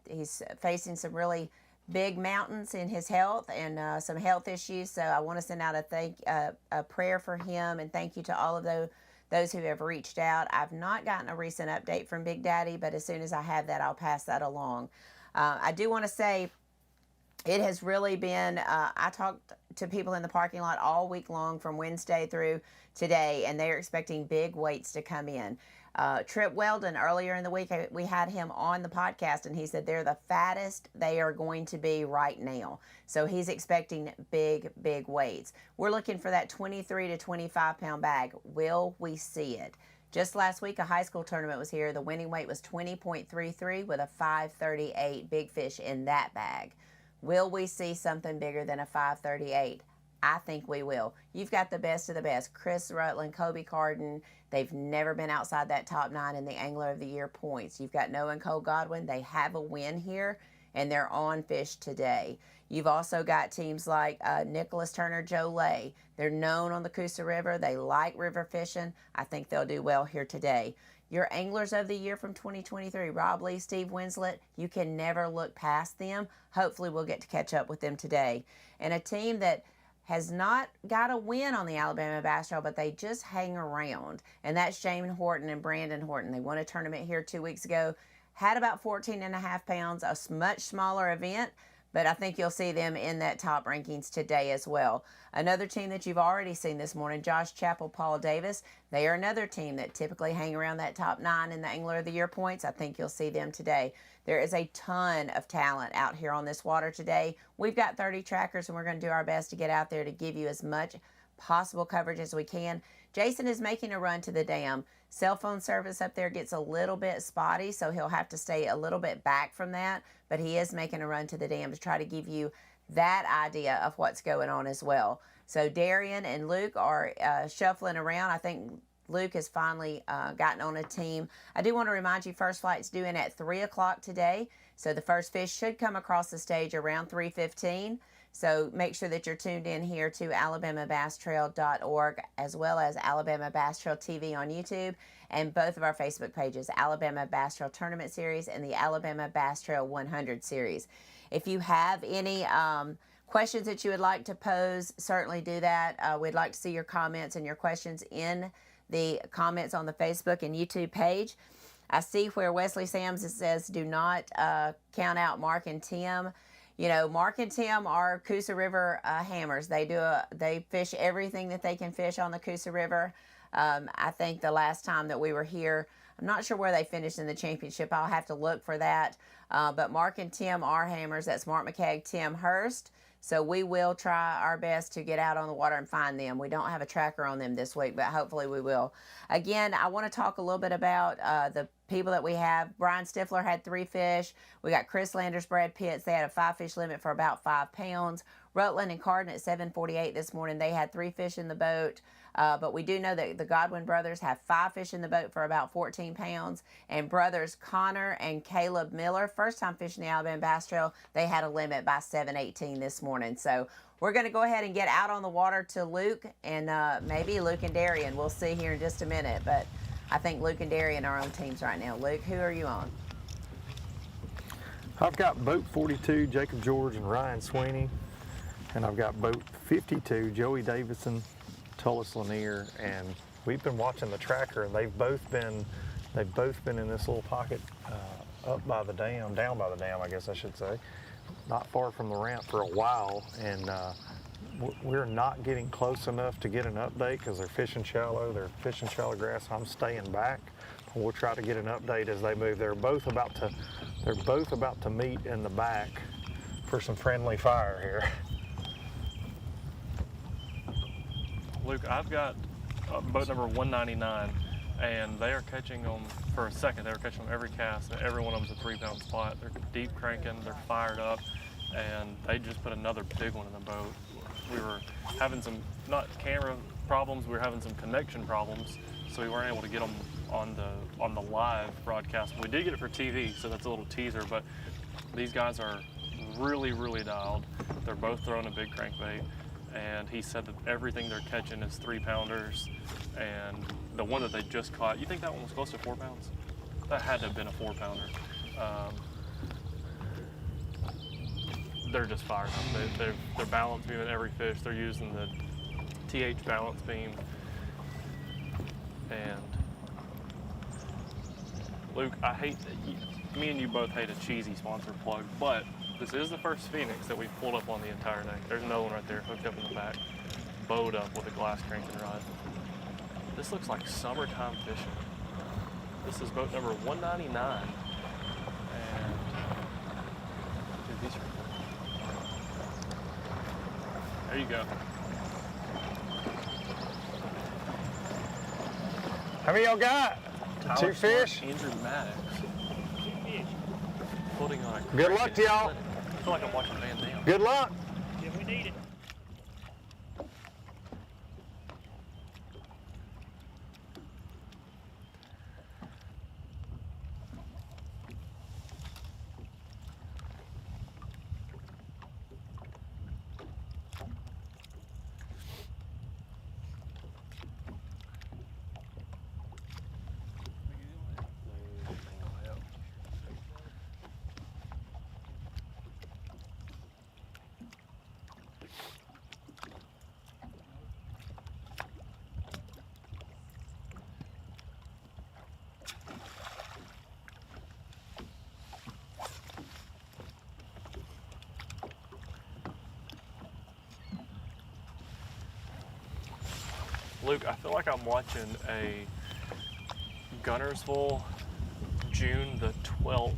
He's facing some really big mountains in his health and some health issues. So I want to send out a prayer for him, and thank you to all of those who have reached out. I've not gotten a recent update from Big Daddy, but as soon as I have that, I'll pass that along. I do want to say it has really been, I talked to people in the parking lot all week long from Wednesday through today, and they're expecting big weights to come in. Trip Weldon, earlier in the week, we had him on the podcast, and he said they're the fattest they are going to be right now. So he's expecting big, big weights. We're looking for that 23 to 25 pound bag. Will we see it? Just last week, a high school tournament was here. The winning weight was 20.33 with a 538 big fish in that bag. Will we see something bigger than a 538? I think we will. You've got the best of the best. Chris Rutland, Kobe Carden. They've never been outside that top 9 in the Angler of the Year points. You've got Noah and Cole Godwin. They have a win here, and they're on fish today. You've also got teams like Nicholas Turner, Joe Lay. They're known on the Coosa River. They like river fishing. I think they'll do well here today. Your Anglers of the Year from 2023, Rob Lee, Steve Winslet, you can never look past them. Hopefully we'll get to catch up with them today. And a team that has not got a win on the Alabama Bass Trail, but they just hang around. And that's Shane Horton and Brandon Horton. They won a tournament here 2 weeks ago, had about 14.5 pounds, a much smaller event, but I think you'll see them in that top rankings today as well. Another team that you've already seen this morning, Josh Chappell, Paul Davis. They are another team that typically hang around that top 9 in the Angler of the Year points. I think you'll see them today. There is a ton of talent out here on this water today. We've got 30 trackers, and we're going to do our best to get out there to give you as much possible coverage as we can. Jason is making a run to the dam. Cell phone service up there gets a little bit spotty, so he'll have to stay a little bit back from that, but he is making a run to the dam to try to give you that idea of what's going on as well. So Darian and Luke are shuffling around. I think Luke has finally gotten on a team. I do want to remind you, first flight's due in at 3 o'clock today, so the first fish should come across the stage around 3:15. So make sure that you're tuned in here to alabamabasstrail.org, as well as Alabama Bass Trail TV on YouTube, and both of our Facebook pages, Alabama Bass Trail Tournament Series and the Alabama Bass Trail 100 Series. If you have any questions that you would like to pose, certainly do that. We'd like to see your comments and your questions in the comments on the Facebook and YouTube page. I see where Wesley Sams says, do not count out Mark and Tim. You know, Mark and Tim are Coosa River hammers. They fish everything that they can fish on the Coosa River. I think the last time that we were here, I'm not sure where they finished in the championship. I'll have to look for that. But Mark and Tim are hammers. That's Mark McCagg, Tim Hurst. So we will try our best to get out on the water and find them. We don't have a tracker on them this week, but hopefully we will. Again, I want to talk a little bit about the people that we have. Brian Stifler had 3 fish. We got Chris Landers, Brad Pitts. They had a 5-fish limit for about 5 pounds. Rutland and Carden at 7:48 this morning. They had 3 fish in the boat. But we do know that the Godwin brothers have 5 fish in the boat for about 14 pounds. And brothers Connor and Caleb Miller, first time fishing the Alabama Bass Trail, they had a limit by 7:18 this morning. So we're going to go ahead and get out on the water to Luke and maybe Luke and Darian. We'll see here in just a minute. But I think Luke and Darian are on teams right now. Luke, who are you on? I've got boat 42, Jacob George and Ryan Sweeney. And I've got boat 52, Joey Davidson, Tullis Lanier, and we've been watching the tracker, and they've both been in this little pocket up by the dam, down by the dam, I guess I should say, not far from the ramp for a while, and we're not getting close enough to get an update because they're fishing shallow grass. I'm staying back. We'll try to get an update as they move. They're both about to meet in the back for some friendly fire here. Luke, I've got boat number 199, and they are catching them for a second. They were catching them every cast, and every one of them's a 3-pound spot. They're deep cranking, they're fired up, and they just put another big one in the boat. We were having some, not camera problems, we were having some connection problems, so we weren't able to get them on the live broadcast. We did get it for TV, so that's a little teaser, but these guys are really, really dialed. They're both throwing a big crankbait, and he said that everything they're catching is 3-pounders, and the one that they just caught, you think that one was close to 4 pounds? That had to have been a 4-pounder. They're just firing them. They're balance beaming every fish. They're using the TH balance beam. And Luke, I hate that me and you both hate a cheesy sponsor plug, but this is the first Phoenix that we've pulled up on the entire day. There's another one right there hooked up in the back, bowed up with a glass cranking rod. This looks like summertime fishing. This is boat number 199. And dude, these are cool. There you go. How many y'all got? Tyler 2 fish? Smart, Andrew Maddox. Putting on a Good luck to y'all. I feel like I'm watching Van Dam. Good luck. Yeah, we need it. Luke, I feel like I'm watching a Gunnersville, June the 12th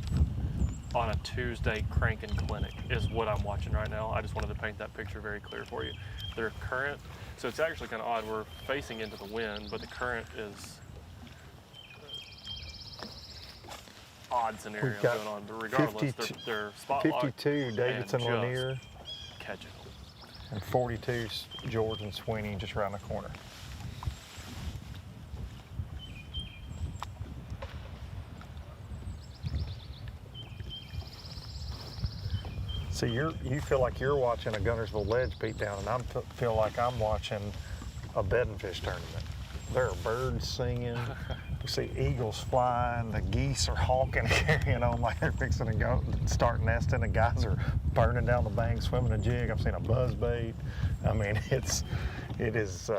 on a Tuesday cranking clinic is what I'm watching right now. I just wanted to paint that picture very clear for you. Their current, so it's actually kind of odd. We're facing into the wind, but the current is odd scenario going on. But regardless, they're spot locked 52 Davidson and just Lanier catching them. and 42 George and Sweeney just around the corner. So you feel like you're watching a Gunnersville ledge beatdown, and I feel like I'm watching a bedding fish tournament. There are birds singing. You see eagles flying. The geese are honking and carrying on like they're fixing to go start nesting. The guys are burning down the bank, swimming a jig. I've seen a buzzbait. I mean, it is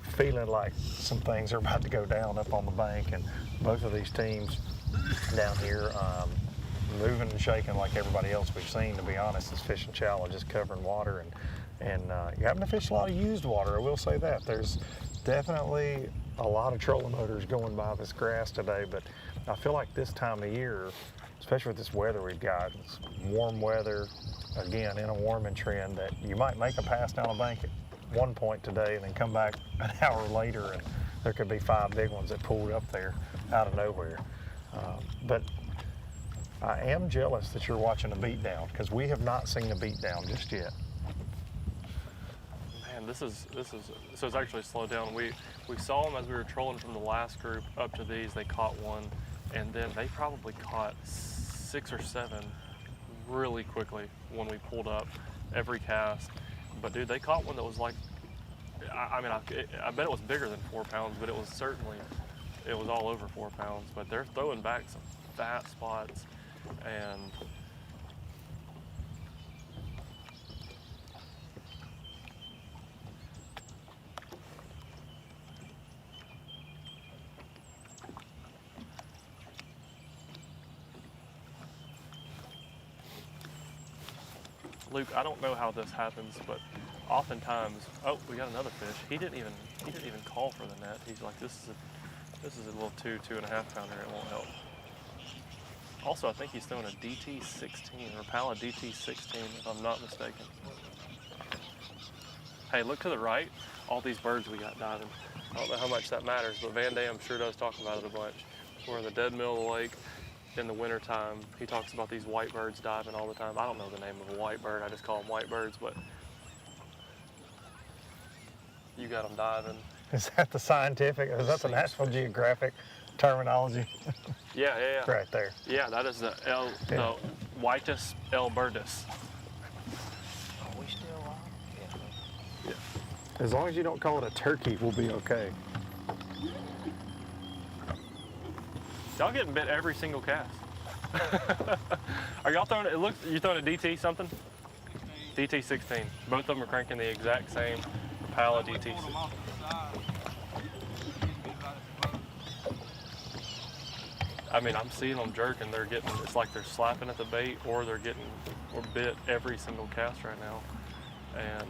feeling like some things are about to go down up on the bank, and both of these teams down here moving and shaking like everybody else we've seen. To be honest, is fishing shallow, just covering water, and you're having to fish a lot of used water. I will say that there's definitely a lot of trolling motors going by this grass today, but I feel like this time of year, especially with this weather we've got, it's warm weather, again in a warming trend, that you might make a pass down a bank at one point today and then come back an hour later and there could be 5 big ones that pulled up there out of nowhere. But I am jealous that you're watching a beatdown, because we have not seen a beatdown just yet. Man, this is so it's actually slowed down. We saw them as we were trolling from the last group up to these. They caught one, and then they probably caught 6 or 7 really quickly when we pulled up every cast. But dude, they caught one that was like, I bet it was bigger than 4 pounds, but it was all over 4 pounds. But they're throwing back some fat spots. And Luke, I don't know how this happens, but oftentimes, oh, we got another fish. He didn't even call for the net. He's like, this is a little 2.5 pounder. It won't help. Also, I think he's throwing a DT-16, or Pala DT-16, if I'm not mistaken. Hey, look to the right. All these birds we got diving. I don't know how much that matters, but Van Dam sure does talk about it a bunch. We're in the dead middle of the lake in the wintertime. He talks about these white birds diving all the time. I don't know the name of a white bird. I just call them white birds, but you got them diving. Is that the scientific, is that the National Geographic terminology? Yeah. Right there. Yeah, that is the Whitus elberdus. Are we still alive? Yeah. As long as you don't call it a turkey, we'll be okay. Y'all getting bit every single cast. Are y'all throwing, it looks, you throwing a DT something? DT-16. Both of them are cranking the exact same Pala DT. I mean, I'm seeing them jerking. They're getting, it's like they're slapping at the bait, or they're getting, or bit every single cast right now. And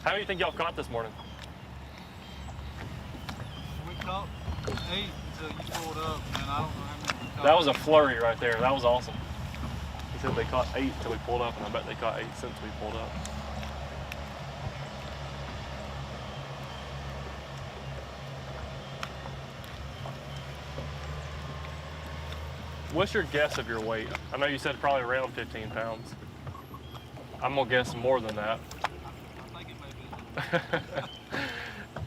how many do you think y'all caught this morning? We caught 8 until you pulled up, and I don't know how many we caught. That was a flurry right there. That was awesome. He said they caught 8 until we pulled up, and I bet they caught 8 since we pulled up. What's your guess of your weight? I know you said probably around 15 pounds. I'm gonna guess more than that. I think it may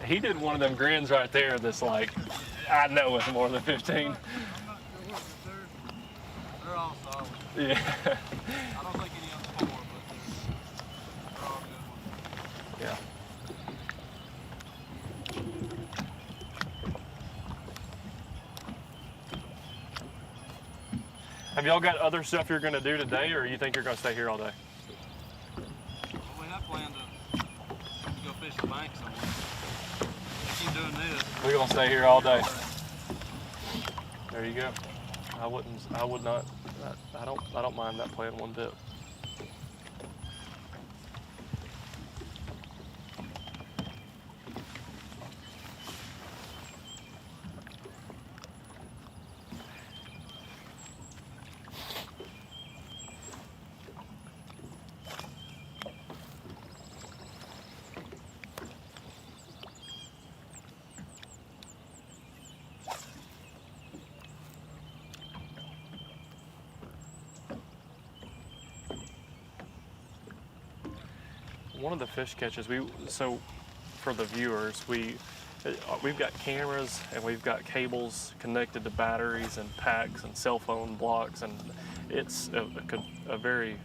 be. He did one of them grins right there that's like, I know it's more than 15. I'm not sure what they're all solid. Yeah. I don't think any of them more, but they're all good ones. Yeah. Have y'all got other stuff you're gonna do today, or you think you're gonna stay here all day? Well, we have planned to go fish the bank somewhere. Keep doing this. We're gonna stay here all day. There you go. I would not, I don't mind that plan one bit. One of the fish catches, so for the viewers, we've got cameras and we've got cables connected to batteries and packs and cell phone blocks, and it's a very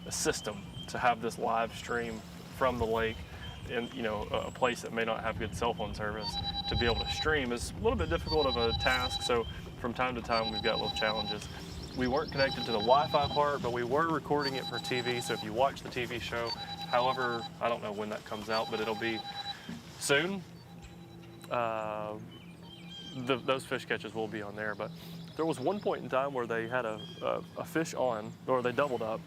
a system to have this live stream from the lake in a place that may not have good cell phone service. To be able to stream is a little bit difficult of a task, so from time to time we've got little challenges. We weren't connected to the Wi-Fi part, but we were recording it for TV, so if you watch the TV show, however, I don't know when that comes out, but it'll be soon. Those fish catches will be on there, but there was one point in time where they had a fish on, or they doubled up,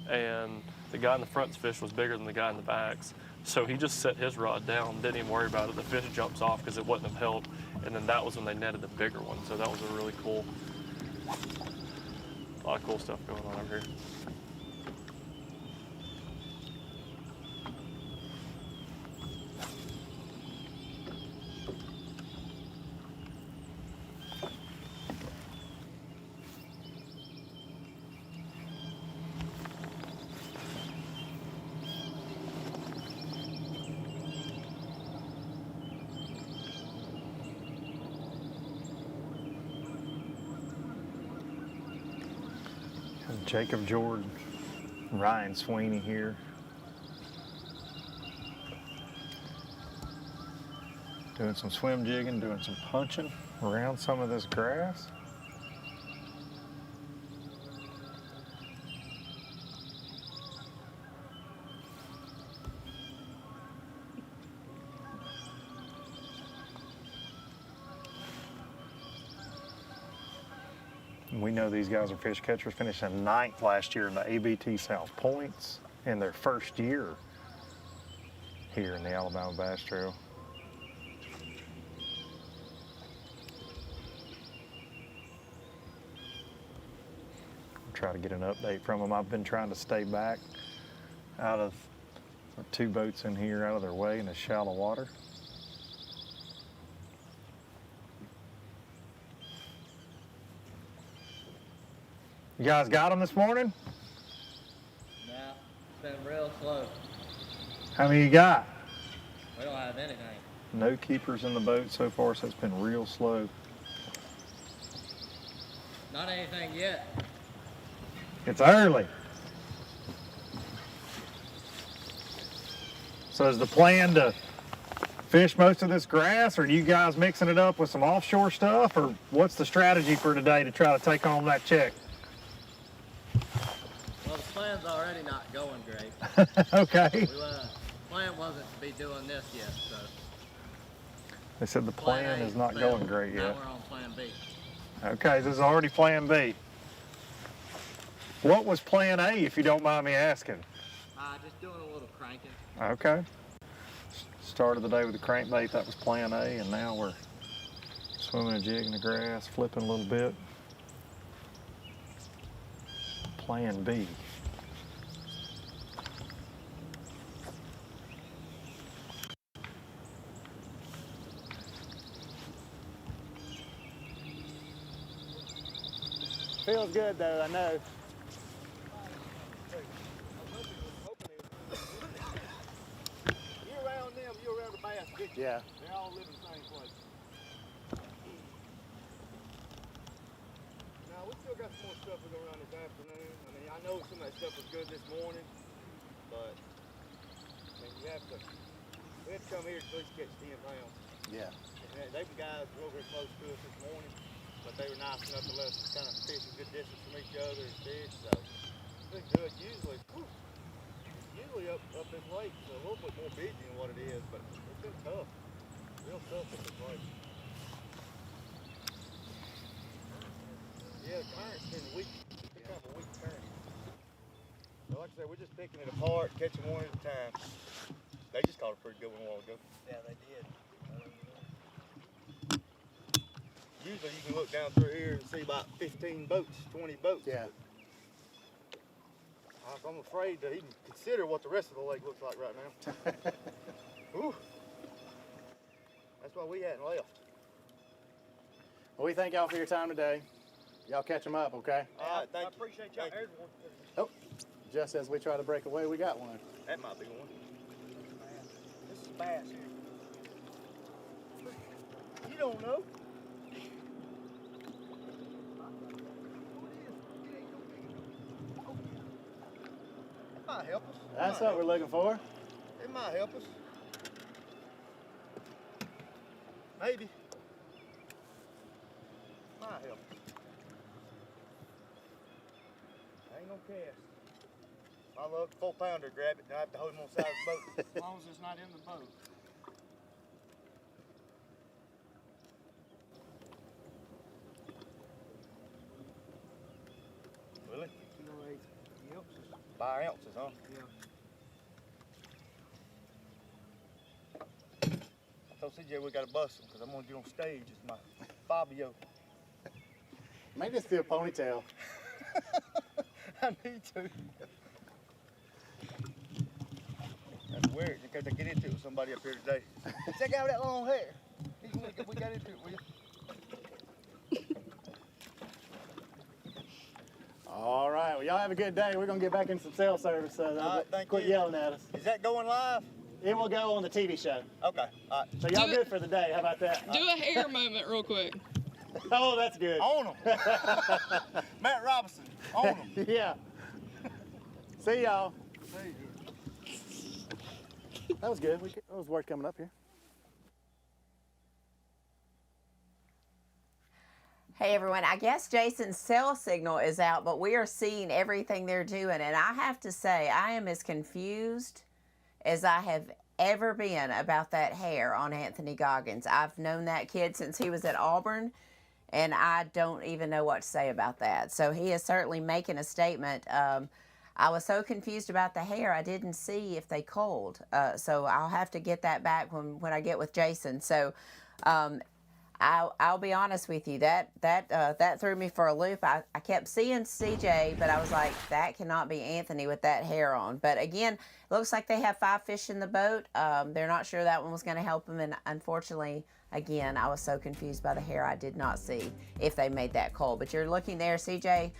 and the guy in the front's fish was bigger than the guy in the back's. So he just set his rod down, didn't even worry about it. The fish jumps off because it wouldn't have held, and then that was when they netted the bigger one. So that was a really cool, a lot of cool stuff going on over here. Jacob Jordan, Ryan Sweeney here. Doing some swim jigging, doing some punching around some of this grass. We know these guys are fish catchers, finishing 9th last year in the ABT South Points in their first year here in the Alabama Bass Trail. try to get an update from them. I've been trying to stay back out of 2 boats in here, out of their way in the shallow water. You guys got them this morning? Nah, it's been real slow. How many you got? We don't have anything. No keepers in the boat so far, so it's been real slow. Not anything yet. It's early. So is the plan to fish most of this grass, or are you guys mixing it up with some offshore stuff, or what's the strategy for today to try to take home that check? Well, the plan's already not going great. Okay. Plan wasn't to be doing this yet, so. They said the plan is not going great Now yet. we're on plan B. Okay, this is already plan B. What was plan A, if you don't mind me asking? Just doing a little cranking. Okay. Started the day with the crankbait, that was plan A, and now we're swimming a jig in the grass, flipping a little bit. Plan B. Feels good though, I know. You around them, you around the bass, did you? Yeah. They all live in the same place. Now, we still got some more stuff we're going to run this afternoon. I mean, I know some of that stuff was good this morning, but I mean, we have to come here to at least catch 10 pounds. Yeah. And they were guys who were over here close to us this morning, but they were nice enough to let us kind of fish a good distance from each other and fish, so it's been good. Usually up this lake, so a little bit more busy than what it is, but it's been tough. Real tough up this lake. Yeah, the current's been weak. It's been kind of a weak current. So like I said, we're just picking it apart, catching one at a time. They just caught a pretty good one a while ago. Yeah, they did. Usually you can look down through here and see about 15 boats, 20 boats. Yeah. I'm afraid to even consider what the rest of the lake looks like right now. Ooh. That's why we hadn't left. Well, we thank y'all for your time today. Y'all catch them up, okay? All right, thank you. I appreciate y'all. Here's one. Oh, just as we try to break away, we got one. That might be one. This is bass here. You don't know. It might help us. That's what we're looking for. It might help us. Maybe. Might help us. Ain't no cast. I love 4-pounder, grab it, and I have to hold him on the side of the boat. As long as it's not in the boat. Really? 208 ounces. 5 ounces, huh? Yeah. I told CJ we got to bust him because I'm going to get on stage as my Fabio. Make this do a ponytail. I need to. That's weird in case I get into it with somebody up here today. Check out that long hair. We got into it with you. All right, well, y'all have a good day. We're going to get back in some cell service, so All right, thank quit you. yelling at us. Is that going live? It will go on the TV show. Okay, all right. So y'all good for the day. How about that? Do a hair moment real quick. Oh, that's good. On them. Matt Robinson, on them. Yeah. See y'all. That was good. That was worth coming up here. Hey everyone, I guess Jason's cell signal is out, but we are seeing everything they're doing. And I have to say, I am as confused as I have ever been about that hair on Anthony Goggins. I've known that kid since he was at Auburn, and I don't even know what to say about that. So he is certainly making a statement. I was so confused about the hair, I didn't see if they culled. So I'll have to get that back when I get with Jason. So I'll be honest with you, that threw me for a loop. I kept seeing CJ, but I was like, that cannot be Anthony with that hair on. But again, it looks like they have 5 fish in the boat. They're not sure that one was going to help them, and unfortunately, again, I was so confused by the hair, I did not see if they made that call. But you're looking there, CJ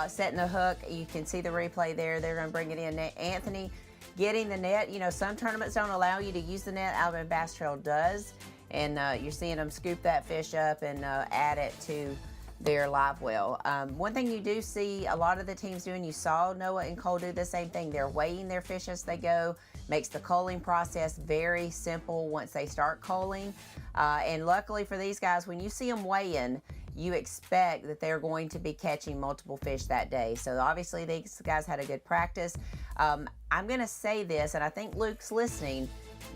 setting the hook. You can see the replay there. They're going to bring it in. Anthony getting the net. You know, some tournaments don't allow you to use the net. Alabama Bass Trail does. And you're seeing them scoop that fish up and add it to their live well. One thing you do see a lot of the teams doing, you saw Noah and Cole do the same thing. They're weighing their fish as they go. Makes the culling process very simple once they start culling. And luckily for these guys, when you see them weighing, you expect that they're going to be catching multiple fish that day. So obviously these guys had a good practice. I'm going to say this, and I think Luke's listening.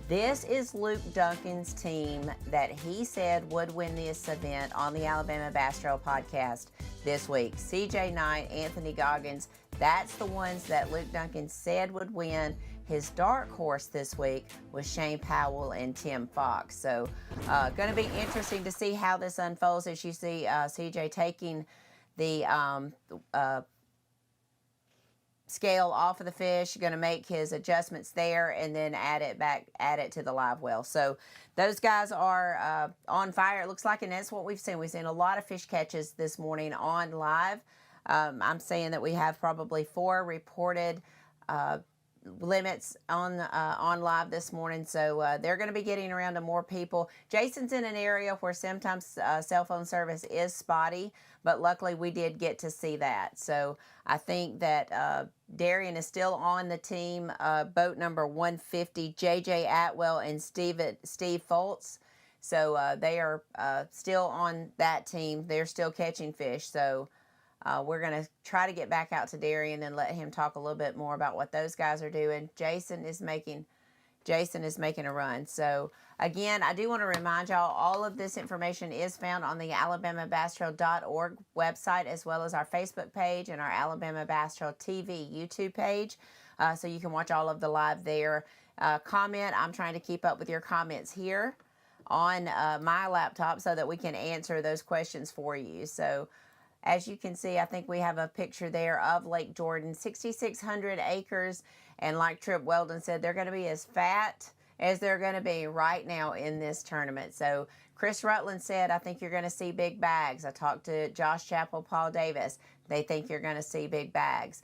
This is Luke Duncan's team that he said would win this event on the Alabama Bass Trail podcast this week. CJ Knight, Anthony Goggins, that's the ones that Luke Duncan said would win. His dark horse this week was Shane Powell and Tim Fox. So going to be interesting to see how this unfolds as you see CJ taking the scale off of the fish. You're going to make his adjustments there and then add it to the live well. So those guys are on fire, it looks like, and that's what we've seen. We've seen a lot of fish catches this morning on live. I'm saying that we have probably 4 reported limits on live this morning, so they're going to be getting around to more people. Jason's in an area where sometimes cell phone service is spotty, but luckily we did get to see that. So I think that Darian is still on the team, boat number 150, JJ Atwell and Steve Foltz. So they are still on that team. They're still catching fish. So we're going to try to get back out to Darian and let him talk a little bit more about what those guys are doing. Jason is making a run. So again, I do want to remind y'all, all of this information is found on the alabamabasstrail.org website, as well as our Facebook page and our Alabama Bass Trail TV YouTube page. So you can watch all of the live there. Comment. I'm trying to keep up with your comments here on my laptop so that we can answer those questions for you. So as you can see, I think we have a picture there of Lake Jordan, 6,600 acres. And like Trip Weldon said, they're going to be as fat as they're going to be right now in this tournament. So Chris Rutland said, I think you're going to see big bags. I talked to Josh Chappell, Paul Davis. They think you're going to see big bags.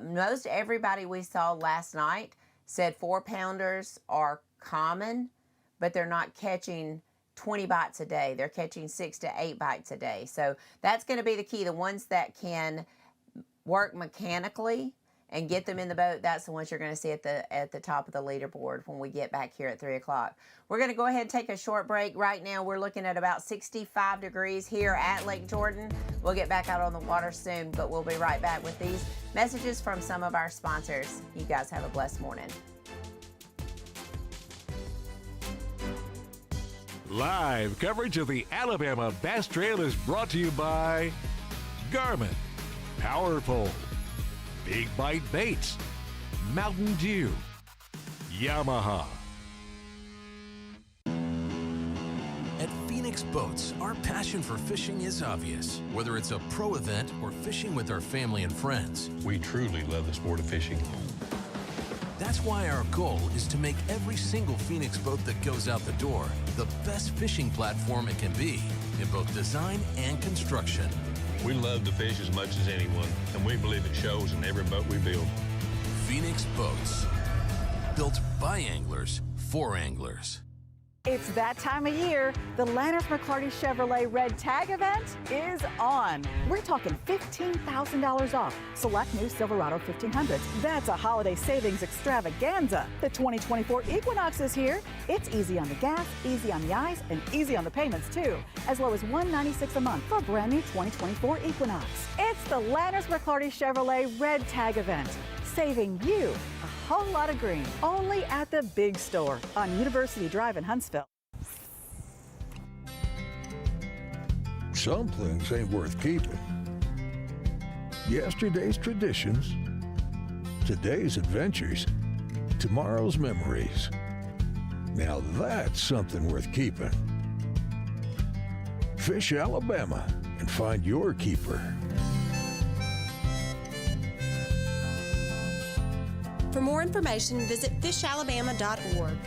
Most everybody we saw last night said 4-pounders are common, but they're not catching 20 bites a day. They're catching 6 to 8 bites a day. So that's going to be the key. The ones that can work mechanically and get them in the boat, that's the ones you're going to see at the top of the leaderboard when we get back here at 3 o'clock. We're going to go ahead and take a short break. Right now we're looking at about 65 degrees here at Lake Jordan. We'll get back out on the water soon, but we'll be right back with these messages from some of our sponsors. You guys have a blessed morning. Live coverage of the Alabama Bass Trail is brought to you by Garmin, Power Pole, Big Bite Baits, Mountain Dew, Yamaha. At Phoenix Boats, our passion for fishing is obvious. Whether it's a pro event or fishing with our family and friends, we truly love the sport of fishing. That's why our goal is to make every single Phoenix boat that goes out the door the best fishing platform it can be in both design and construction. We love to fish as much as anyone, and we believe it shows in every boat we build. Phoenix Boats, built by anglers for anglers. It's that time of year. The Lanners McClarty Chevrolet Red Tag event is on. We're talking $15,000 off select new Silverado 1500s. That's a holiday savings extravaganza. The 2024 Equinox is here. It's easy on the gas, easy on the eyes, and easy on the payments too. As low as $196 a month for a brand new 2024 Equinox. It's the Lanners McClarty Chevrolet Red Tag event, saving you a whole lot of green. Only at the big store on University Drive in Huntsville. Some things ain't worth keeping. Yesterday's traditions, today's adventures, tomorrow's memories. Now that's something worth keeping. Fish Alabama and find your keeper. For more information, visit fishalabama.org.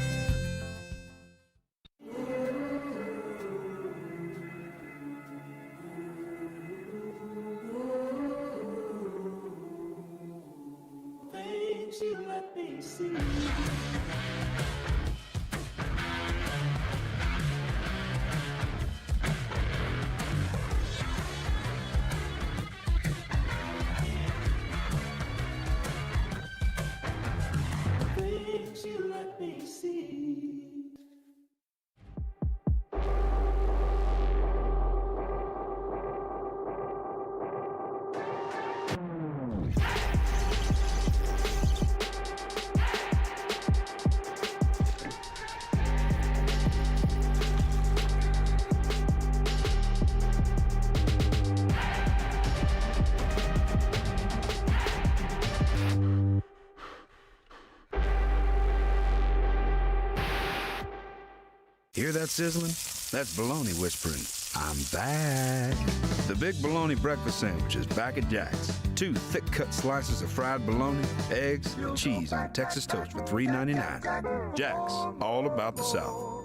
Things you let me see. Things you let me see. Hear that sizzling? That's bologna whispering, I'm back. The Big Bologna Breakfast Sandwich is back at Jack's. 2 thick-cut slices of fried bologna, eggs, and cheese on Texas toast for $3.99. Jack's, all about the South.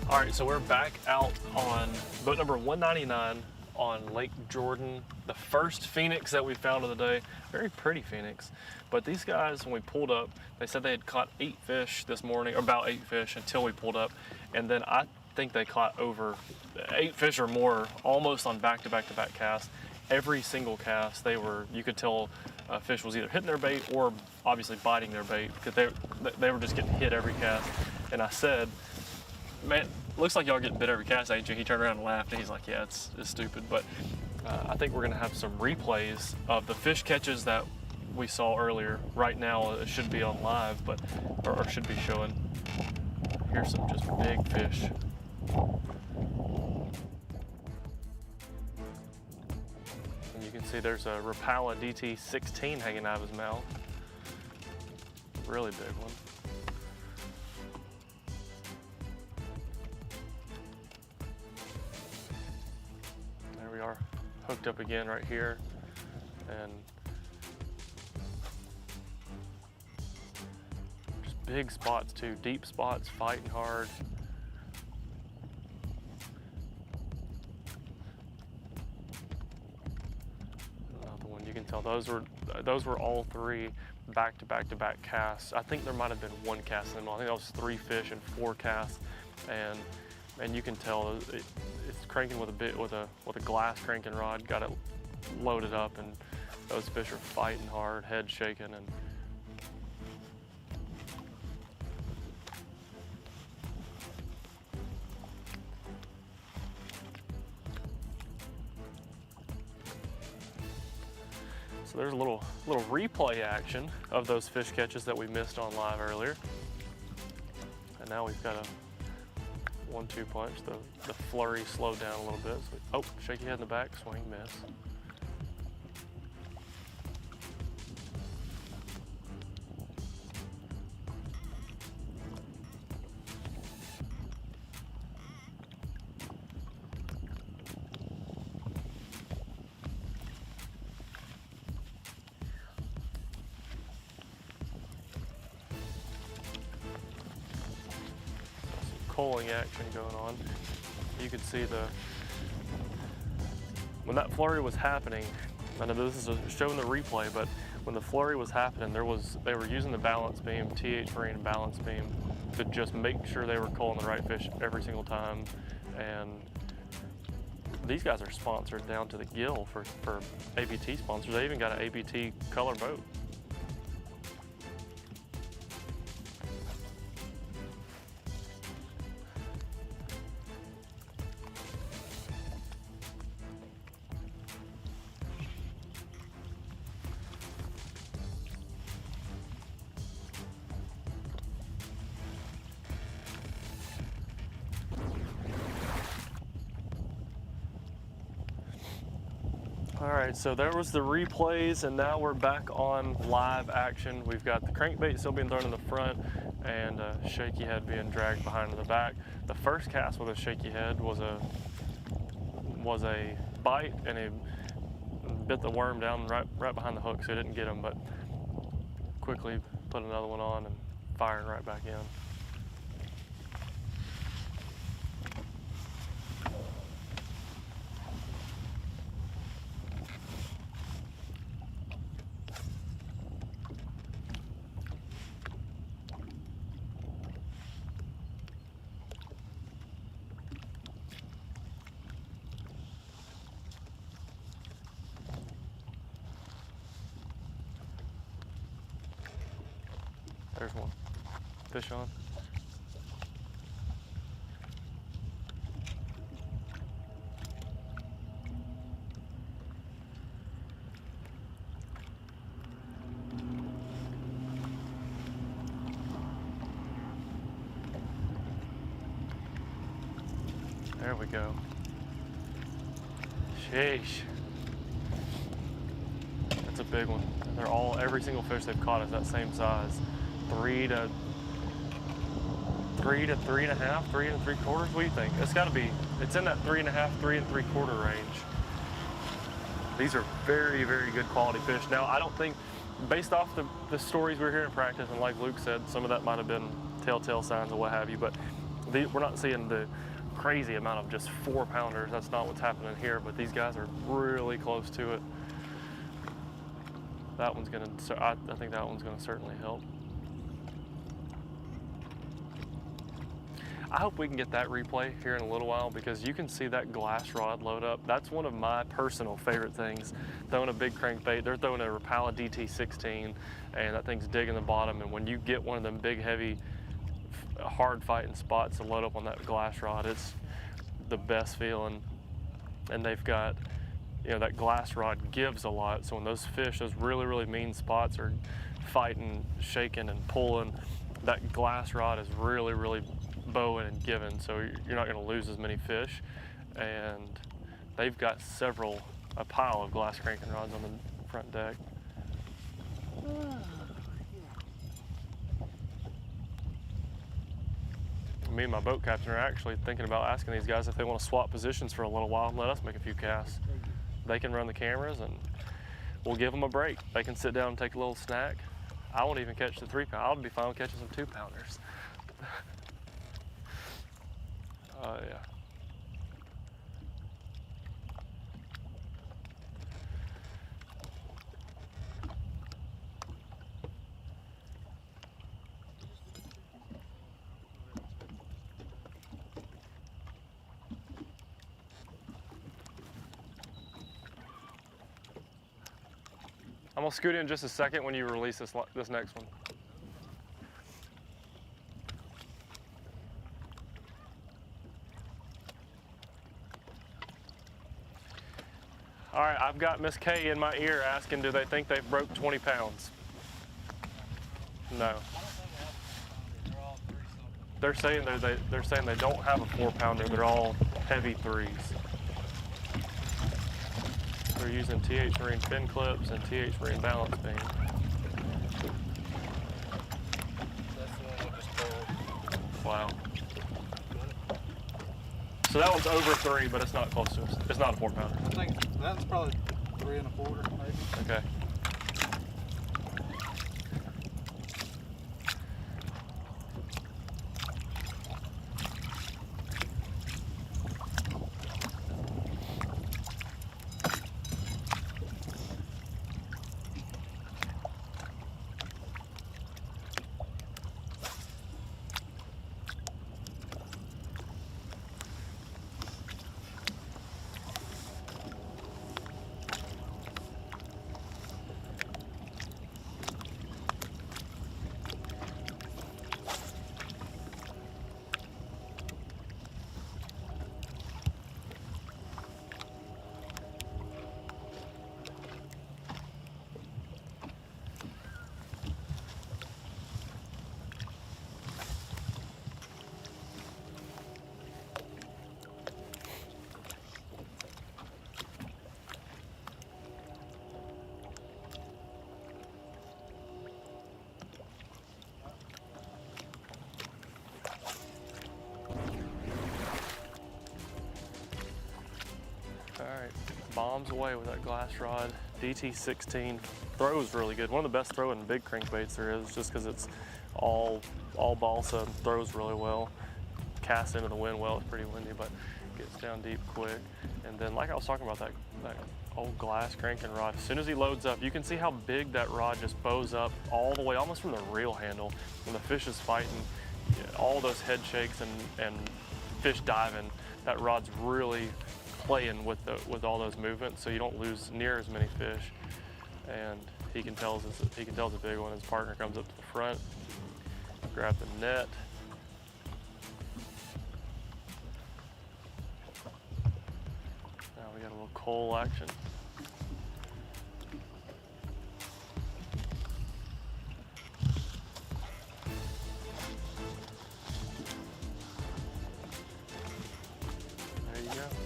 All right, so we're back out on boat number 199 on Lake Jordan. The first Phoenix that we found of the day. Very pretty Phoenix. But these guys, when we pulled up, they said they had caught 8 fish this morning, or about 8 fish until we pulled up. And then I think they caught over 8 fish or more, almost on back-to-back-to-back casts. Every single cast, you could tell a fish was either hitting their bait or obviously biting their bait, because they were just getting hit every cast. And I said, man, looks like y'all getting bit every cast, ain't you? He turned around and laughed, and he's like, yeah, it's stupid. But I think we're gonna have some replays of the fish catches that we saw earlier. Right now, it should be on live, or should be showing. Here's some just big fish. And you can see there's a Rapala DT16 hanging out of his mouth. Really big one. There we are, hooked up again right here. And just big spots too, deep spots, fighting hard. Another one, you can tell those were all 3 back-to-back-to-back casts. I think there might have been 1 cast in the middle. I think that was 3 fish and 4 casts, and you can tell it's cranking with a glass cranking rod. Got it loaded up, and those fish are fighting hard, head shaking, and so there's a little replay action of those fish catches that we missed on live earlier. And now we've got a 1-2 punch. The flurry slowed down a little bit. So shaky head in the back, swing, miss. Culling action going on. You could see when that flurry was happening, I know this is showing the replay, but when the flurry was happening, they were using the balance beam, TH Marine balance beam, to just make sure they were culling the right fish every single time. And these guys are sponsored down to the gill for ABT sponsors. They even got an ABT color boat. All right, so there was the replays, and now we're back on live action. We've got the crankbait still being thrown in the front. and a shaky head being dragged behind the back. The first cast with a shaky head was a bite, and he bit the worm down right behind the hook, so he didn't get him, but quickly put another one on and firing right back in. There's one. Fish on. There we go. Sheesh. That's a big one. Every single fish they've caught is that same size. 3 to 3.5, 3 3/4. What do you think? It's in that 3.5, 3 3/4 range. These are very, very good quality fish. Now, I don't think, based off the stories we're hearing in practice, and like Luke said, some of that might have been telltale signs or what have you, but we're not seeing the crazy amount of just 4-pounders. That's not what's happening here, but these guys are really close to it. That one's gonna, I think that one's gonna certainly help. I hope we can get that replay here in a little while, because you can see that glass rod load up. That's one of my personal favorite things. Throwing a big crankbait, they're throwing a Rapala DT16, and that thing's digging the bottom, and when you get one of them big, heavy, hard fighting spots to load up on that glass rod, it's the best feeling. And they've got, that glass rod gives a lot, so when those fish, those really, really mean spots are fighting, shaking, and pulling, that glass rod is really, really bowing and giving, so you're not going to lose as many fish. And they've got a pile of glass cranking rods on the front deck. Me and my boat captain are actually thinking about asking these guys if they want to swap positions for a little while and let us make a few casts. They can run the cameras and we'll give them a break. They can sit down and take a little snack. I won't even catch the 3-pounder. I'll be fine with catching some 2-pounders. Yeah. I'm gonna scoot in just a second when you release this next one. All right, I've got Miss K in my ear asking, do they think they broke 20 pounds? No. They're saying they don't have a 4-pounder. They're all heavy 3s. They're using TH Marine fin clips and TH Marine balance beam. Wow. So that one's over 3, but it's not close to us. It's not a 4-pounder. I think that's probably 3 1/4, maybe. Okay. bombs away with that glass rod. DT16 throws really good. One of the best throwing big crankbaits there is, just because it's all balsa and throws really well. Casts into the wind well, it's pretty windy, but gets down deep quick. And then, like I was talking about, that old glass cranking rod, as soon as he loads up, you can see how big that rod just bows up all the way, almost from the reel handle. When the fish is fighting, all those head shakes and fish diving, that rod's really playing with all those movements, so you don't lose near as many fish. And he can tell it's a big one. His partner comes up to the front, grab the net. Now we got a little coal action.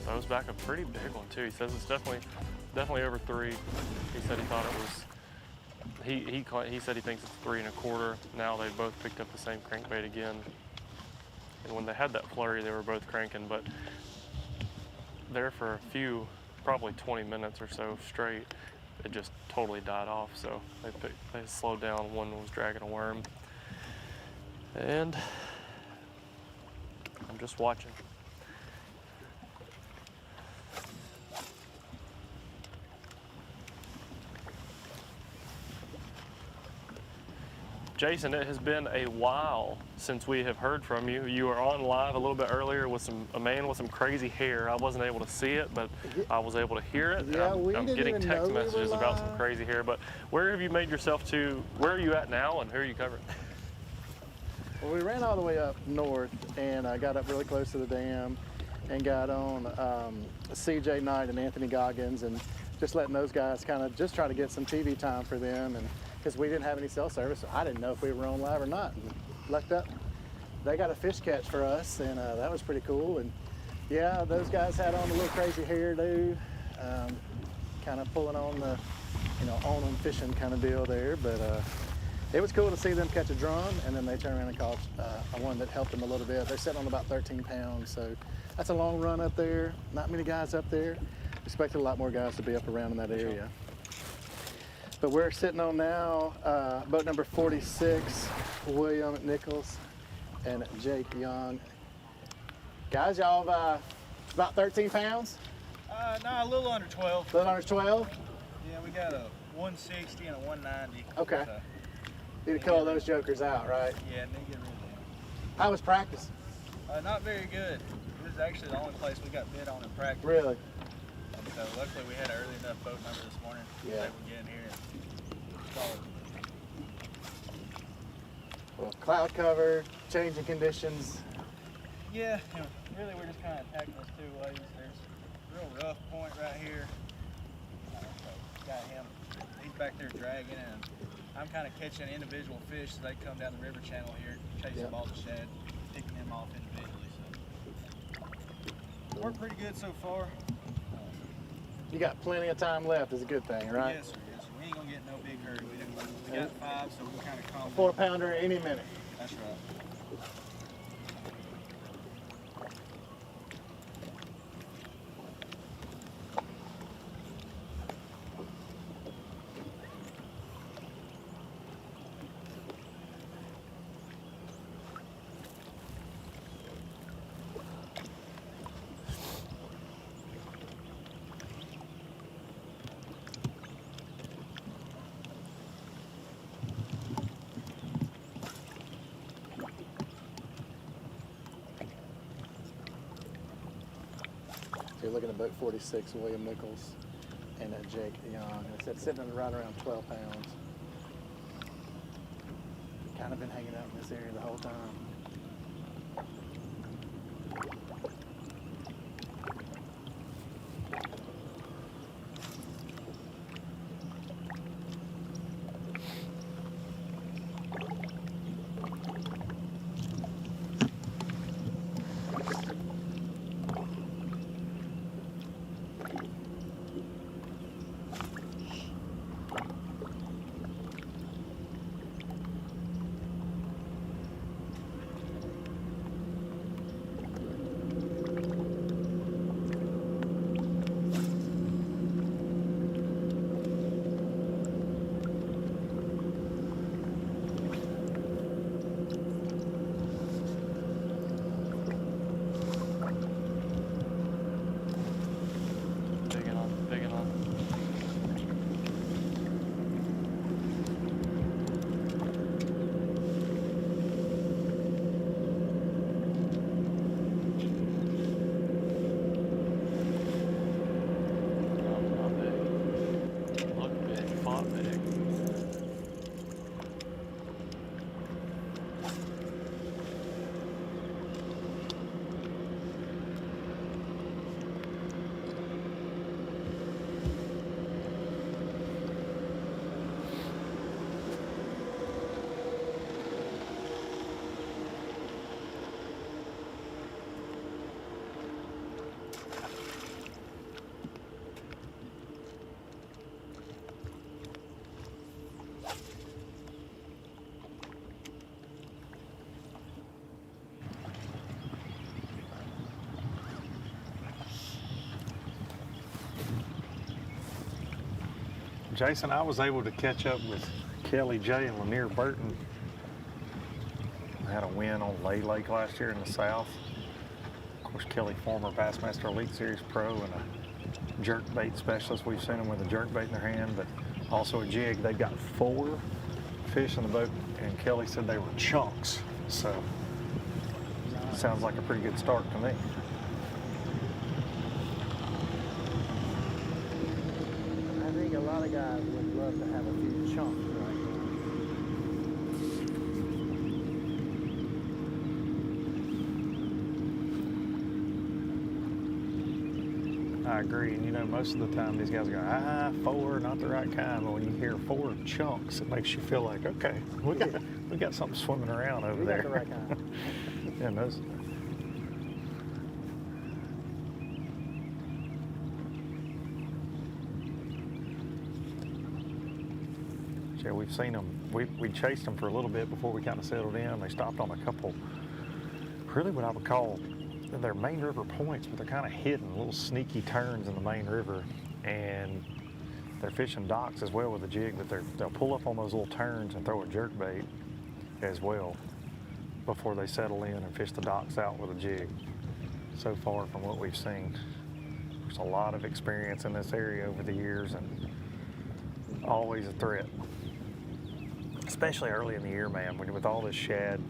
Throws back a pretty big one too. He says it's definitely over 3. He said he thought it was. He said he thinks it's 3 1/4. Now they both picked up the same crankbait again. And when they had that flurry, they were both cranking, but there for a few, probably 20 minutes or so straight, it just totally died off. So they slowed down. One was dragging a worm, and I'm just watching. Jason, it has been a while since we have heard from you. You were on live a little bit earlier with a man with some crazy hair. I wasn't able to see it, but I was able to hear it. Yeah, I'm getting text messages about some crazy hair. But where have you made yourself to? Where are you at now, and who are you covering? Well, we ran all the way up north, and I got up really close to the dam and got on CJ Knight and Anthony Goggins, and just letting those guys kind of just try to get some TV time for them, and because we didn't have any cell service, so I didn't know if we were on live or not. And lucked up, they got a fish catch for us, and that was pretty cool. And yeah, those guys had on a little crazy hairdo, kind of pulling on the, on them fishing kind of deal there. But it was cool to see them catch a drum, and then they turned around and caught one that helped them a little bit. They're sitting on about 13 pounds, so that's a long run up there. Not many guys up there. Expected a lot more guys to be up around in that area. But we're sitting on now boat number 46, William Nichols and Jake Young. Guys, y'all about 13 pounds? No, a little under 12. A little under 12? Yeah, we got a 160 and a 190. Okay. Need to call those jokers out, right? Yeah, and they get rid of them. How was practice? Not very good. It was actually the only place we got bid on in practice. Really? And so luckily we had an early enough boat number this morning. Yeah. That we get in here and call it. Well, cloud cover, changing conditions. Yeah, really we're just kind of attacking this 2 ways. There's a real rough point right here. So got him. He's back there dragging, and I'm kind of catching individual fish as they come down the river channel here, chasing them all to shad, picking them off individually. So worked pretty good so far. You got plenty of time left is a good thing, right? Yes, sir. Yes, sir. We ain't gonna get in no big hurry. We got 5, so we're kind of calm. 4-pounder any minute. That's right. You're looking at boat 46, William Nichols and Jake Young. It's sitting right around 12 pounds. Kind of been hanging out in this area the whole time. Jason, I was able to catch up with Kelly J and Lanier Burton. I had a win on Lay Lake last year in the South. Of course, Kelly, former Bassmaster Elite Series pro and a jerkbait specialist. We've seen them with a jerkbait in their hand, but also a jig. They've got 4 fish in the boat, and Kelly said they were chunks. So, sounds like a pretty good start to me. I think a lot of guys would love to have a few chunks right now. I agree, and you know, most of the time these guys go, 4, not the right kind. But when you hear 4 chunks, it makes you feel like, okay, we got something swimming around over there. We got the right kind. And those. Yeah, we've seen them. We chased them for a little bit before we kind of settled in. They stopped on a couple, really what I would call they're main river points, but they're kind of hidden, little sneaky turns in the main river. And they're fishing docks as well with a jig, but they'll pull up on those little turns and throw a jerkbait as well before they settle in and fish the docks out with a jig. So far from what we've seen, there's a lot of experience in this area over the years and always a threat. Especially early in the year, man, with all this shad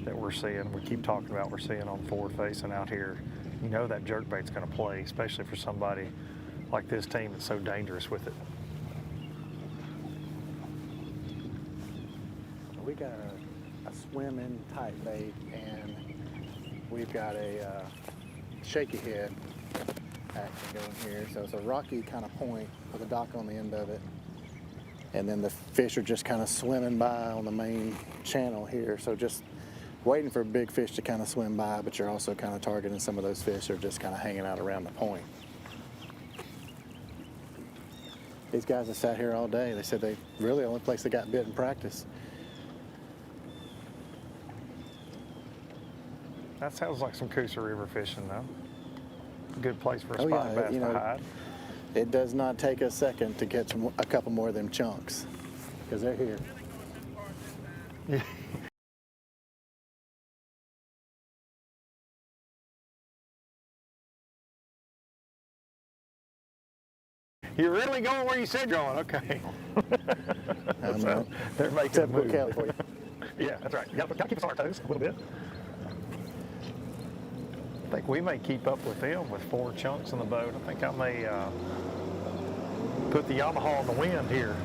that we're seeing, we keep talking about we're seeing on forward facing out here, you know that jerkbait's going to play, especially for somebody like this team that's so dangerous with it. We got a swim-in type bait, and we've got a shaky head action going here. So it's a rocky kind of point with a dock on the end of it. And then the fish are just kind of swimming by on the main channel here. So just waiting for big fish to kind of swim by, but you're also kind of targeting some of those fish that are just kind of hanging out around the point. These guys have sat here all day. They said they really the only place they got bit in practice. That sounds like some Coosa River fishing, though. Good place for a Oh, spotted yeah, bass you to know, hide. It does not take a second to catch a couple more of them chunks, because they're here. Yeah. You're really going where you said you're going, okay. So they're making a move. Kelly for you. Yeah, that's right. You gotta keep us on our toes a little bit. I think we may keep up with them with 4 chunks in the boat. I think I may put the Yamaha in the wind here.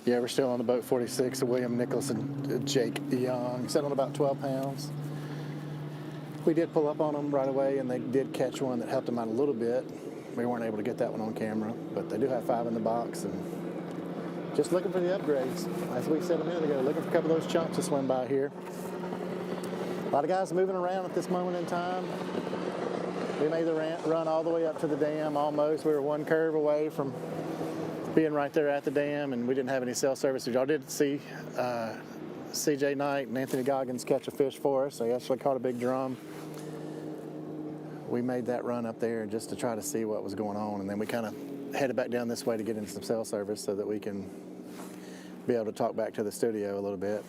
Yeah, we're still on the boat 46 of William Nichols and Jake Young, set on about 12 pounds. We did pull up on them right away, and they did catch one that helped them out a little bit. We weren't able to get that one on camera, but they do have 5 in the box, and just looking for the upgrades. As we said a minute ago, looking for a couple of those chunks to swim by here. A lot of guys moving around at this moment in time. We made the run all the way up to the dam almost. We were 1 curve away from being right there at the dam, and we didn't have any cell service. Y'all did see CJ Knight and Anthony Goggins catch a fish for us. They actually caught a big drum. We made that run up there just to try to see what was going on, and then we kind of headed back down this way to get into some cell service so that we can be able to talk back to the studio a little bit.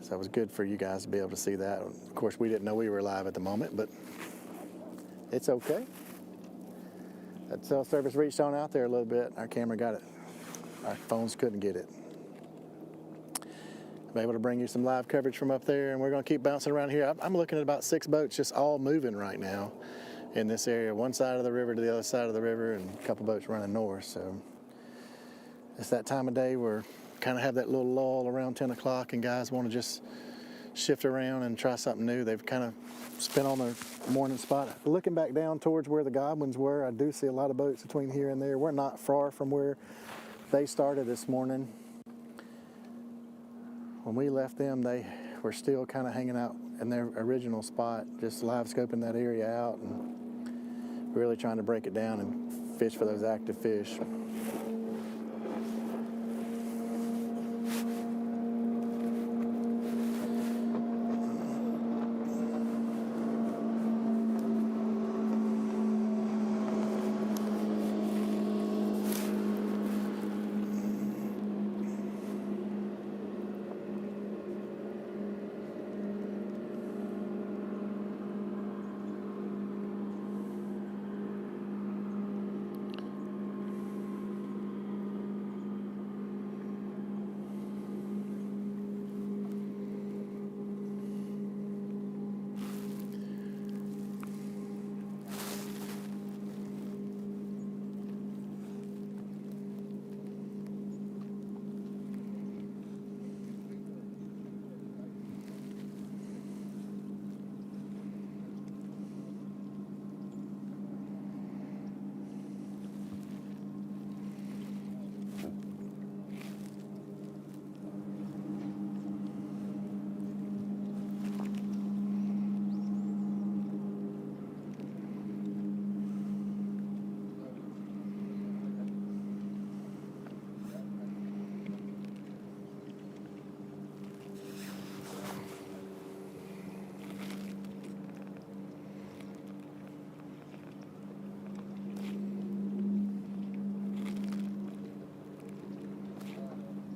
So it was good for you guys to be able to see that. Of course, we didn't know we were live at the moment, but it's okay. That cell service reached on out there a little bit. Our camera got it. Our phones couldn't get it. I'm able to bring you some live coverage from up there, and we're going to keep bouncing around here. I'm looking at about 6 boats just all moving right now in this area, one side of the river to the other side of the river, and a couple boats running north. So it's that time of day where kind of have that little lull around 10 o'clock, and guys want to just shift around and try something new. They've kind of spent on their morning spot. Looking back down towards where the Godwins were, I do see a lot of boats between here and there. We're not far from where they started this morning. When we left them, they were still kind of hanging out in their original spot, just live scoping that area out. And Really trying to break it down and fish for those active fish.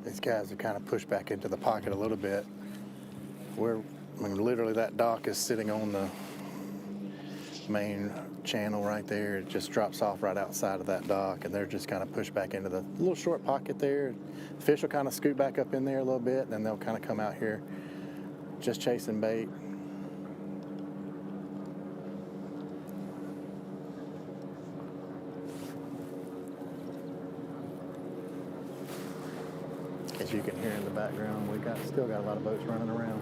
These guys are kind of pushed back into the pocket a little bit. Literally that dock is sitting on the main channel right there. It just drops off right outside of that dock, and they're just kind of pushed back into the little short pocket there. The fish will kind of scoot back up in there a little bit, and then they'll kind of come out here just chasing bait. As you can hear in the background, we still got a lot of boats running around.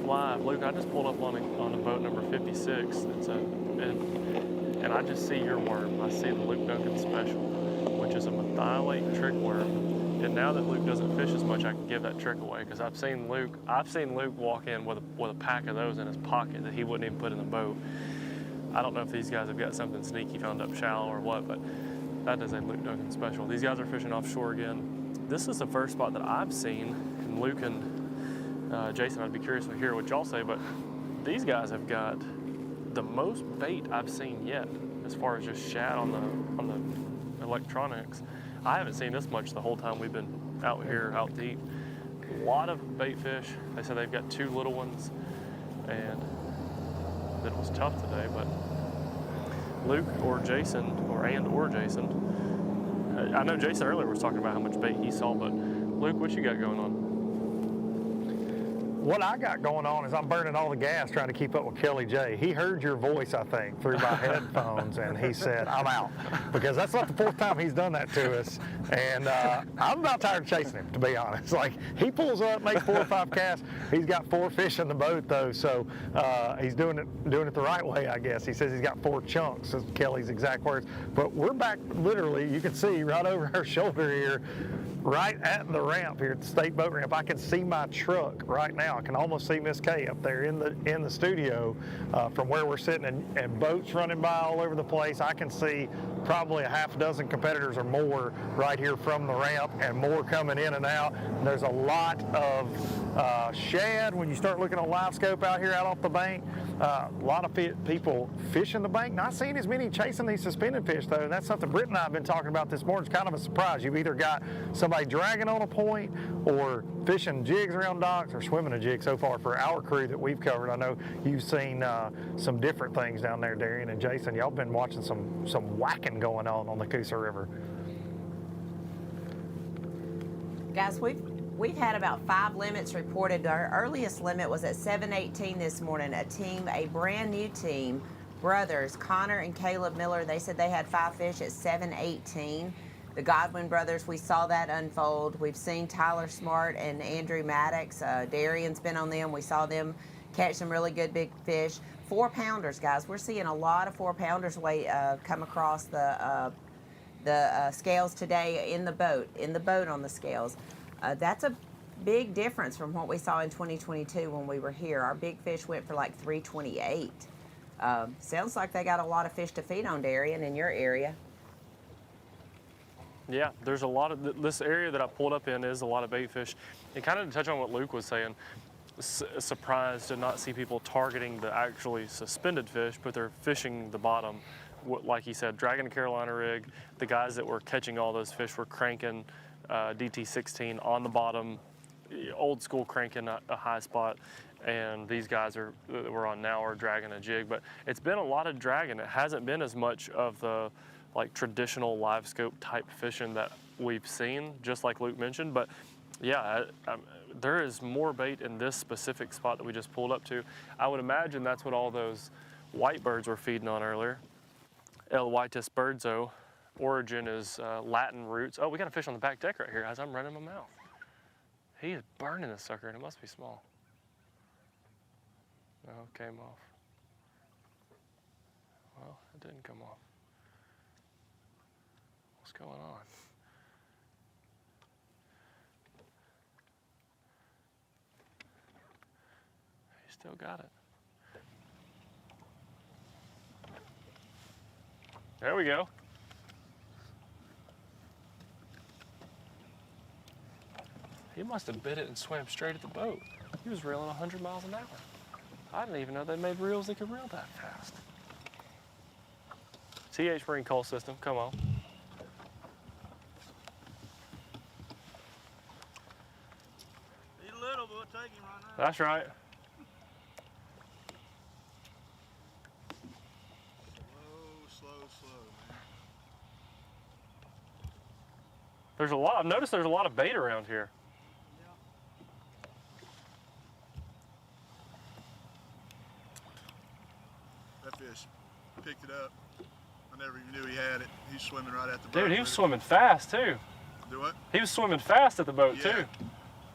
Facebook Live. Luke, I just pulled up on a boat number 56. And I just see your worm. I see the Luke Duncan Special, which is a methylate trick worm. And now that Luke doesn't fish as much, I can give that trick away because I've seen Luke walk in with a pack of those in his pocket that he wouldn't even put in the boat. I don't know if these guys have got something sneaky found up shallow or what, but that is a Luke Duncan Special. These guys are fishing offshore again. This is the first spot that I've seen, and Luke and Jason, I'd be curious to hear what y'all say, but these guys have got the most bait I've seen yet as far as just shad on the electronics. I haven't seen this much the whole time we've been out here, out deep. A lot of bait fish. They said they've got 2 little ones, and it was tough today, but Luke or Jason, or Jason, I know Jason earlier was talking about how much bait he saw, but Luke, what you got going on? What I got going on is I'm burning all the gas trying to keep up with Kelly J. He heard your voice, I think, through my headphones, and he said, I'm out. Because that's not the 4th time he's done that to us. And I'm about tired of chasing him, to be honest. Like, he pulls up, makes 4 or 5 casts. He's got 4 fish in the boat, though, so he's doing it the right way, I guess. He says he's got 4 chunks, is Kelly's exact words. But we're back, literally, you can see right over our shoulder here, right at the ramp here at the state boat ramp. I can see my truck right now. I can almost see Miss Kay up there in the studio from where we're sitting, and boats running by all over the place. I can see probably a half dozen competitors or more right here from the ramp, and more coming in and out. And there's a lot of shad when you start looking on live scope out here out off the bank. A lot of people fishing the bank. Not seeing as many chasing these suspended fish, though. And that's something Britt and I have been talking about this morning. It's kind of a surprise. You've either got somebody dragging on a point or fishing jigs around docks or swimming a jig so far for our crew that we've covered. I know you've seen some different things down there, Darian and Jason. Y'all been watching some whacking going on the Coosa River. Guys, we've had about 5 limits reported. Our earliest limit was at 7:18 this morning. A brand new team, brothers Connor and Caleb Miller, they said they had 5 fish at 7:18. The Godwin brothers, we saw that unfold. We've seen Tyler Smart and Andrew Maddox. Darian's been on them. We saw them catch some really good big fish. 4-pounders, guys. We're seeing a lot of 4-pounders come across the scales today in the boat on the scales. That's a big difference from what we saw in 2022 when we were here. Our big fish went for like 328. Sounds like they got a lot of fish to feed on, Darian, in your area. Yeah, there's a lot of, this area that I pulled up in is a lot of bait fish. And kind of to touch on what Luke was saying, surprised to not see people targeting the actually suspended fish, but they're fishing the bottom. Like he said, dragging a Carolina rig. The guys that were catching all those fish were cranking DT16 on the bottom, old school cranking a high spot. And these guys that we're on now are dragging a jig. But it's been a lot of dragging. It hasn't been as much of the like traditional live scope type fishing that we've seen, just like Luke mentioned. But yeah, there is more bait in this specific spot that we just pulled up to. I would imagine that's what all those white birds were feeding on earlier. El Whitus birdzo. Origin is Latin roots. Oh, we got a fish on the back deck right here as I'm running my mouth. He is burning this sucker, and it must be small. No, it came off. Well, it didn't come off. What's going on? He still got it. There we go. He must have bit it and swam straight at the boat. He was reeling 100 miles an hour. I didn't even know they made reels that could reel that fast. TH Marine Coal System, come on. He's little, but we'll take him right now. That's right. Slow, man. There's a lot, I've noticed there's a lot of bait around here. That fish picked it up. I never even knew he had it. He's swimming right at the boat. Dude, he was swimming fast too. Do what? He was swimming fast at the boat too.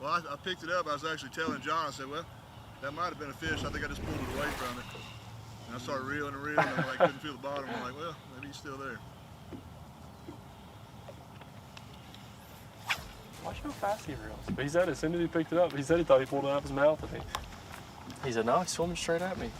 Well, I picked it up. I was actually telling John, I said, well, That might have been a fish. I think I just pulled it away from it. And I started reeling and reeling, and I couldn't feel the bottom. I'm like, well, maybe he's still there. Watch how fast he reels. But he said as soon as he picked it up, he said he thought he pulled it out of his mouth. And he said, no, he's swimming straight at me.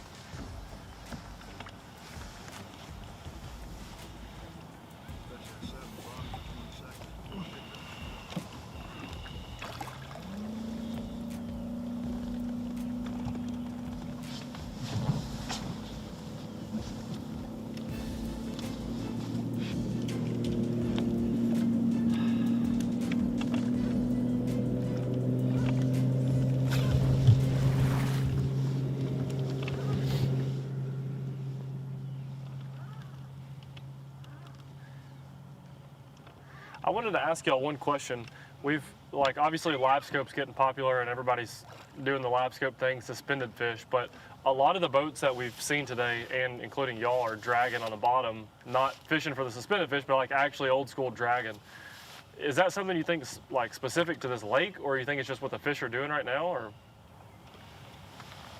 I wanted to ask y'all one question. We've, like, obviously live scope's getting popular and everybody's doing the live scope thing, suspended fish, but a lot of the boats that we've seen today, and including y'all, are dragging on the bottom, not fishing for the suspended fish, but like actually old school dragging. Is that something you think is like specific to this lake, or you think it's just what the fish are doing right now, or?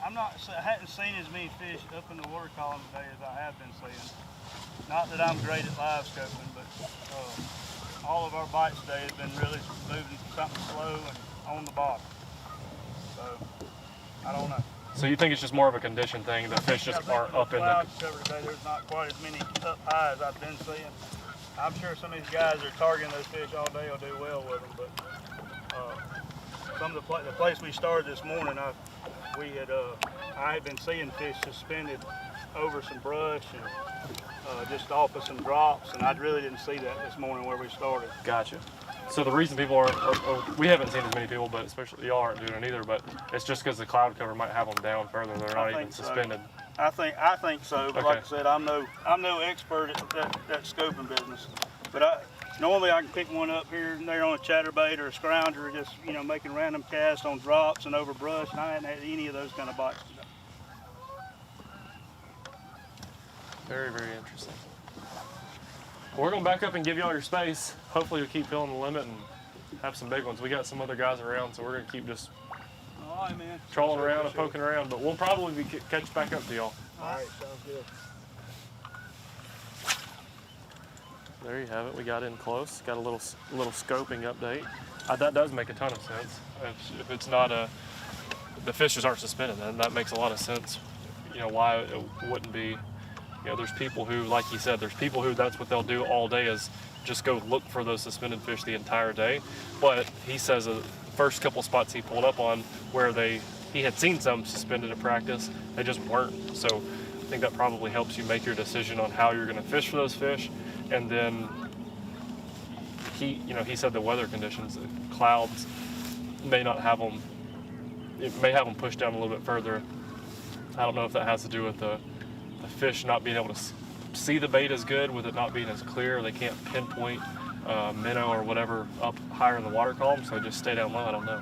I hadn't seen as many fish up in the water column today as I have been seeing. Not that I'm great at live scoping, but all of our bites today have been really moving something slow and on the bottom. So, I don't know. So you think it's just more of a condition thing, that fish just aren't up in the... cloud cover today, there's not quite as many up high as I've been seeing. I'm sure some of these guys that are targeting those fish all day will do well with them, but some of the place we started this morning, I had been seeing fish suspended over some brush and just off of some drops, and I really didn't see that this morning where we started. Gotcha. So the reason people aren't, we haven't seen as many people, but especially y'all aren't doing it either, but it's just because the cloud cover might have them down further. They're not even suspended. I think so, but like I said, I'm no expert at that scoping business. But normally I can pick one up here and there on a chatterbait or a scrounger, just making random casts on drops and over brush, and I hadn't had any of those kind of bites today. Very, very interesting. Well, we're going to back up and give y'all your space. Hopefully you'll keep filling the limit and have some big ones. We got some other guys around, so we're going to keep just trolling around and poking around, but we'll probably catch back up to y'all. All right, sounds good. There you have it. We got in close. Got a little scoping update. That does make a ton of sense. If it's not the fishes aren't suspended, then that makes a lot of sense. Why it wouldn't be. There's people who, like he said, there's people who that's what they'll do all day is just go look for those suspended fish the entire day. But he says the first couple spots he pulled up on where he had seen some suspended at practice, they just weren't. So I think that probably helps you make your decision on how you're going to fish for those fish. And then he said the weather conditions, the clouds may not have them. It may have them pushed down a little bit further. I don't know if that has to do with the fish not being able to see the bait as good, with it not being as clear. They can't pinpoint minnow or whatever up higher in the water column, so just stay down low. I don't know.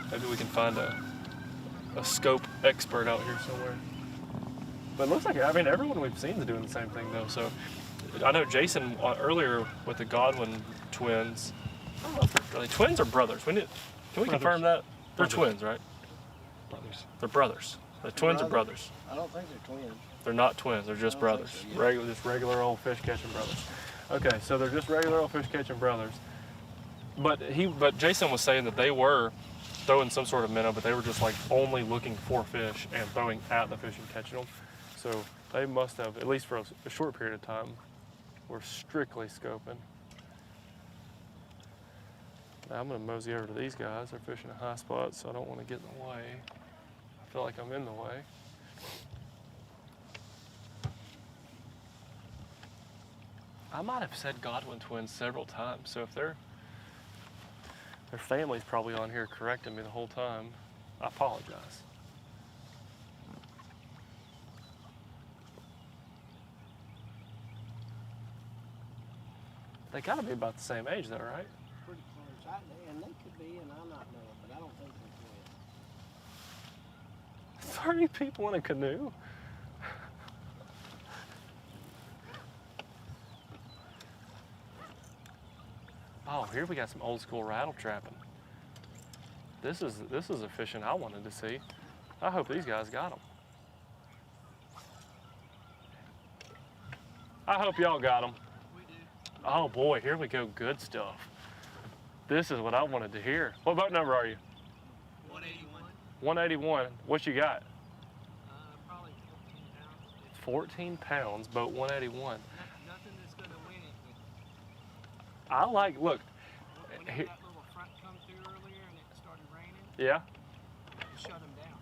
Maybe we can find a scope expert out here somewhere. But it looks like, everyone we've seen is doing the same thing though. So I know Jason earlier with the Godwin twins. I don't know if are they twins or brothers? Can we confirm that? They're twins, right? Brothers. They're brothers. The twins are brothers. I don't think they're twins. They're not twins, they're just brothers. So, yeah. Just regular old fish catching brothers. Okay, so they're just regular old fish catching brothers. But Jason was saying that they were throwing some sort of minnow, but they were just like only looking for fish and throwing at the fish and catching them. So they must have, at least for a short period of time, were strictly scoping. Now I'm gonna mosey over to these guys. They're fishing a high spot, so I don't want to get in the way. I feel like I'm in the way. I might have said Godwin twins several times, so if their family's probably on here correcting me the whole time, I apologize. They gotta be about the same age though, right? Pretty close. And they could be, and I not know it, but I don't think they're twins. 30 people in a canoe? Oh, here we got some old school rattle trapping. This is a fishing I wanted to see. I hope these guys got them. I hope y'all got them. We do. Oh boy, here we go, good stuff. This is what I wanted to hear. What boat number are you? 181. 181. What you got? Probably 14 pounds. 14 pounds, boat 181. Nothing that's going to win it. I like, look. When that little front come through earlier and it started raining, Yeah? it shut them down.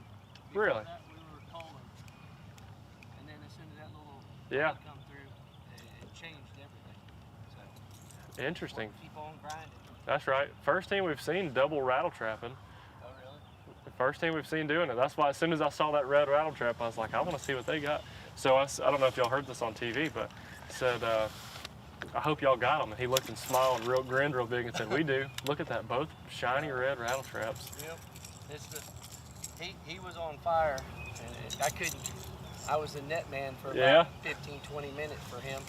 Really? Before that, we were calling. And then as soon as that little Yeah. come through, it changed everything. So, Interesting. we'll keep on grinding. That's right. First team we've seen double rattle trapping. Oh, really? The first team we've seen doing it. That's why as soon as I saw that red rattle trap, I was like, I want to see what they got. So I don't know if y'all heard this on TV, but said, I hope y'all got them. And he looked and smiled, grinned real big and said, we do. Look at that, both shiny red rattle traps. Yep. It's the, he was on fire, and I was the net man for about 15, 20 minutes for him,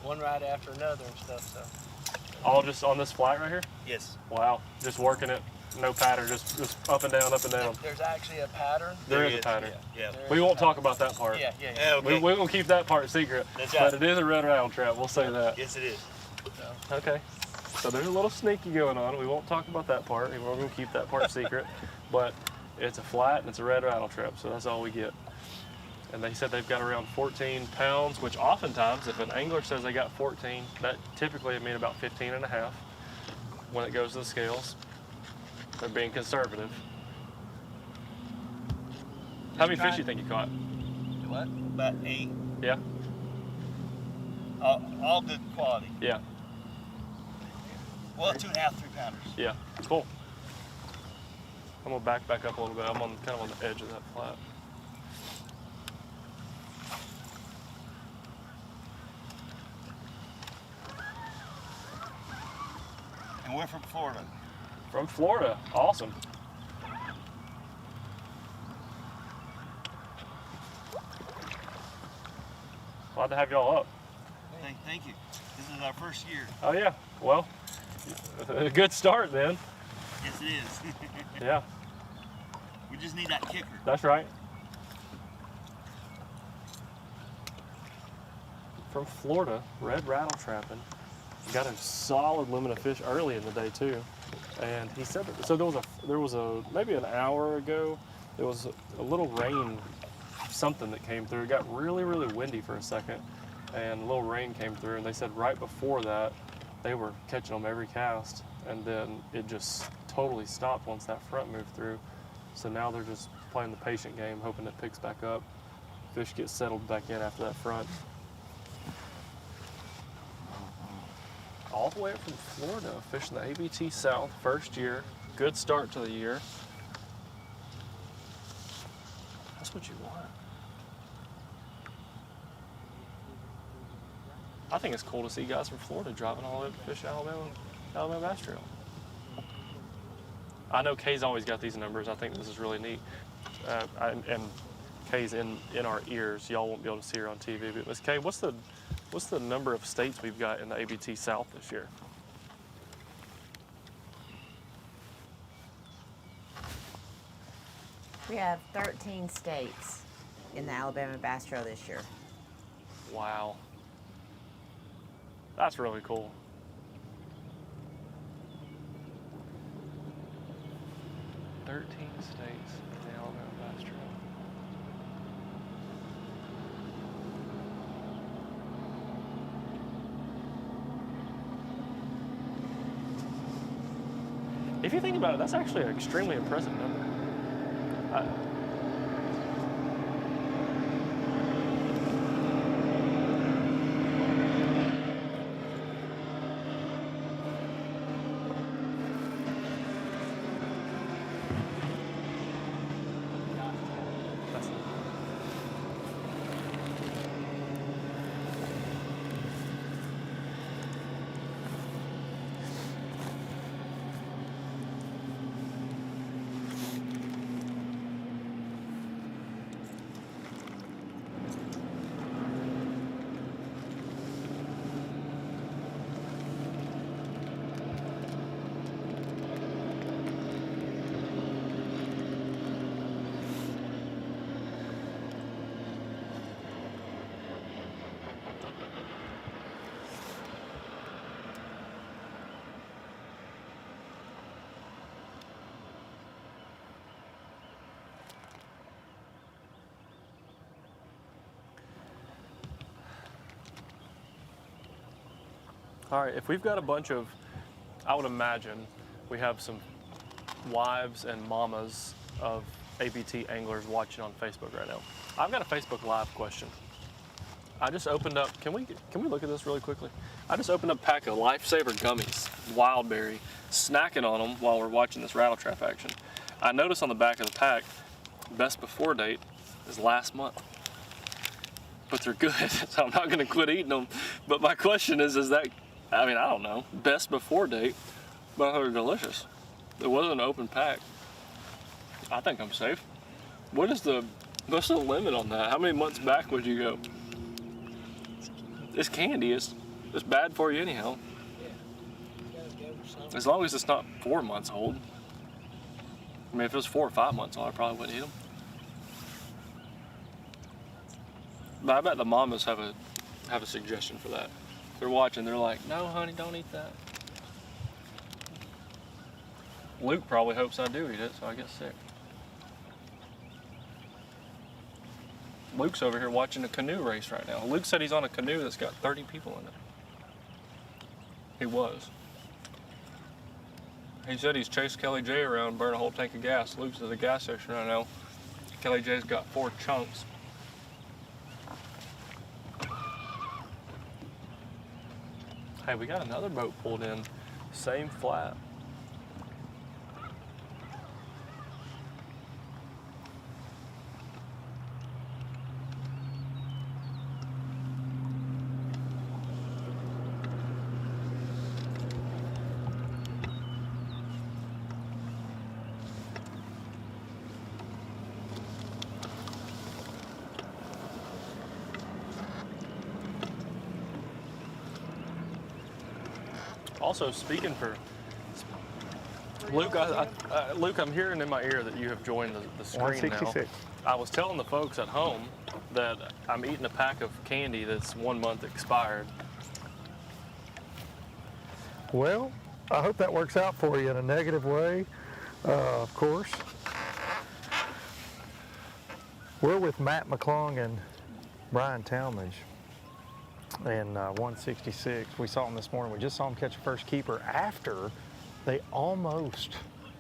one right after another and stuff, so. All just on this flat right here? Yes. Wow, just working it, no pattern, just up and down, up and down. There's actually a pattern. There is a pattern. Yeah. We won't talk about that part. Yeah. We're going to keep that part secret. That's but right. it is a red rattle trap, we'll say that. Yes, it is. So. Okay. So there's a little sneaky going on. We won't talk about that part. We're going to keep that part secret. But it's a flat and it's a red rattle trap, so that's all we get. And they said they've got around 14 pounds, which oftentimes, if an angler says they got 14, that typically would mean about 15 and a half when it goes to the scales. They're being conservative. How many fish do you think you caught? What? About 8. Yeah? All good quality. Yeah. Well, 2.5, 3 pounders. Yeah, cool. I'm gonna back up a little bit. I'm kind of on the edge of that flat. And we're from Florida. From Florida, awesome. Glad to have y'all up. Thank you. This is our first year. Oh yeah, well, a good start then. Yes, it is. Yeah. We just need that kicker. That's right. From Florida, red rattle trapping. Got a solid limit of fish early in the day too. And he said that, so there was a maybe an hour ago, there was a little rain, something that came through. It got really, really windy for a second, and a little rain came through, and they said right before that, they were catching them every cast, and then it just totally stopped once that front moved through. So now they're just playing the patient game, hoping it picks back up. Fish get settled back in after that front. All the way up from Florida, fishing the ABT South, first year. Good start to the year. That's what you want. I think it's cool to see guys from Florida driving all the way up to fish Alabama Bass Trail. I know Kay's always got these numbers. I think this is really neat. And Kay's in our ears. Y'all won't be able to see her on TV. But Miss Kay, what's the number of states we've got in the ABT South this year? We have 13 states in the Alabama Bass Trail this year. Wow. That's really cool. States in the Alabama Bass Trail. If you think about it, that's actually an extremely impressive number. All right, if we've got a bunch of, I would imagine we have some wives and mamas of ABT anglers watching on Facebook right now. I've got a Facebook Live question. I just opened up, can we look at this really quickly? I just opened up a pack of Lifesaver gummies, wild berry, snacking on them while we're watching this rattle trap action. I noticed on the back of the pack, best before date is last month. But they're good, so I'm not gonna quit eating them. But my question is that, I mean, I don't know, best before date, but I thought they were delicious. It wasn't an open pack. I think I'm safe. What's the limit on that? How many months back would you go? It's candy, it's bad for you anyhow. As long as it's not 4 months old. I mean, if it was 4 or 5 months old, I probably wouldn't eat them. But I bet the mamas have a suggestion for that. If they're watching, they're like, no, honey, don't eat that. Luke probably hopes I do eat it, so I get sick. Luke's over here watching a canoe race right now. Luke said he's on a canoe that's got 30 people in it. He was. He said he's chased Kelly J around, burned a whole tank of gas. Luke's at the gas station right now. Kelly J's got 4 chunks. Hey, we got another boat pulled in, same flat. Also, speaking for Luke, Luke, I'm hearing in my ear that you have joined the screen 166. now. I was telling the folks at home that I'm eating a pack of candy that's 1 month expired. Well, I hope that works out for you in a negative way, of course. We're with Matt McClung and Brian Talmadge. And 166, we saw him this morning. We just saw him catch a first keeper after they almost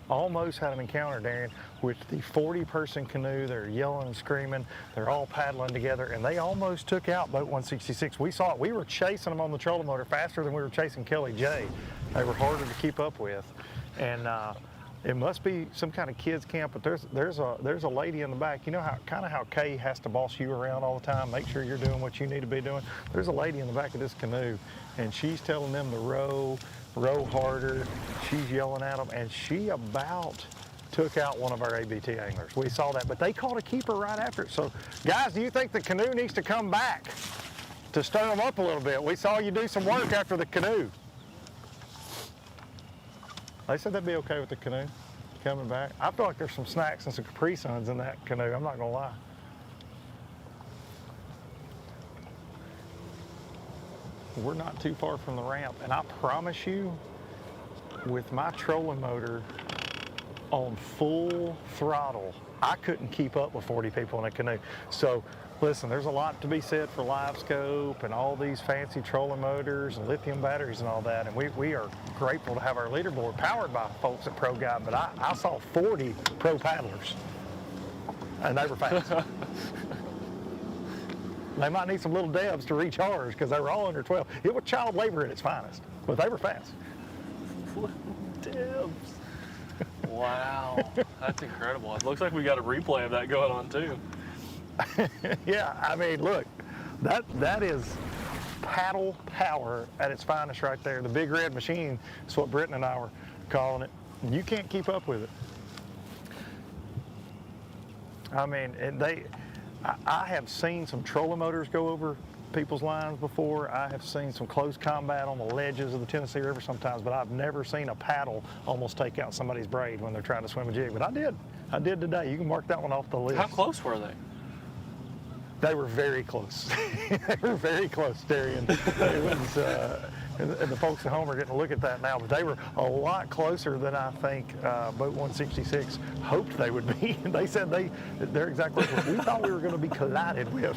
had an encounter, Darren, with the 40-person canoe. They're yelling and screaming. They're all paddling together, and they almost took out boat 166. We saw it. We were chasing them on the trolling motor faster than we were chasing Kelly J. They were harder to keep up with, and it must be some kind of kids camp. But there's a lady in the back. You know how Kay has to boss you around all the time, make sure you're doing what you need to be doing. There's a lady in the back of this canoe, and she's telling them to row harder. She's yelling at them, and she about took out one of our ABT anglers. We saw that, but they caught a keeper right after it. So, guys, do you think the canoe needs to come back to stir them up a little bit? We saw you do some work after the canoe. They said they'd be okay with the canoe coming back. I feel like there's some snacks and some Capri Suns in that canoe, I'm not gonna lie. We're not too far from the ramp, and I promise you, with my trolling motor on full throttle, I couldn't keep up with 40 people in a canoe. So listen, there's a lot to be said for live scope and all these fancy trolling motors and lithium batteries and all that, and we are grateful to have our leaderboard powered by folks at Pro Guide, but I saw 40 pro paddlers, and they were fast. They might need some little devs to reach ours because they were all under 12. It was child labor at its finest, but they were fast. Devs. Wow, that's incredible. It looks like we got a replay of that going on too. Yeah, I mean, look, that is paddle power at its finest right there. The big red machine is what Britton and I were calling it. You can't keep up with it. I mean, I have seen some trolling motors go over people's lines before. I have seen some close combat on the ledges of the Tennessee River sometimes, but I've never seen a paddle almost take out somebody's braid when they're trying to swim a jig. But I did today. You can mark that one off the list. How close were they? They were very close. They were very close, Darian. It was, and the folks at home are getting to look at that now, but they were a lot closer than I think Boat 166 hoped they would be. They said they're exactly what we thought we were going to be collided with.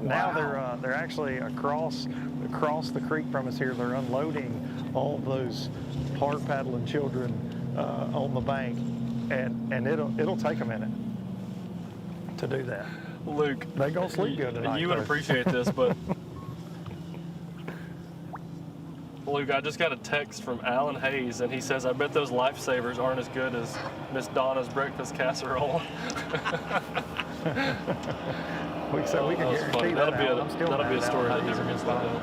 Now they're actually across the creek from us here. They're unloading all of those hard paddling children on the bank, and it'll take a minute to do that. Luke, they gonna sleep good tonight. You would appreciate this, but Luke, I just got a text from Alan Hayes, and he says, "I bet those lifesavers aren't as good as Miss Donna's breakfast casserole." We said we can guarantee that'll that. be a story that never gets let out.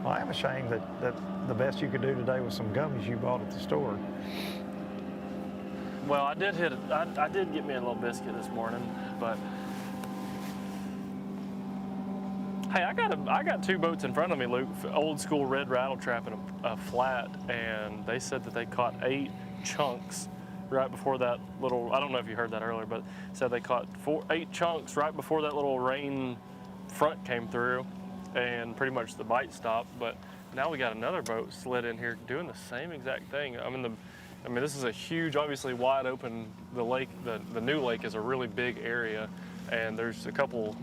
Well, I am ashamed that the best you could do today was some gummies you bought at the store. Well, I did get me a little biscuit this morning, but hey, I got two boats in front of me, Luke. Old school red rattle trap and a flat, and they said that they caught 8 chunks right before that little. I don't know if you heard that earlier, but said they caught 8 chunks right before that little rain front came through, and pretty much the bite stopped. But now we got another boat slid in here doing the same exact thing. I mean, this is a huge, obviously wide open. The lake, the new lake is a really big area, and there's a couple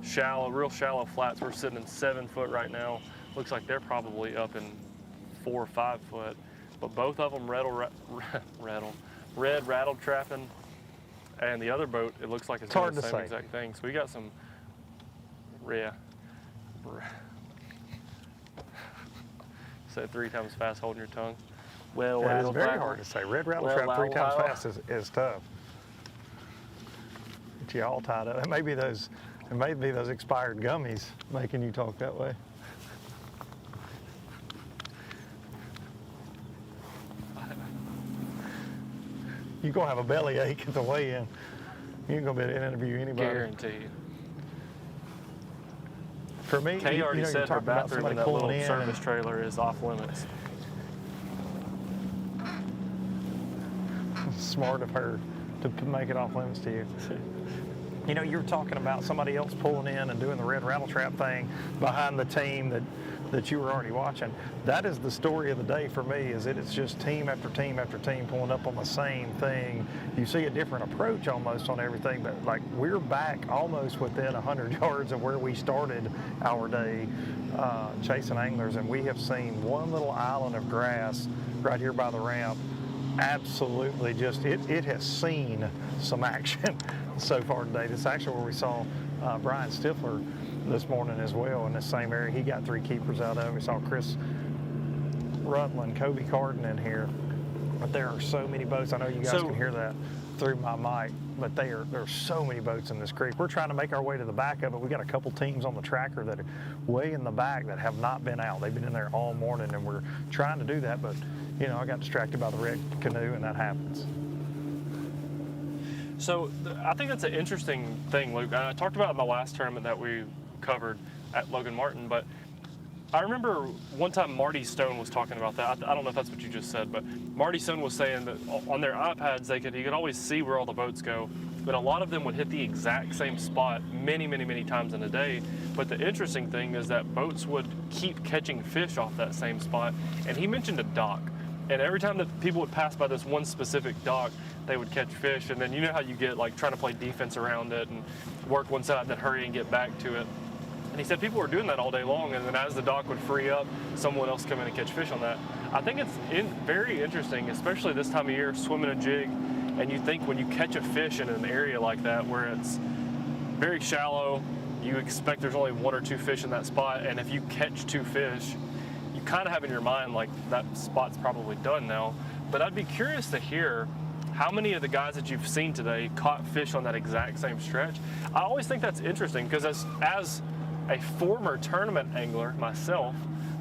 real shallow flats. We're sitting in 7 foot right now. Looks like they're probably up in 4 or 5 foot. But both of them red rattle trapping, and the other boat, it looks like it's doing the same exact thing. So we got some, say it 3 times fast, holding your tongue. Well, it's very hard to say. Red rattle trap 3 times fast is tough. Get you all tied up. It may be those expired gummies making you talk that way. You're gonna have a belly ache at the weigh-in. You ain't gonna be able to interview anybody. Guarantee. For me, Kay already said her bathroom in that little service and trailer is off limits. Smart of her to make it off limits to you. You know, you're talking about somebody else pulling in and doing the red rattle trap thing behind the team that you were already watching. That is the story of the day for me, is that it's just team after team after team pulling up on the same thing. You see a different approach almost on everything, but like we're back almost within 100 yards of where we started our day chasing anglers, and we have seen one little island of grass right here by the ramp. Absolutely, just it has seen some action so far today. This is actually where we saw Brian Stifler this morning as well in the same area. He got 3 keepers out of it. We saw Chris Rutland, Kobe Carden in here. But there are so many boats. I know you guys can hear that through my mic, but there are so many boats in this creek. We're trying to make our way to the back of it. We got a couple teams on the tracker that are way in the back that have not been out. They've been in there all morning, and we're trying to do that, but you know, I got distracted by the red canoe, and that happens. So I think that's an interesting thing, Luke. I talked about it in my last tournament that we covered at Logan Martin, but I remember one time Marty Stone was talking about that. I don't know if that's what you just said, but Marty Stone was saying that on their iPads, you could always see where all the boats go, but a lot of them would hit the exact same spot many, many, many times in a day. But the interesting thing is that boats would keep catching fish off that same spot, and he mentioned a dock. And every time that people would pass by this one specific dock, they would catch fish. And then you know how you get like trying to play defense around it and work one side and then hurry and get back to it. And he said people were doing that all day long, and then as the dock would free up, someone else come in and catch fish on that. I think it's very interesting, especially this time of year, swimming a jig, and you think when you catch a fish in an area like that where it's very shallow, you expect there's only 1 or 2 fish in that spot, and if you catch 2 fish, you kind of have in your mind like that spot's probably done now. But I'd be curious to hear how many of the guys that you've seen today caught fish on that exact same stretch. I always think that's interesting because as a former tournament angler myself,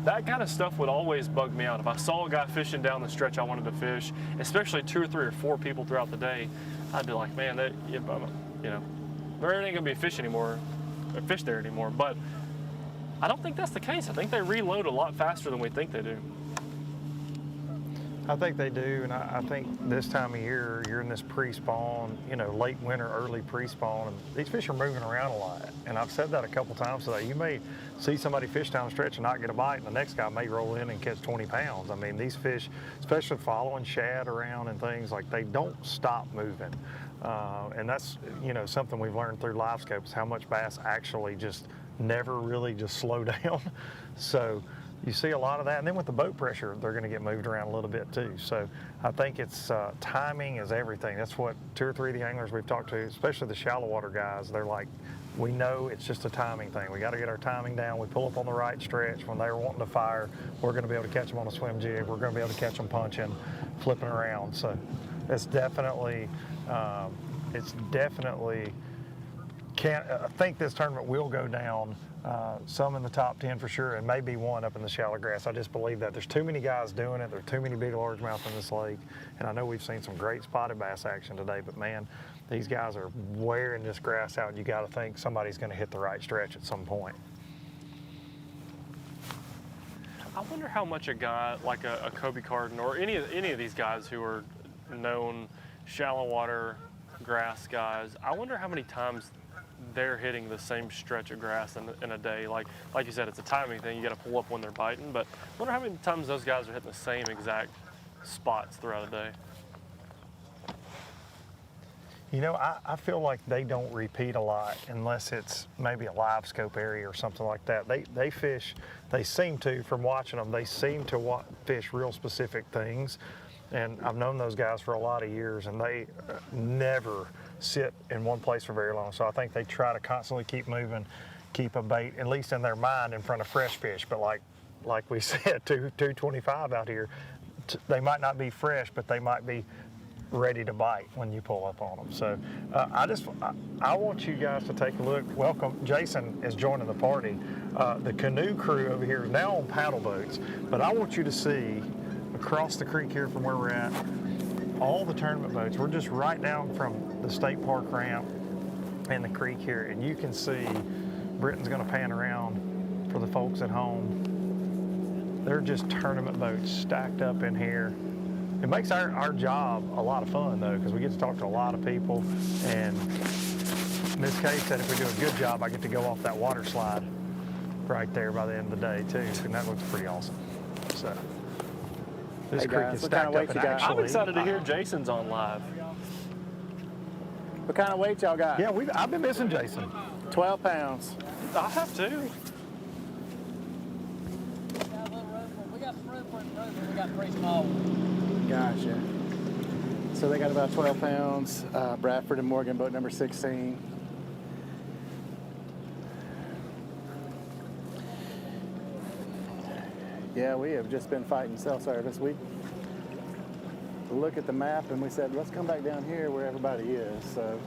that kind of stuff would always bug me out. If I saw a guy fishing down the stretch I wanted to fish, especially 2 or 3 or 4 people throughout the day, I'd be like, man, there ain't gonna be fish there anymore. But I don't think that's the case. I think they reload a lot faster than we think they do. I think they do, and I think this time of year, you're in this pre-spawn, you know, late winter, early pre-spawn, and these fish are moving around a lot. And I've said that a couple times today. You may see somebody fish down the stretch and not get a bite, and the next guy may roll in and catch 20 pounds. I mean, these fish, especially following shad around and things, like they don't stop moving. And that's, you know, something we've learned through live scopes, how much bass actually just never really just slow down. So you see a lot of that, and then with the boat pressure, they're going to get moved around a little bit too. So I think it's timing is everything. That's what 2 or 3 of the anglers we've talked to, especially the shallow water guys, they're like, we know it's just a timing thing. We got to get our timing down. We pull up on the right stretch. When they're wanting to fire, we're going to be able to catch them on a swim jig. We're going to be able to catch them punching, flipping around. So it's definitely, I think this tournament will go down. Some in the top 10 for sure, and maybe one up in the shallow grass. I just believe that there's too many guys doing it. There are too many big largemouth in this lake, and I know we've seen some great spotted bass action today, but man, these guys are wearing this grass out. You got to think somebody's going to hit the right stretch at some point. I wonder how much a guy like a Kobe Carden or any of these guys who are known shallow water grass guys, I wonder how many times they're hitting the same stretch of grass in a day. Like you said, it's a timing thing. You got to pull up when they're biting. But I wonder how many times those guys are hitting the same exact spots throughout a day. You know, I feel like they don't repeat a lot unless it's maybe a live scope area or something like that. They fish, they seem to, from watching them, they seem to fish real specific things. And I've known those guys for a lot of years, and they never sit in one place for very long. So I think they try to constantly keep moving, keep a bait, at least in their mind, in front of fresh fish. But like we said, 225 out here, they might not be fresh, but they might be ready to bite when you pull up on them. So I want you guys to take a look. Welcome, Jason is joining the party. The canoe crew over here is now on paddle boats, but I want you to see across the creek here from where we're at, all the tournament boats. We're just right down from the state park ramp and the creek here, and you can see Britton's going to pan around for the folks at home. They're just tournament boats stacked up in here. It makes our job a lot of fun though, because we get to talk to a lot of people, and Miss Kay said if we do a good job, I get to go off that water slide right there by the end of the day too, and that looks pretty awesome. So this creek is stacked up, and actually, I'm excited to hear Jason's on live. What kind of weight y'all got? Yeah, I've been missing Jason. 12 pounds. I have too. We got some room for improvement. We got 3 small ones. Gotcha. So they got about 12 pounds. Bradford and Morgan, boat number 16. Yeah, we have just been fighting cell service. We look at the map and we said, let's come back down here where everybody is. So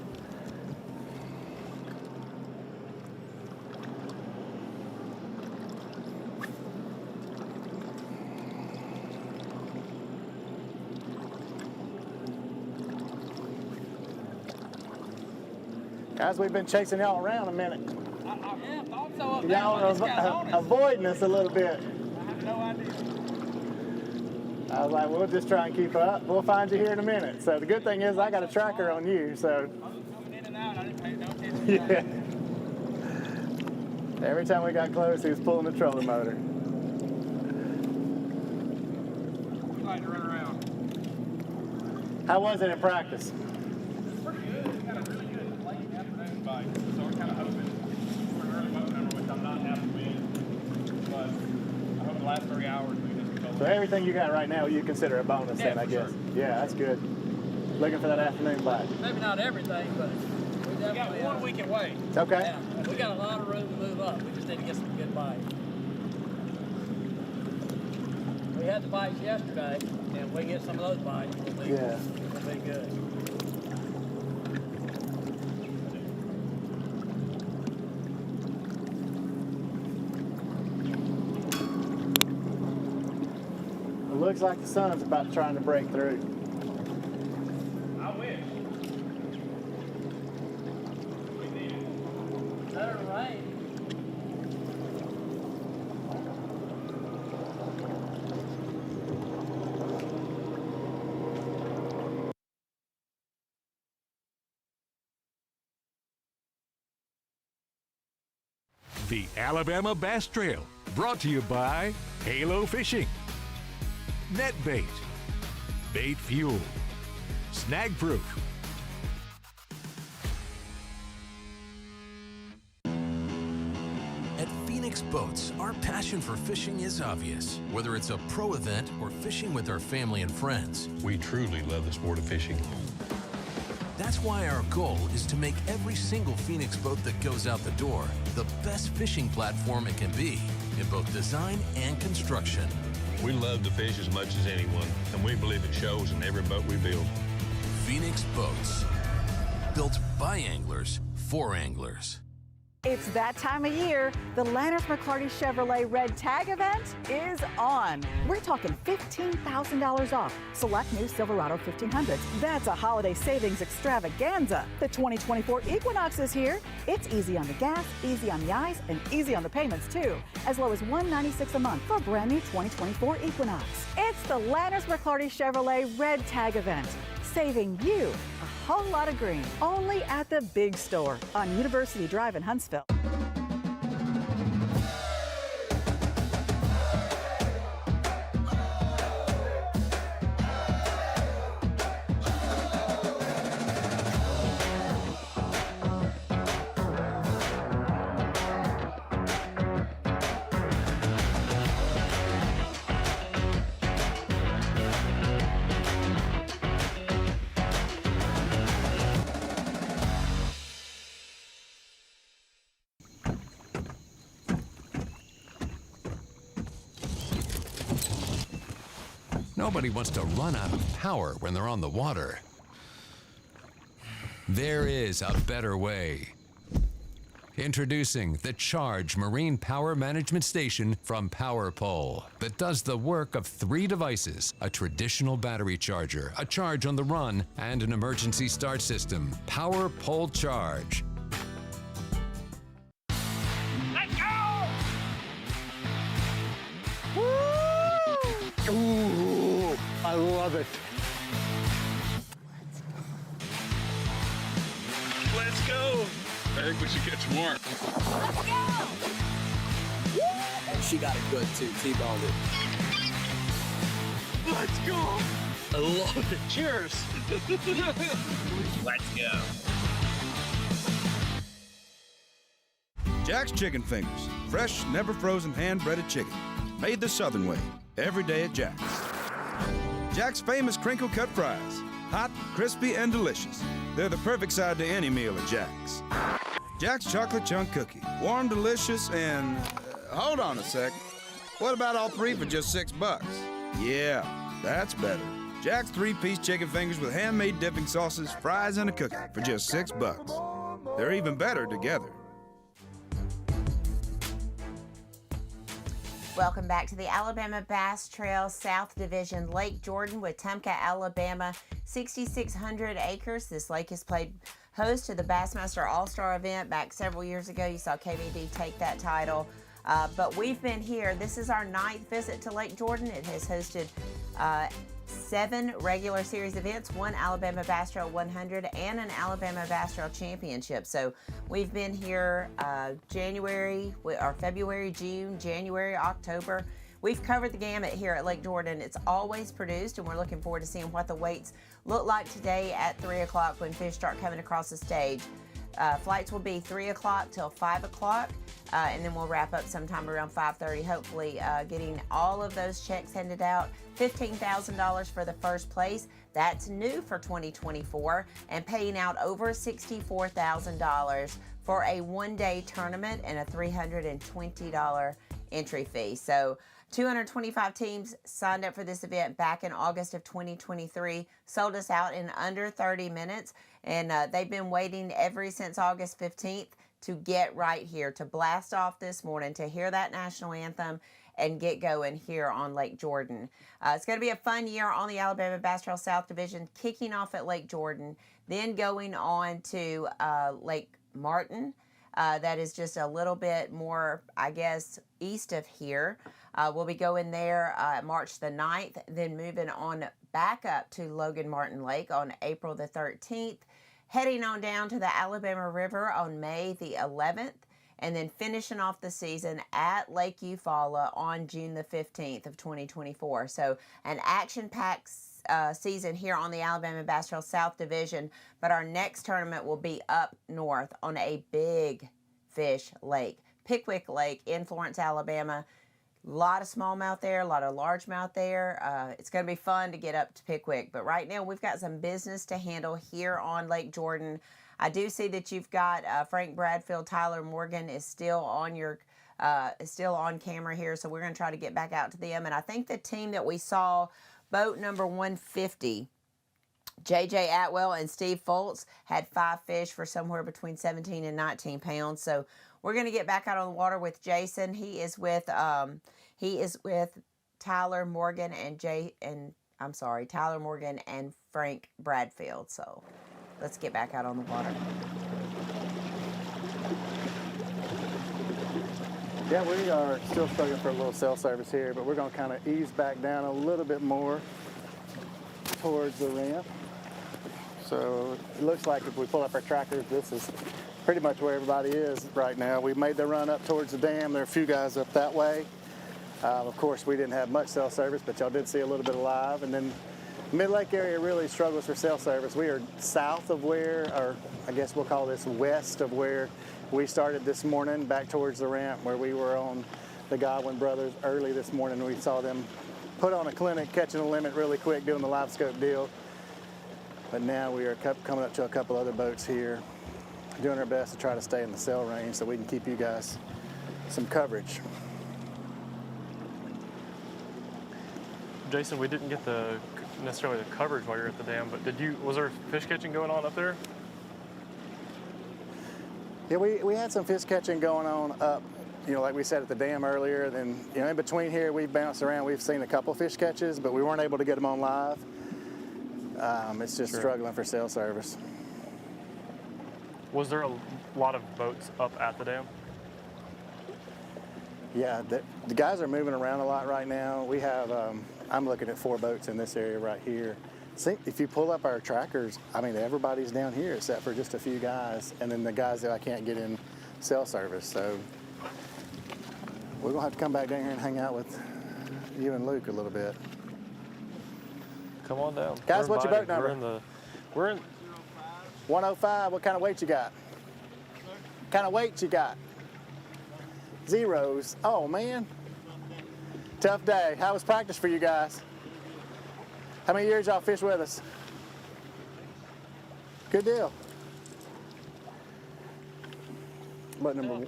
guys, we've been chasing y'all around a minute. Yeah, I thought so up Y'all there. are avoiding us a little bit. I have no idea. I was like, we'll just try and keep up. We'll find you here in a minute. So the good thing is I got a tracker on you, so. Coming in and out, I didn't pay no attention. Yeah. Every time we got close, he was pulling the trolling motor. We like to run around. How was it in practice? Pretty good. We got a really good late afternoon bite. So we're kind of hoping for an early boat number, which I'm not happy with. But I hope the last 3 hours we just go. So everything you got right now, you consider a bonus then, I guess. Sure. Yeah, that's good. Looking for that afternoon bite. Maybe not everything, but we got 1 week away. Okay. Yeah, we got a lot of room to move up. We just need to get some good bites. We had the bites yesterday, and if we get some of those bites, we'll be good. It looks like the sun's about trying to break through. I wish. We need it. Better rain. The Alabama Bass Trail, brought to you by Halo Fishing, Net Bait, Bait Fuel, Snag Proof. At Phoenix Boats, our passion for fishing is obvious. Whether it's a pro event or fishing with our family and friends, We truly love the sport of fishing. that's why our goal is to make every single Phoenix boat that goes out the door the best fishing platform it can be in both design and construction. We love to fish as much as anyone, and we believe it shows in every boat we build. Phoenix Boats, built by anglers for anglers. It's that time of year. The Landers-McClarty Chevrolet Red Tag event is on. We're talking $15,000 off select new Silverado 1500s. That's a holiday savings extravaganza. The 2024 Equinox is here. It's easy on the gas, easy on the eyes, and easy on the payments too. As low as $196 a month for a brand new 2024 Equinox. It's the Landers-McClarty Chevrolet Red Tag event, saving you a whole lot of green. Only at the big store on University Drive in Huntsville. Nobody wants to run out of power when they're on the water. There is a better way. Introducing the Charge Marine Power Management Station from PowerPole that does the work of 3 devices: a traditional battery charger, a charge on the run, and an emergency start system. PowerPole Charge. Let's go! Ooh, I love it. Let's go. I think we should get some more. Let's go! And she got it good too, T-boned it. Let's go. I love it. Cheers. Let's go. Jack's Chicken Fingers. Fresh, never frozen, hand-breaded chicken. Made the Southern way. Every day at Jack's. Jack's famous crinkle cut fries. Hot, crispy, and delicious. They're the perfect side to any meal at Jack's. Jack's Chocolate Chunk Cookie. Warm, delicious, and... hold on a sec. What about all 3 for just $6? Yeah, that's better. Jack's 3-piece chicken fingers with handmade dipping sauces, fries, and a cookie for just $6. They're even better together. Welcome back to the Alabama Bass Trail South Division, Lake Jordan with Tumpka, Alabama, 6,600 acres. This lake has played host to the Bassmaster All-Star event back several years ago. You saw KVD take that title. But we've been here. This is our 9th visit to Lake Jordan. It has hosted 7 regular series events, 1 Alabama Bass Trail 100 and an Alabama Bass Trail Championship. So we've been here January, or February, June, January, October. We've covered the gamut here at Lake Jordan. It's always produced, and we're looking forward to seeing what the weights look like today at 3 o'clock when fish start coming across the stage. Flights will be 3 o'clock till 5 o'clock, and then we'll wrap up sometime around 5:30, hopefully getting all of those checks handed out. $15,000 for the first place. That's new for 2024, and paying out over $64,000 for a one-day tournament and a $320 entry fee. So 225 teams signed up for this event back in August of 2023, sold us out in under 30 minutes, and they've been waiting ever since August 15th to get right here, to blast off this morning, to hear that national anthem and get going here on Lake Jordan. It's going to be a fun year on the Alabama Bass Trail South Division, kicking off at Lake Jordan, then going on to Lake Martin. That is just a little bit more, I guess, east of here. We'll be going there March the 9th, then moving on back up to Logan Martin Lake on April the 13th, heading on down to the Alabama River on May the 11th, and then finishing off the season at Lake Eufaula on June the 15th of 2024. So an action-packed season here on the Alabama Bass Trail South Division, but our next tournament will be up north on a big fish lake, Pickwick Lake in Florence, Alabama. A lot of smallmouth there, a lot of largemouth there. It's going to be fun to get up to Pickwick, but right now we've got some business to handle here on Lake Jordan. I do see that you've got Frank Bradfield, Tyler Morgan is still on your still on camera here, so we're going to try to get back out to them. And I think the team that we saw, boat number 150, J.J. Atwell and Steve Foltz, had 5 fish for somewhere between 17 and 19 pounds. So we're going to get back out on the water with Jason. He is with Tyler Morgan Tyler Morgan and Frank Bradfield. So let's get back out on the water. Yeah, we are still struggling for a little cell service here, but we're going to kind of ease back down a little bit more towards the ramp. So it looks like if we pull up our trackers, this is pretty much where everybody is right now. We made the run up towards the dam. There are a few guys up that way. Of course, we didn't have much cell service, but y'all did see a little bit of live. And then Mid-Lake area really struggles for cell service. We are south of where, or I guess we'll call this west of where we started this morning, back towards the ramp where we were on the Godwin brothers early this morning. We saw them put on a clinic, catching a limit really quick, doing the live scope deal. But now we are coming up to a couple other boats here, doing our best to try to stay in the cell range so we can keep you guys some coverage. Jason, we didn't get necessarily the coverage while you were at the dam, but was there fish catching going on up there? Yeah, we had some fish catching going on up, like we said at the dam earlier. Then, in between here, we've bounced around. We've seen a couple fish catches, but we weren't able to get them on live. It's just struggling for cell service. Was there a lot of boats up at the dam? Yeah, the guys are moving around a lot right now. We have, I'm looking at 4 boats in this area right here. See, if you pull up our trackers, I mean, everybody's down here except for just a few guys, and then the guys that I can't get in cell service. So we're gonna have to come back down here and hang out with you and Luke a little bit. Come on down. Guys, what's your boat number? We're in 105. What kind of weight you got? What kind of weight you got? Zeros. Oh, man. Tough day. How was practice for you guys? How many years y'all fish with us? Good deal. Boat number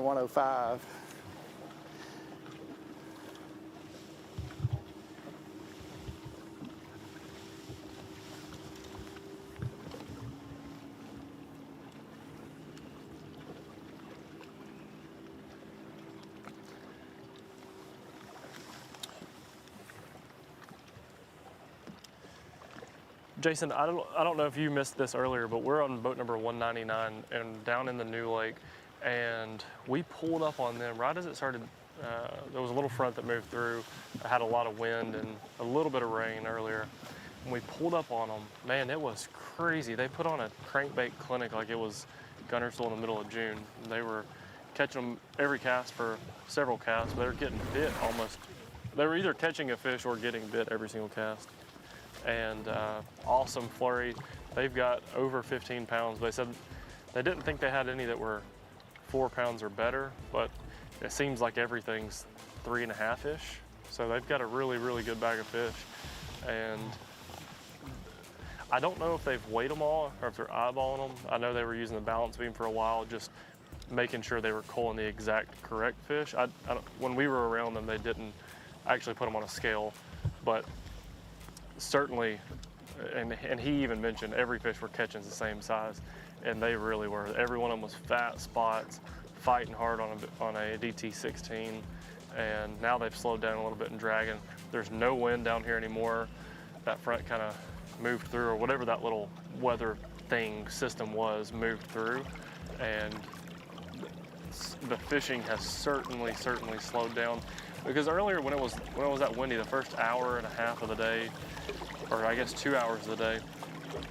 105. Jason, I don't know if you missed this earlier, but we're on boat number 199 and down in the new lake, and we pulled up on them right as it started. There was a little front that moved through. It had a lot of wind and a little bit of rain earlier. And we pulled up on them. Man, it was crazy. They put on a crankbait clinic like it was Guntersville in the middle of June. They were catching them every cast for several casts. They were getting bit almost. They were either catching a fish or getting bit every single cast. And awesome flurry. They've got over 15 pounds. They said they didn't think they had any that were 4 pounds or better, but it seems like everything's 3.5-ish. So they've got a really, really good bag of fish. And I don't know if they've weighed them all or if they're eyeballing them. I know they were using the balance beam for a while, just making sure they were culling the exact correct fish. When we were around them, they didn't actually put them on a scale, but certainly, and he even mentioned every fish we're catching is the same size, and they really were. Every one of them was fat spots, fighting hard on a DT16, and now they've slowed down a little bit and dragging. There's no wind down here anymore. That front kind of moved through, or whatever that little weather thing system was, moved through, and the fishing has certainly slowed down. Because earlier when it was that windy, the first hour and a half of the day, or I guess 2 hours of the day,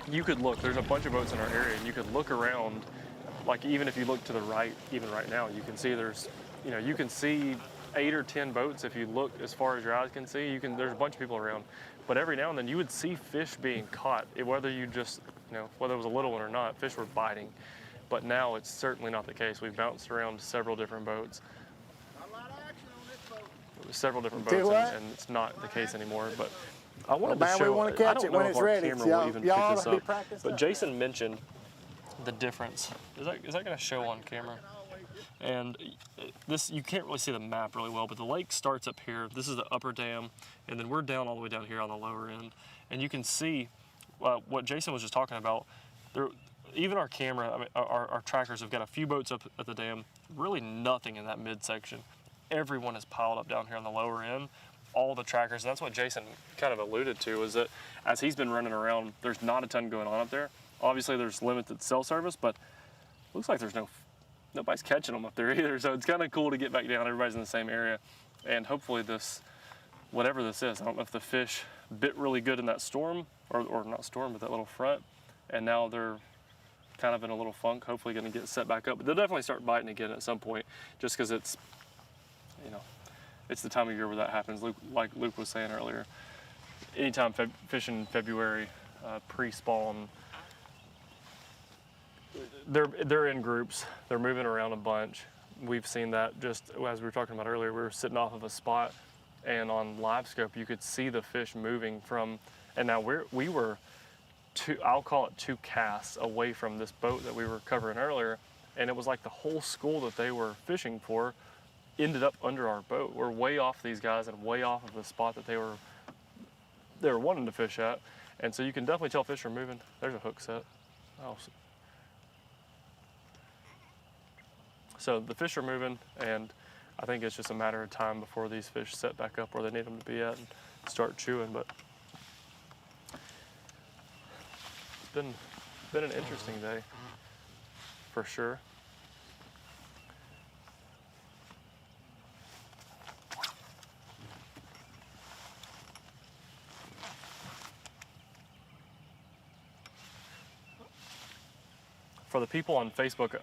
you could look, there's a bunch of boats in our area, and you could look around, like even if you look to the right, even right now, you can see there's, you know, you can see 8 or 10 boats if you look as far as your eyes can see. There's a bunch of people around, but every now and then you would see fish being caught, whether you just, you know, whether it was a little one or not, fish were biting. But now it's certainly not the case. We've bounced around several different boats. Several different boats, and it's not the case anymore. But I wanted to show. We want to catch it when it's ready. Camera will even pick this up. But Jason mentioned the difference. Is that going to show on camera? And this, you can't really see the map really well, but the lake starts up here. This is the upper dam, and then we're down all the way down here on the lower end. And you can see what Jason was just talking about. There, even our camera, I mean, our trackers have got a few boats up at the dam. Really nothing in that midsection. Everyone is piled up down here on the lower end. All the trackers, and that's what Jason kind of alluded to, is that as he's been running around, there's not a ton going on up there. Obviously, there's limited cell service, but looks like there's nobody's catching them up there either. So it's kind of cool to get back down. Everybody's in the same area, and hopefully this, whatever this is, I don't know if the fish bit really good in that storm, or not storm, but that little front, and now they're kind of in a little funk. Hopefully, going to get set back up, but they'll definitely start biting again at some point, just because it's, you know, it's the time of year where that happens. Like Luke was saying earlier, anytime fishing in February, pre-spawn, they're in groups. They're moving around a bunch. We've seen that just as we were talking about earlier. We were sitting off of a spot, and on live scope you could see the fish moving from. And now we were I'll call it 2 casts away from this boat that we were covering earlier, and it was like the whole school that they were fishing for ended up under our boat. We're way off these guys and way off of the spot that they were wanting to fish at, and so you can definitely tell fish are moving. There's a hook set. Oh. So the fish are moving, and I think it's just a matter of time before these fish set back up where they need them to be at and start chewing. But it's been an interesting day, for sure. For the people on Facebook,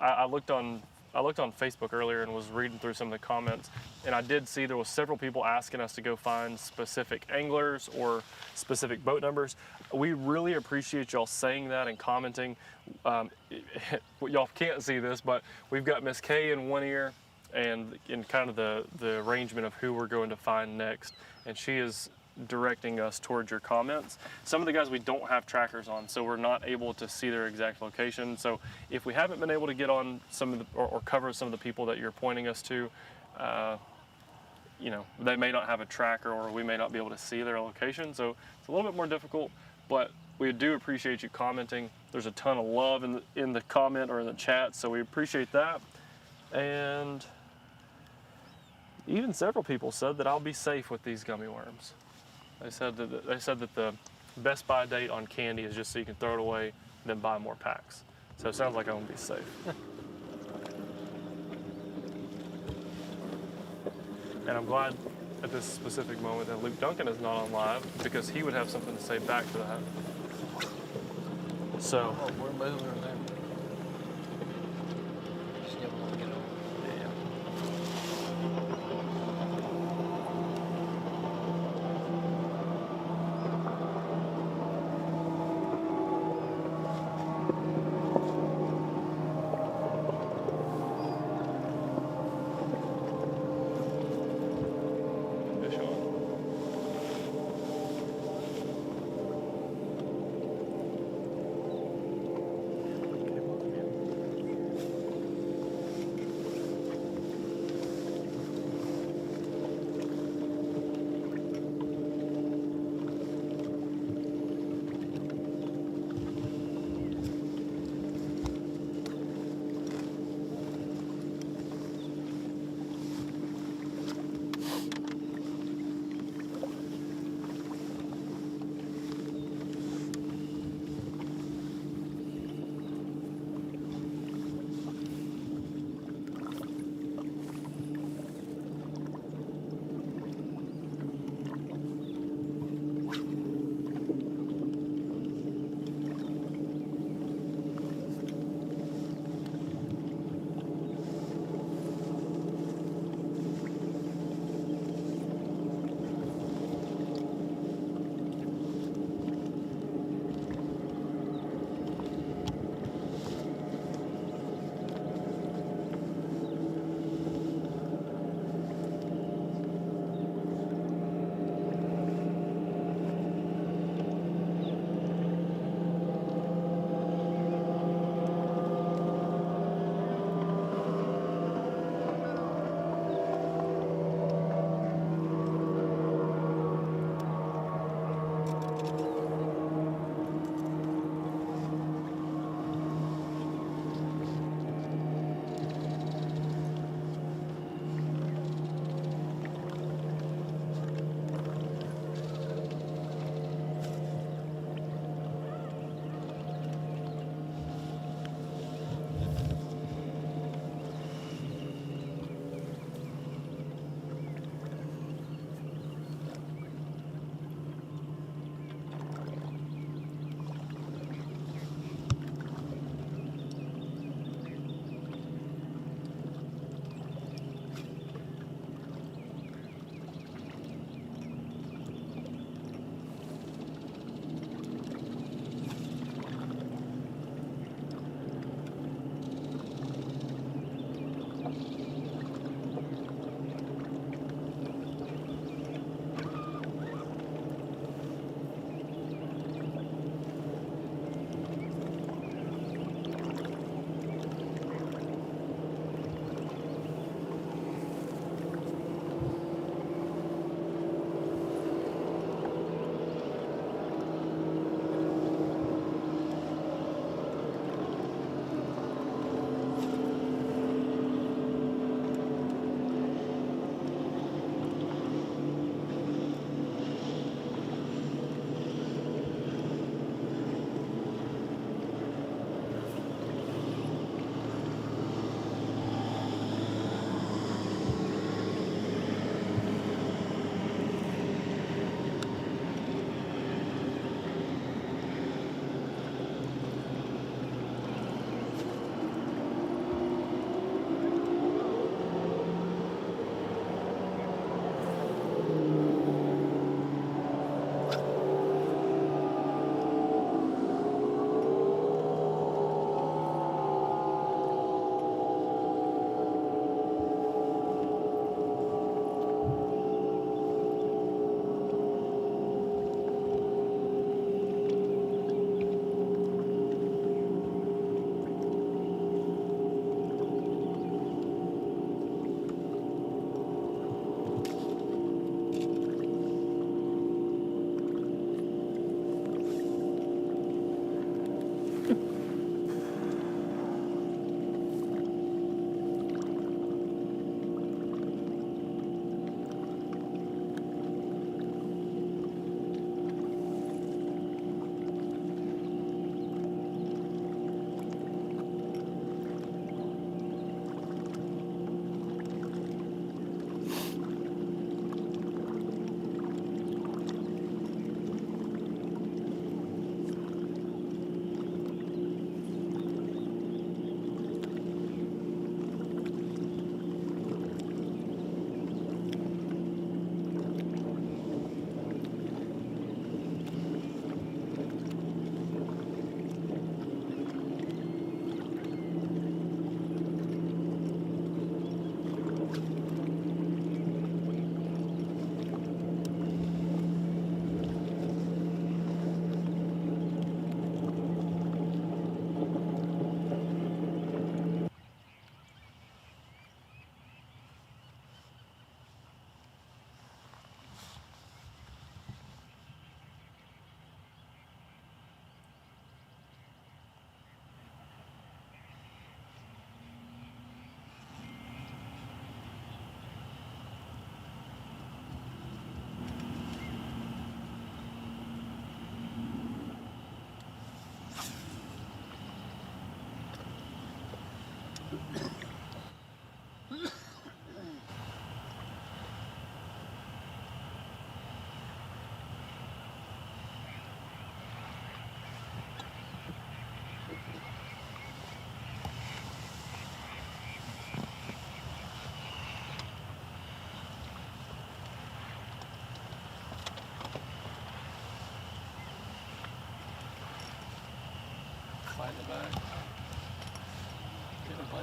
I looked on Facebook earlier and was reading through some of the comments, and I did see there was several people asking us to go find specific anglers or specific boat numbers. We really appreciate y'all saying that and commenting. Y'all can't see this, but we've got Miss Kay in one ear and in kind of the arrangement of who we're going to find next, and she is directing us towards your comments. Some of the guys we don't have trackers on, so we're not able to see their exact location. So if we haven't been able to get on some of the, or cover some of the people that you're pointing us to, you know, they may not have a tracker, or we may not be able to see their location. So it's a little bit more difficult, but we do appreciate you commenting. There's a ton of love in the comment or in the chat, so we appreciate that. And even several people said that I'll be safe with these gummy worms. They said that the best buy date on candy is just so you can throw it away, then buy more packs. So it sounds like I'm gonna be safe. And I'm glad at this specific moment that Luke Duncan is not on live, because he would have something to say back to that. So we're moving there.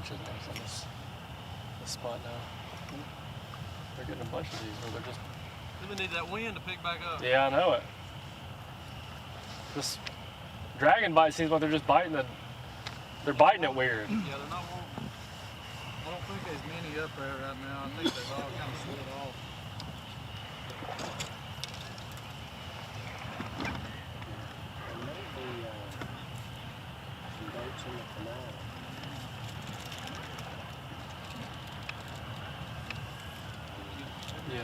bunch of things on this spot now. They're getting a bunch of these where they're just... We need that wind to pick back up. Yeah, I know it. This dragon bite seems like they're just biting the... They're biting it weird. Yeah, they're not wanting. I don't think there's many up there right now. I think they've all kind of slid off. Yeah.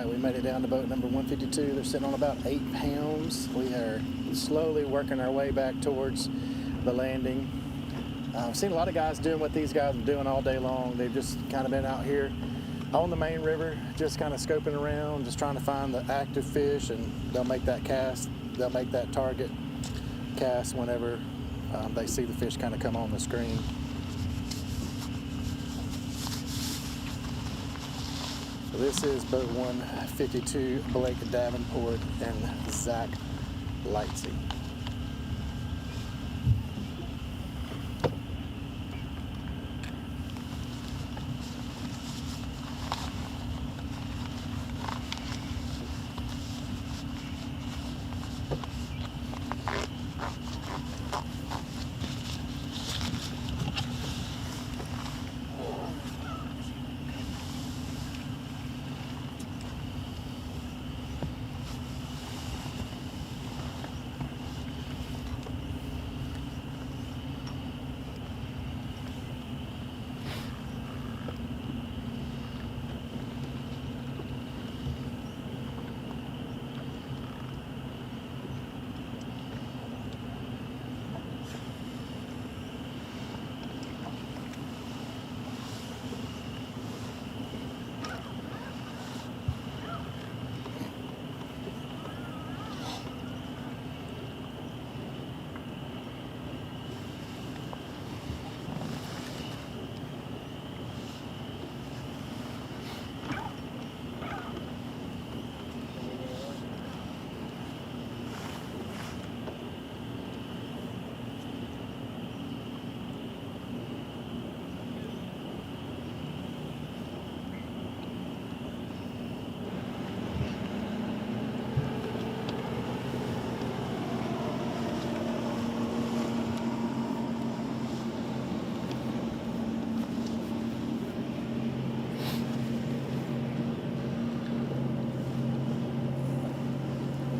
right, we made it down to boat number 152. They're sitting on about 8 pounds. We are slowly working our way back towards the landing. I've seen a lot of guys doing what these guys are doing all day long. They've just kind of been out here on the main river, just kind of scoping around, just trying to find the active fish, and they'll make that cast, they'll make that target cast whenever they see the fish kind of come on the screen. So this is boat 152, Blake Davenport and Zach Lightsey.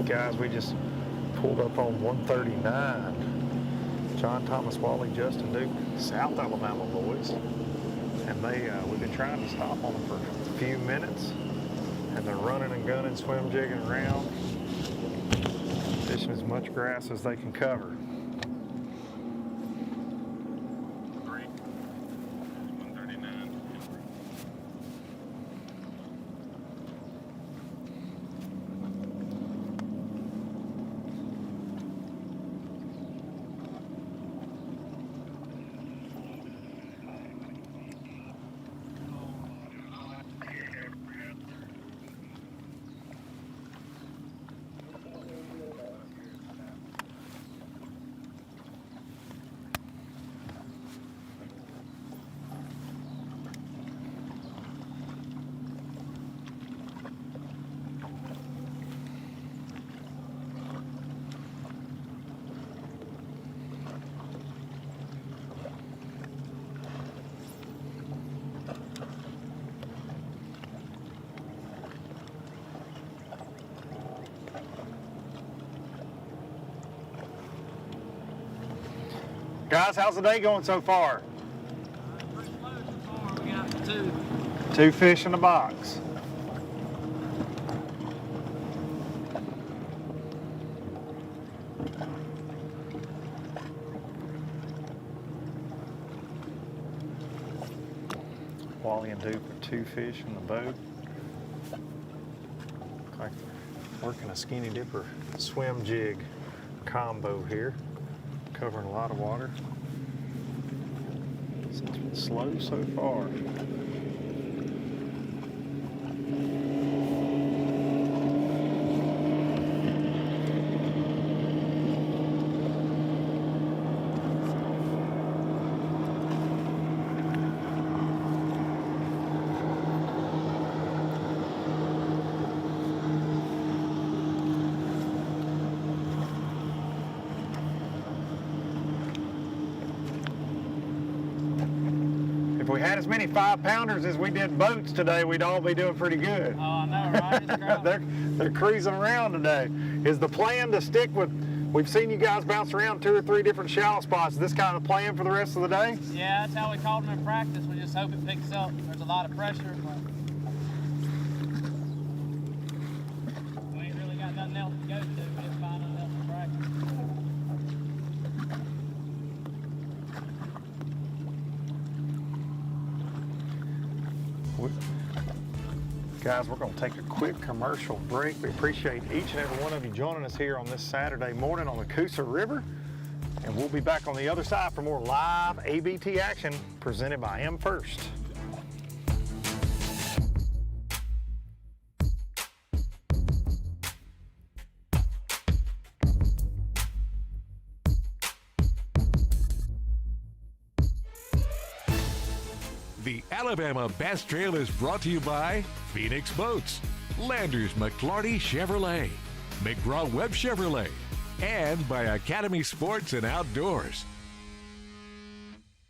Guys, we just pulled up on 139. John Thomas Wally, Justin Duke, South Alabama boys. And we've been trying to stop on them for a few minutes. And they're running and gunning, swim jigging around, fishing as much grass as they can cover. Guys, how's the day going so far? Pretty slow so far. We got two. 2 fish in the box. Wally and Duke with 2 fish in the boat. Looks like they're working a skinny dipper swim jig combo here, covering a lot of water. It's been slow so far. If we had as many 5-pounders as we did boats today, we'd all be doing pretty good. Oh, I know, right? It's growing. They're cruising around today. Is the plan to stick with, we've seen you guys bounce around 2 or 3 different shallow spots. Is this kind of the plan for the rest of the day? Yeah, that's how we called them in practice. We just hope it picks up. There's a lot of pressure, but Guys, we're going to take a quick commercial break. We appreciate each and every one of you joining us here on this Saturday morning on the Coosa River. And we'll be back on the other side for more live ABT action presented by M First. The Alabama Bass Trail is brought to you by Phoenix Boats, Landers McClarty Chevrolet, McGraw Webb Chevrolet, and by Academy Sports and Outdoors.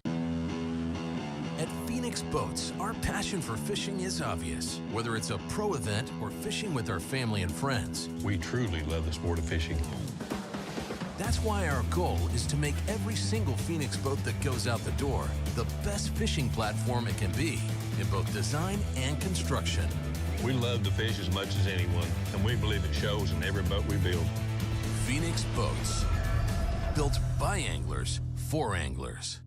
At Phoenix Boats, our passion for fishing is obvious. Whether it's a pro event or fishing with our family and friends, We truly love the sport of fishing. that's why our goal is to make every single Phoenix boat that goes out the door the best fishing platform it can be in both design and construction. We love to fish as much as anyone, and we believe it shows in every boat we build. Phoenix Boats, built by anglers for anglers.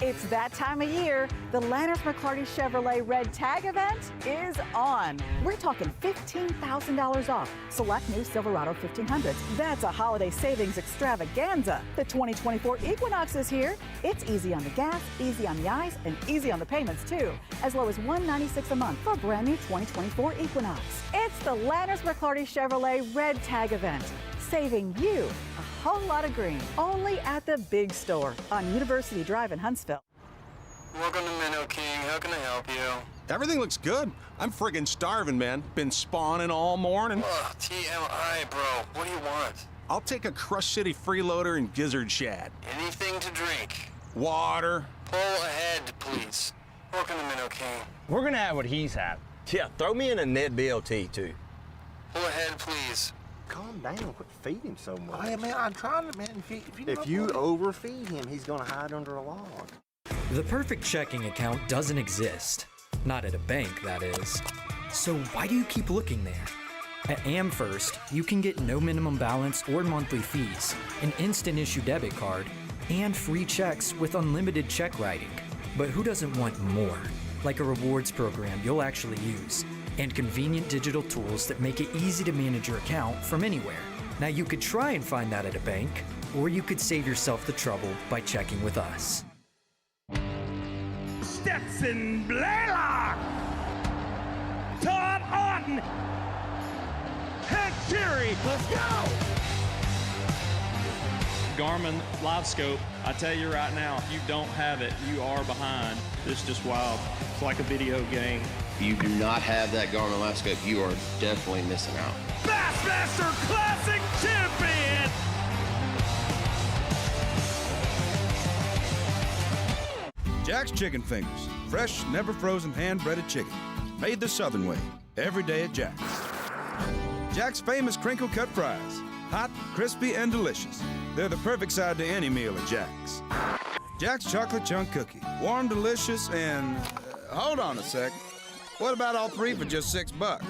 It's that time of year. The Landers McClarty Chevrolet Red Tag event is on. We're talking $15,000 off select new Silverado 1500s. That's a holiday savings extravaganza. The 2024 Equinox is here. It's easy on the gas, easy on the eyes, and easy on the payments too. As low as $196 a month for a brand new 2024 Equinox. It's the Landers McClarty Chevrolet Red Tag event, saving you a whole lot of green. Only at the big store on University Drive in Huntsville. Welcome to Minnow King. How can I help you? Everything looks good. I'm friggin' starving, man. Been spawning all morning. Ugh, TMI, bro. What do you want? I'll take a Crush City freeloader and gizzard shad. Anything to drink. Water. Pull ahead, please. Welcome to Minnow King. We're gonna have what he's had. Yeah, throw me in a Ned BLT, too. Pull ahead, please. Calm down. Quit feeding him so much. Hey, man, I'm trying to, man. If you overfeed him, he's gonna hide under a log. The perfect checking account doesn't exist. Not at a bank, that is. So why do you keep looking there? At AmFirst, you can get no minimum balance or monthly fees, an instant issue debit card, and free checks with unlimited check writing. But who doesn't want more? Like a rewards program you'll actually use, and convenient digital tools that make it easy to manage your account from anywhere. Now you could try and find that at a bank, or you could save yourself the trouble by checking with us. Stetson Blaylock, Todd Auten, Hank Terry, let's go! Garmin Live Scope, I tell you right now, if you don't have it, you are behind. It's just wild. It's like a video game. If you do not have that Garmin Live Scope, you are definitely missing out. Bassmaster Classic Champion! Jack's Chicken Fingers. Fresh, never frozen, hand-breaded chicken. Made the Southern way. Every day at Jack's. Jack's famous crinkle cut fries. Hot, crispy, and delicious. They're the perfect side to any meal at Jack's. Jack's Chocolate Chunk Cookie. Warm, delicious, and... hold on a sec. What about all three for just $6?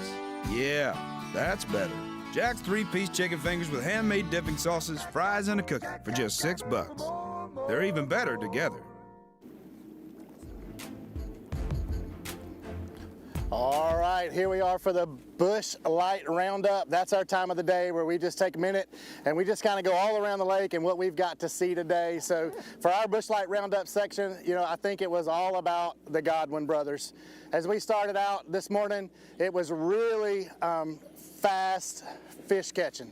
Yeah, that's better. Jack's 3-piece chicken fingers with handmade dipping sauces, fries, and a cookie for just $6. They're even better together. All right, here we are for the Bush Light Roundup. That's our time of the day where we just take a minute and we just kind of go all around the lake and what we've got to see today. So for our Bush Light Roundup section, you know, I think it was all about the Godwin brothers. As we started out this morning, it was really fast fish catching.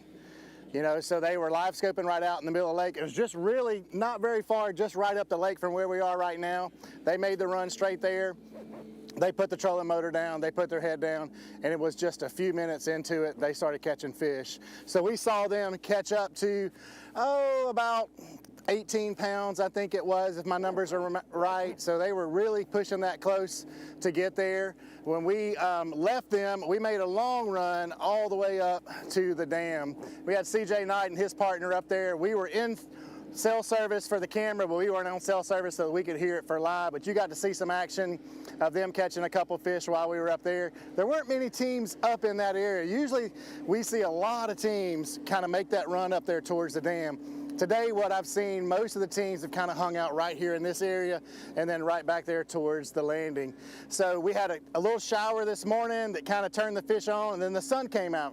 You know, so they were live scoping right out in the middle of the lake. It was just really not very far, just right up the lake from where we are right now. They made the run straight there. They put the trolling motor down, they put their head down, and it was just a few minutes into it, they started catching fish. So we saw them catch up to, about 18 pounds, I think it was, if my numbers are right. So they were really pushing that close to get there. When we left them, we made a long run all the way up to the dam. We had CJ Knight and his partner up there. We were in cell service for the camera, but we weren't on cell service so that we could hear it for live. But you got to see some action of them catching a couple fish while we were up there. There weren't many teams up in that area. Usually we see a lot of teams kind of make that run up there towards the dam. Today, what I've seen, most of the teams have kind of hung out right here in this area and then right back there towards the landing. So we had a little shower this morning that kind of turned the fish on, and then the sun came out.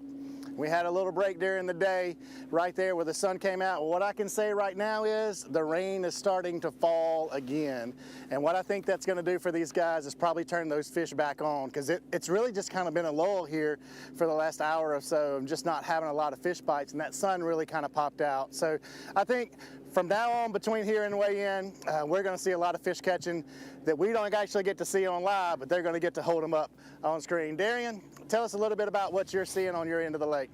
We had a little break during the day right there where the sun came out. Well, what I can say right now is the rain is starting to fall again. And what I think that's going to do for these guys is probably turn those fish back on, because it's really just kind of been a lull here for the last hour or so of just not having a lot of fish bites, and that sun really kind of popped out. So I think from now on, between here and weigh-in, we're going to see a lot of fish catching that we don't actually get to see on live, but they're going to get to hold them up on screen. Darian, tell us a little bit about what you're seeing on your end of the lake.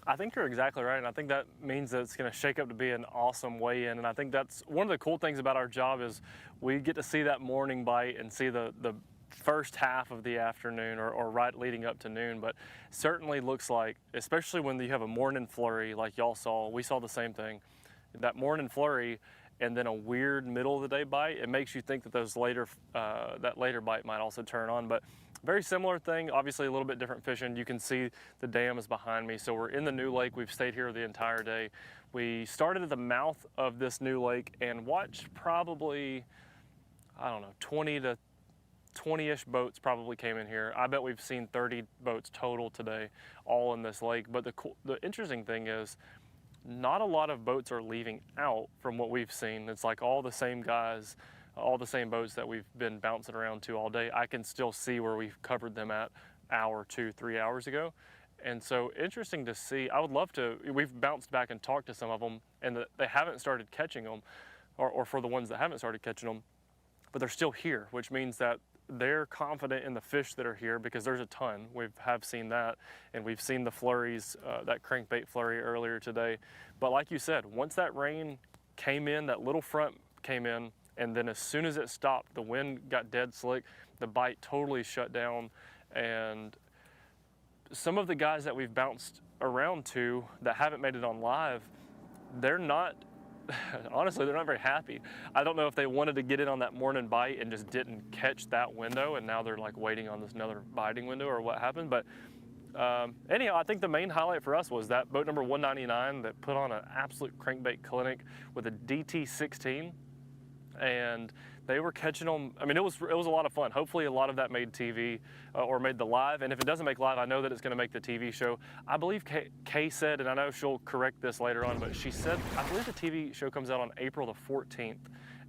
I think you're exactly right, and I think that means that it's going to shake up to be an awesome weigh-in. And I think that's one of the cool things about our job is we get to see that morning bite and see the first half of the afternoon or right leading up to noon. But certainly looks like, especially when you have a morning flurry like y'all saw, we saw the same thing, that morning flurry and then a weird middle of the day bite, it makes you think that those later that later bite might also turn on. But very similar thing, obviously a little bit different fishing. You can see the dam is behind me. So we're in the new lake. We've stayed here the entire day. We started at the mouth of this new lake and watched probably, I don't know, 20-ish boats probably came in here. I bet we've seen 30 boats total today, all in this lake. But the interesting thing is, not a lot of boats are leaving out from what we've seen. It's like all the same guys, all the same boats that we've been bouncing around to all day. I can still see where we've covered them at hour, 2, 3 hours ago. And so interesting to see. I would love to, we've bounced back and talked to some of them, and they haven't started catching them, or for the ones that haven't started catching them, but they're still here, which means that they're confident in the fish that are here, because there's a ton. We have seen that, and we've seen the flurries, that crankbait flurry earlier today. But like you said, once that rain came in, that little front came in, and then as soon as it stopped, the wind got dead slick, the bite totally shut down. And some of the guys that we've bounced around to that haven't made it on live, they're not, honestly, they're not very happy. I don't know if they wanted to get in on that morning bite and just didn't catch that window, and now they're like waiting on this another biting window, or what happened. But anyhow, I think the main highlight for us was that boat number 199 that put on an absolute crankbait clinic with a DT16, and they were catching them. I mean, it was a lot of fun. Hopefully a lot of that made TV or made the live, and if it doesn't make live, I know that it's going to make the TV show. I believe Kay said, and I know she'll correct this later on, but she said, I believe the TV show comes out on April the 14th.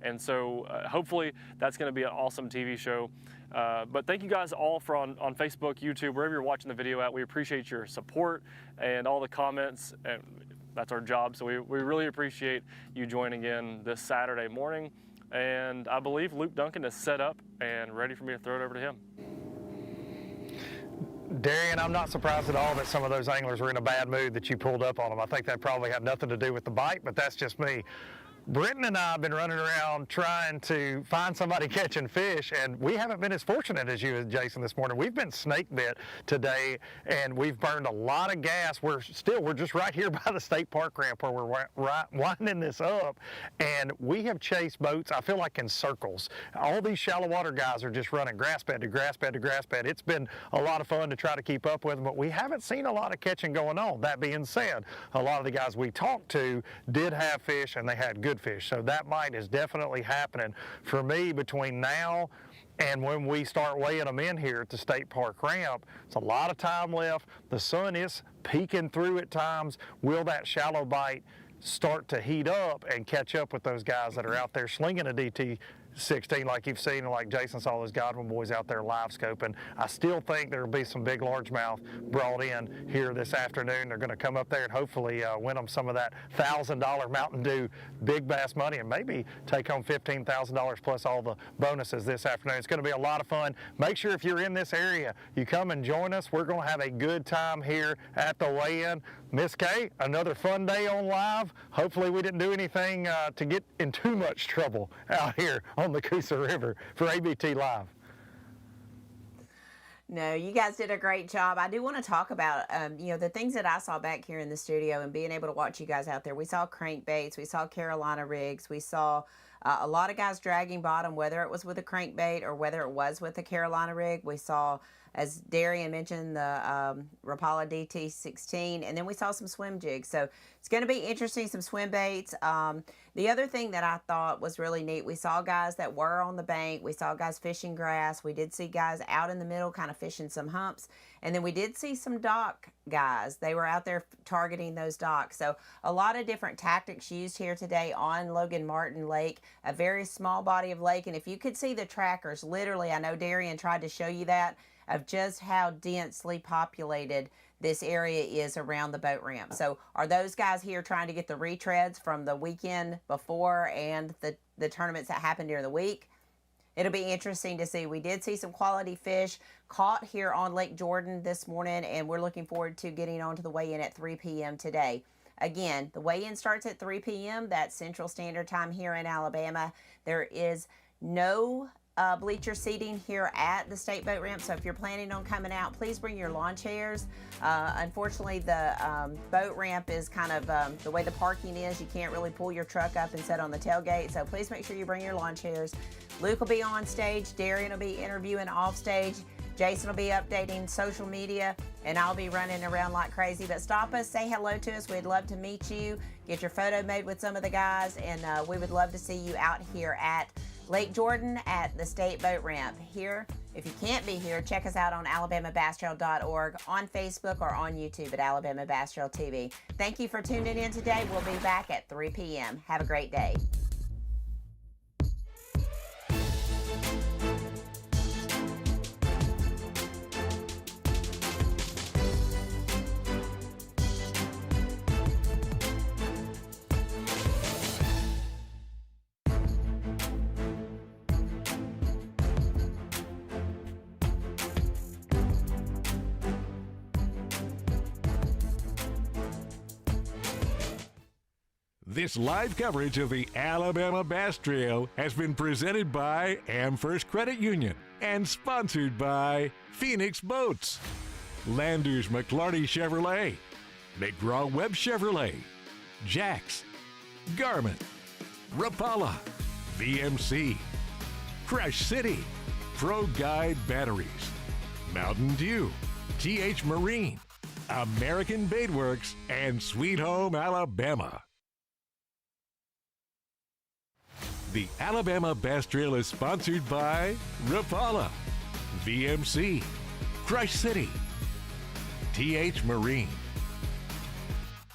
And so hopefully that's going to be an awesome TV show. But thank you guys all for on Facebook, YouTube, wherever you're watching the video at. We appreciate your support and all the comments. And that's our job. So we really appreciate you joining in this Saturday morning. And I believe Luke Duncan is set up and ready for me to throw it over to him. Darian, I'm not surprised at all that some of those anglers were in a bad mood that you pulled up on them. I think that probably had nothing to do with the bite, but that's just me. Brenton and I have been running around trying to find somebody catching fish, and we haven't been as fortunate as you and Jason this morning. We've been snake bit today, and we've burned a lot of gas. We're just right here by the state park ramp where we're winding this up, and we have chased boats, I feel like, in circles. All these shallow water guys are just running grass bed to grass bed to grass bed. It's been a lot of fun to try to keep up with them, but we haven't seen a lot of catching going on. That being said, a lot of the guys we talked to did have fish, and they had good fish. So that bite is definitely happening. For me, between now and when we start weighing them in here at the state park ramp, it's a lot of time left. The sun is peeking through at times. Will that shallow bite start to heat up and catch up with those guys that are out there slinging a DT16 like you've seen, and like Jason saw those Godwin boys out there live scoping? I still think there will be some big largemouth brought in here this afternoon. They're going to come up there and hopefully win them some of that $1,000 Mountain Dew big bass money, and maybe take home $15,000 plus all the bonuses this afternoon. It's going to be a lot of fun. Make sure if you're in this area, you come and join us. We're going to have a good time here at the weigh-in. Miss Kay, another fun day on live. Hopefully we didn't do anything to get in too much trouble out here on the Coosa River for ABT Live. No, you guys did a great job. I do want to talk about, the things that I saw back here in the studio and being able to watch you guys out there. We saw crankbaits, we saw Carolina rigs, we saw A lot of guys dragging bottom, whether it was with a crankbait or whether it was with a Carolina rig. We saw, as Darian mentioned, the Rapala DT16, and then we saw some swim jigs. So it's going to be interesting, some swim baits. The other thing that I thought was really neat, we saw guys that were on the bank. We saw guys fishing grass. We did see guys out in the middle kind of fishing some humps. And then we did see some dock guys. They were out there targeting those docks. So a lot of different tactics used here today on Logan Martin Lake, a very small body of lake. And if you could see the trackers, literally, I know Darian tried to show you that, of just how densely populated this area is around the boat ramp. So are those guys here trying to get the retreads from the weekend before and the tournaments that happened during the week? It'll be interesting to see. We did see some quality fish caught here on Lake Jordan this morning, and we're looking forward to getting on to the weigh-in at 3 p.m. today. Again, the weigh-in starts at 3 p.m. That's Central Standard Time here in Alabama. There is no bleacher seating here at the state boat ramp, so if you're planning on coming out, please bring your lawn chairs. Unfortunately, the boat ramp is kind of the way the parking is. You can't really pull your truck up and sit on the tailgate, so please make sure you bring your lawn chairs. Luke will be on stage, Darian will be interviewing off stage, Jason will be updating social media, and I'll be running around like crazy. But stop us, say hello to us. We'd love to meet you, get your photo made with some of the guys, and we would love to see you out here at Lake Jordan at the State Boat Ramp. Here, if you can't be here, check us out on alabamabasstrail.org, on Facebook, or on YouTube at Alabama Bass Trail TV. Thank you for tuning in today. We'll be back at 3 p.m. Have a great day. This live coverage of the Alabama Bass Trail has been presented by AmFirst Credit Union and sponsored by Phoenix Boats, Landers McClarty Chevrolet, McGraw-Webb Chevrolet, Jax, Garmin, Rapala, VMC, Crush City, Pro Guide Batteries, Mountain Dew, TH Marine, American Baitworks, and Sweet Home Alabama. The Alabama Bass Trail is sponsored by Rapala, VMC, Crush City, TH Marine,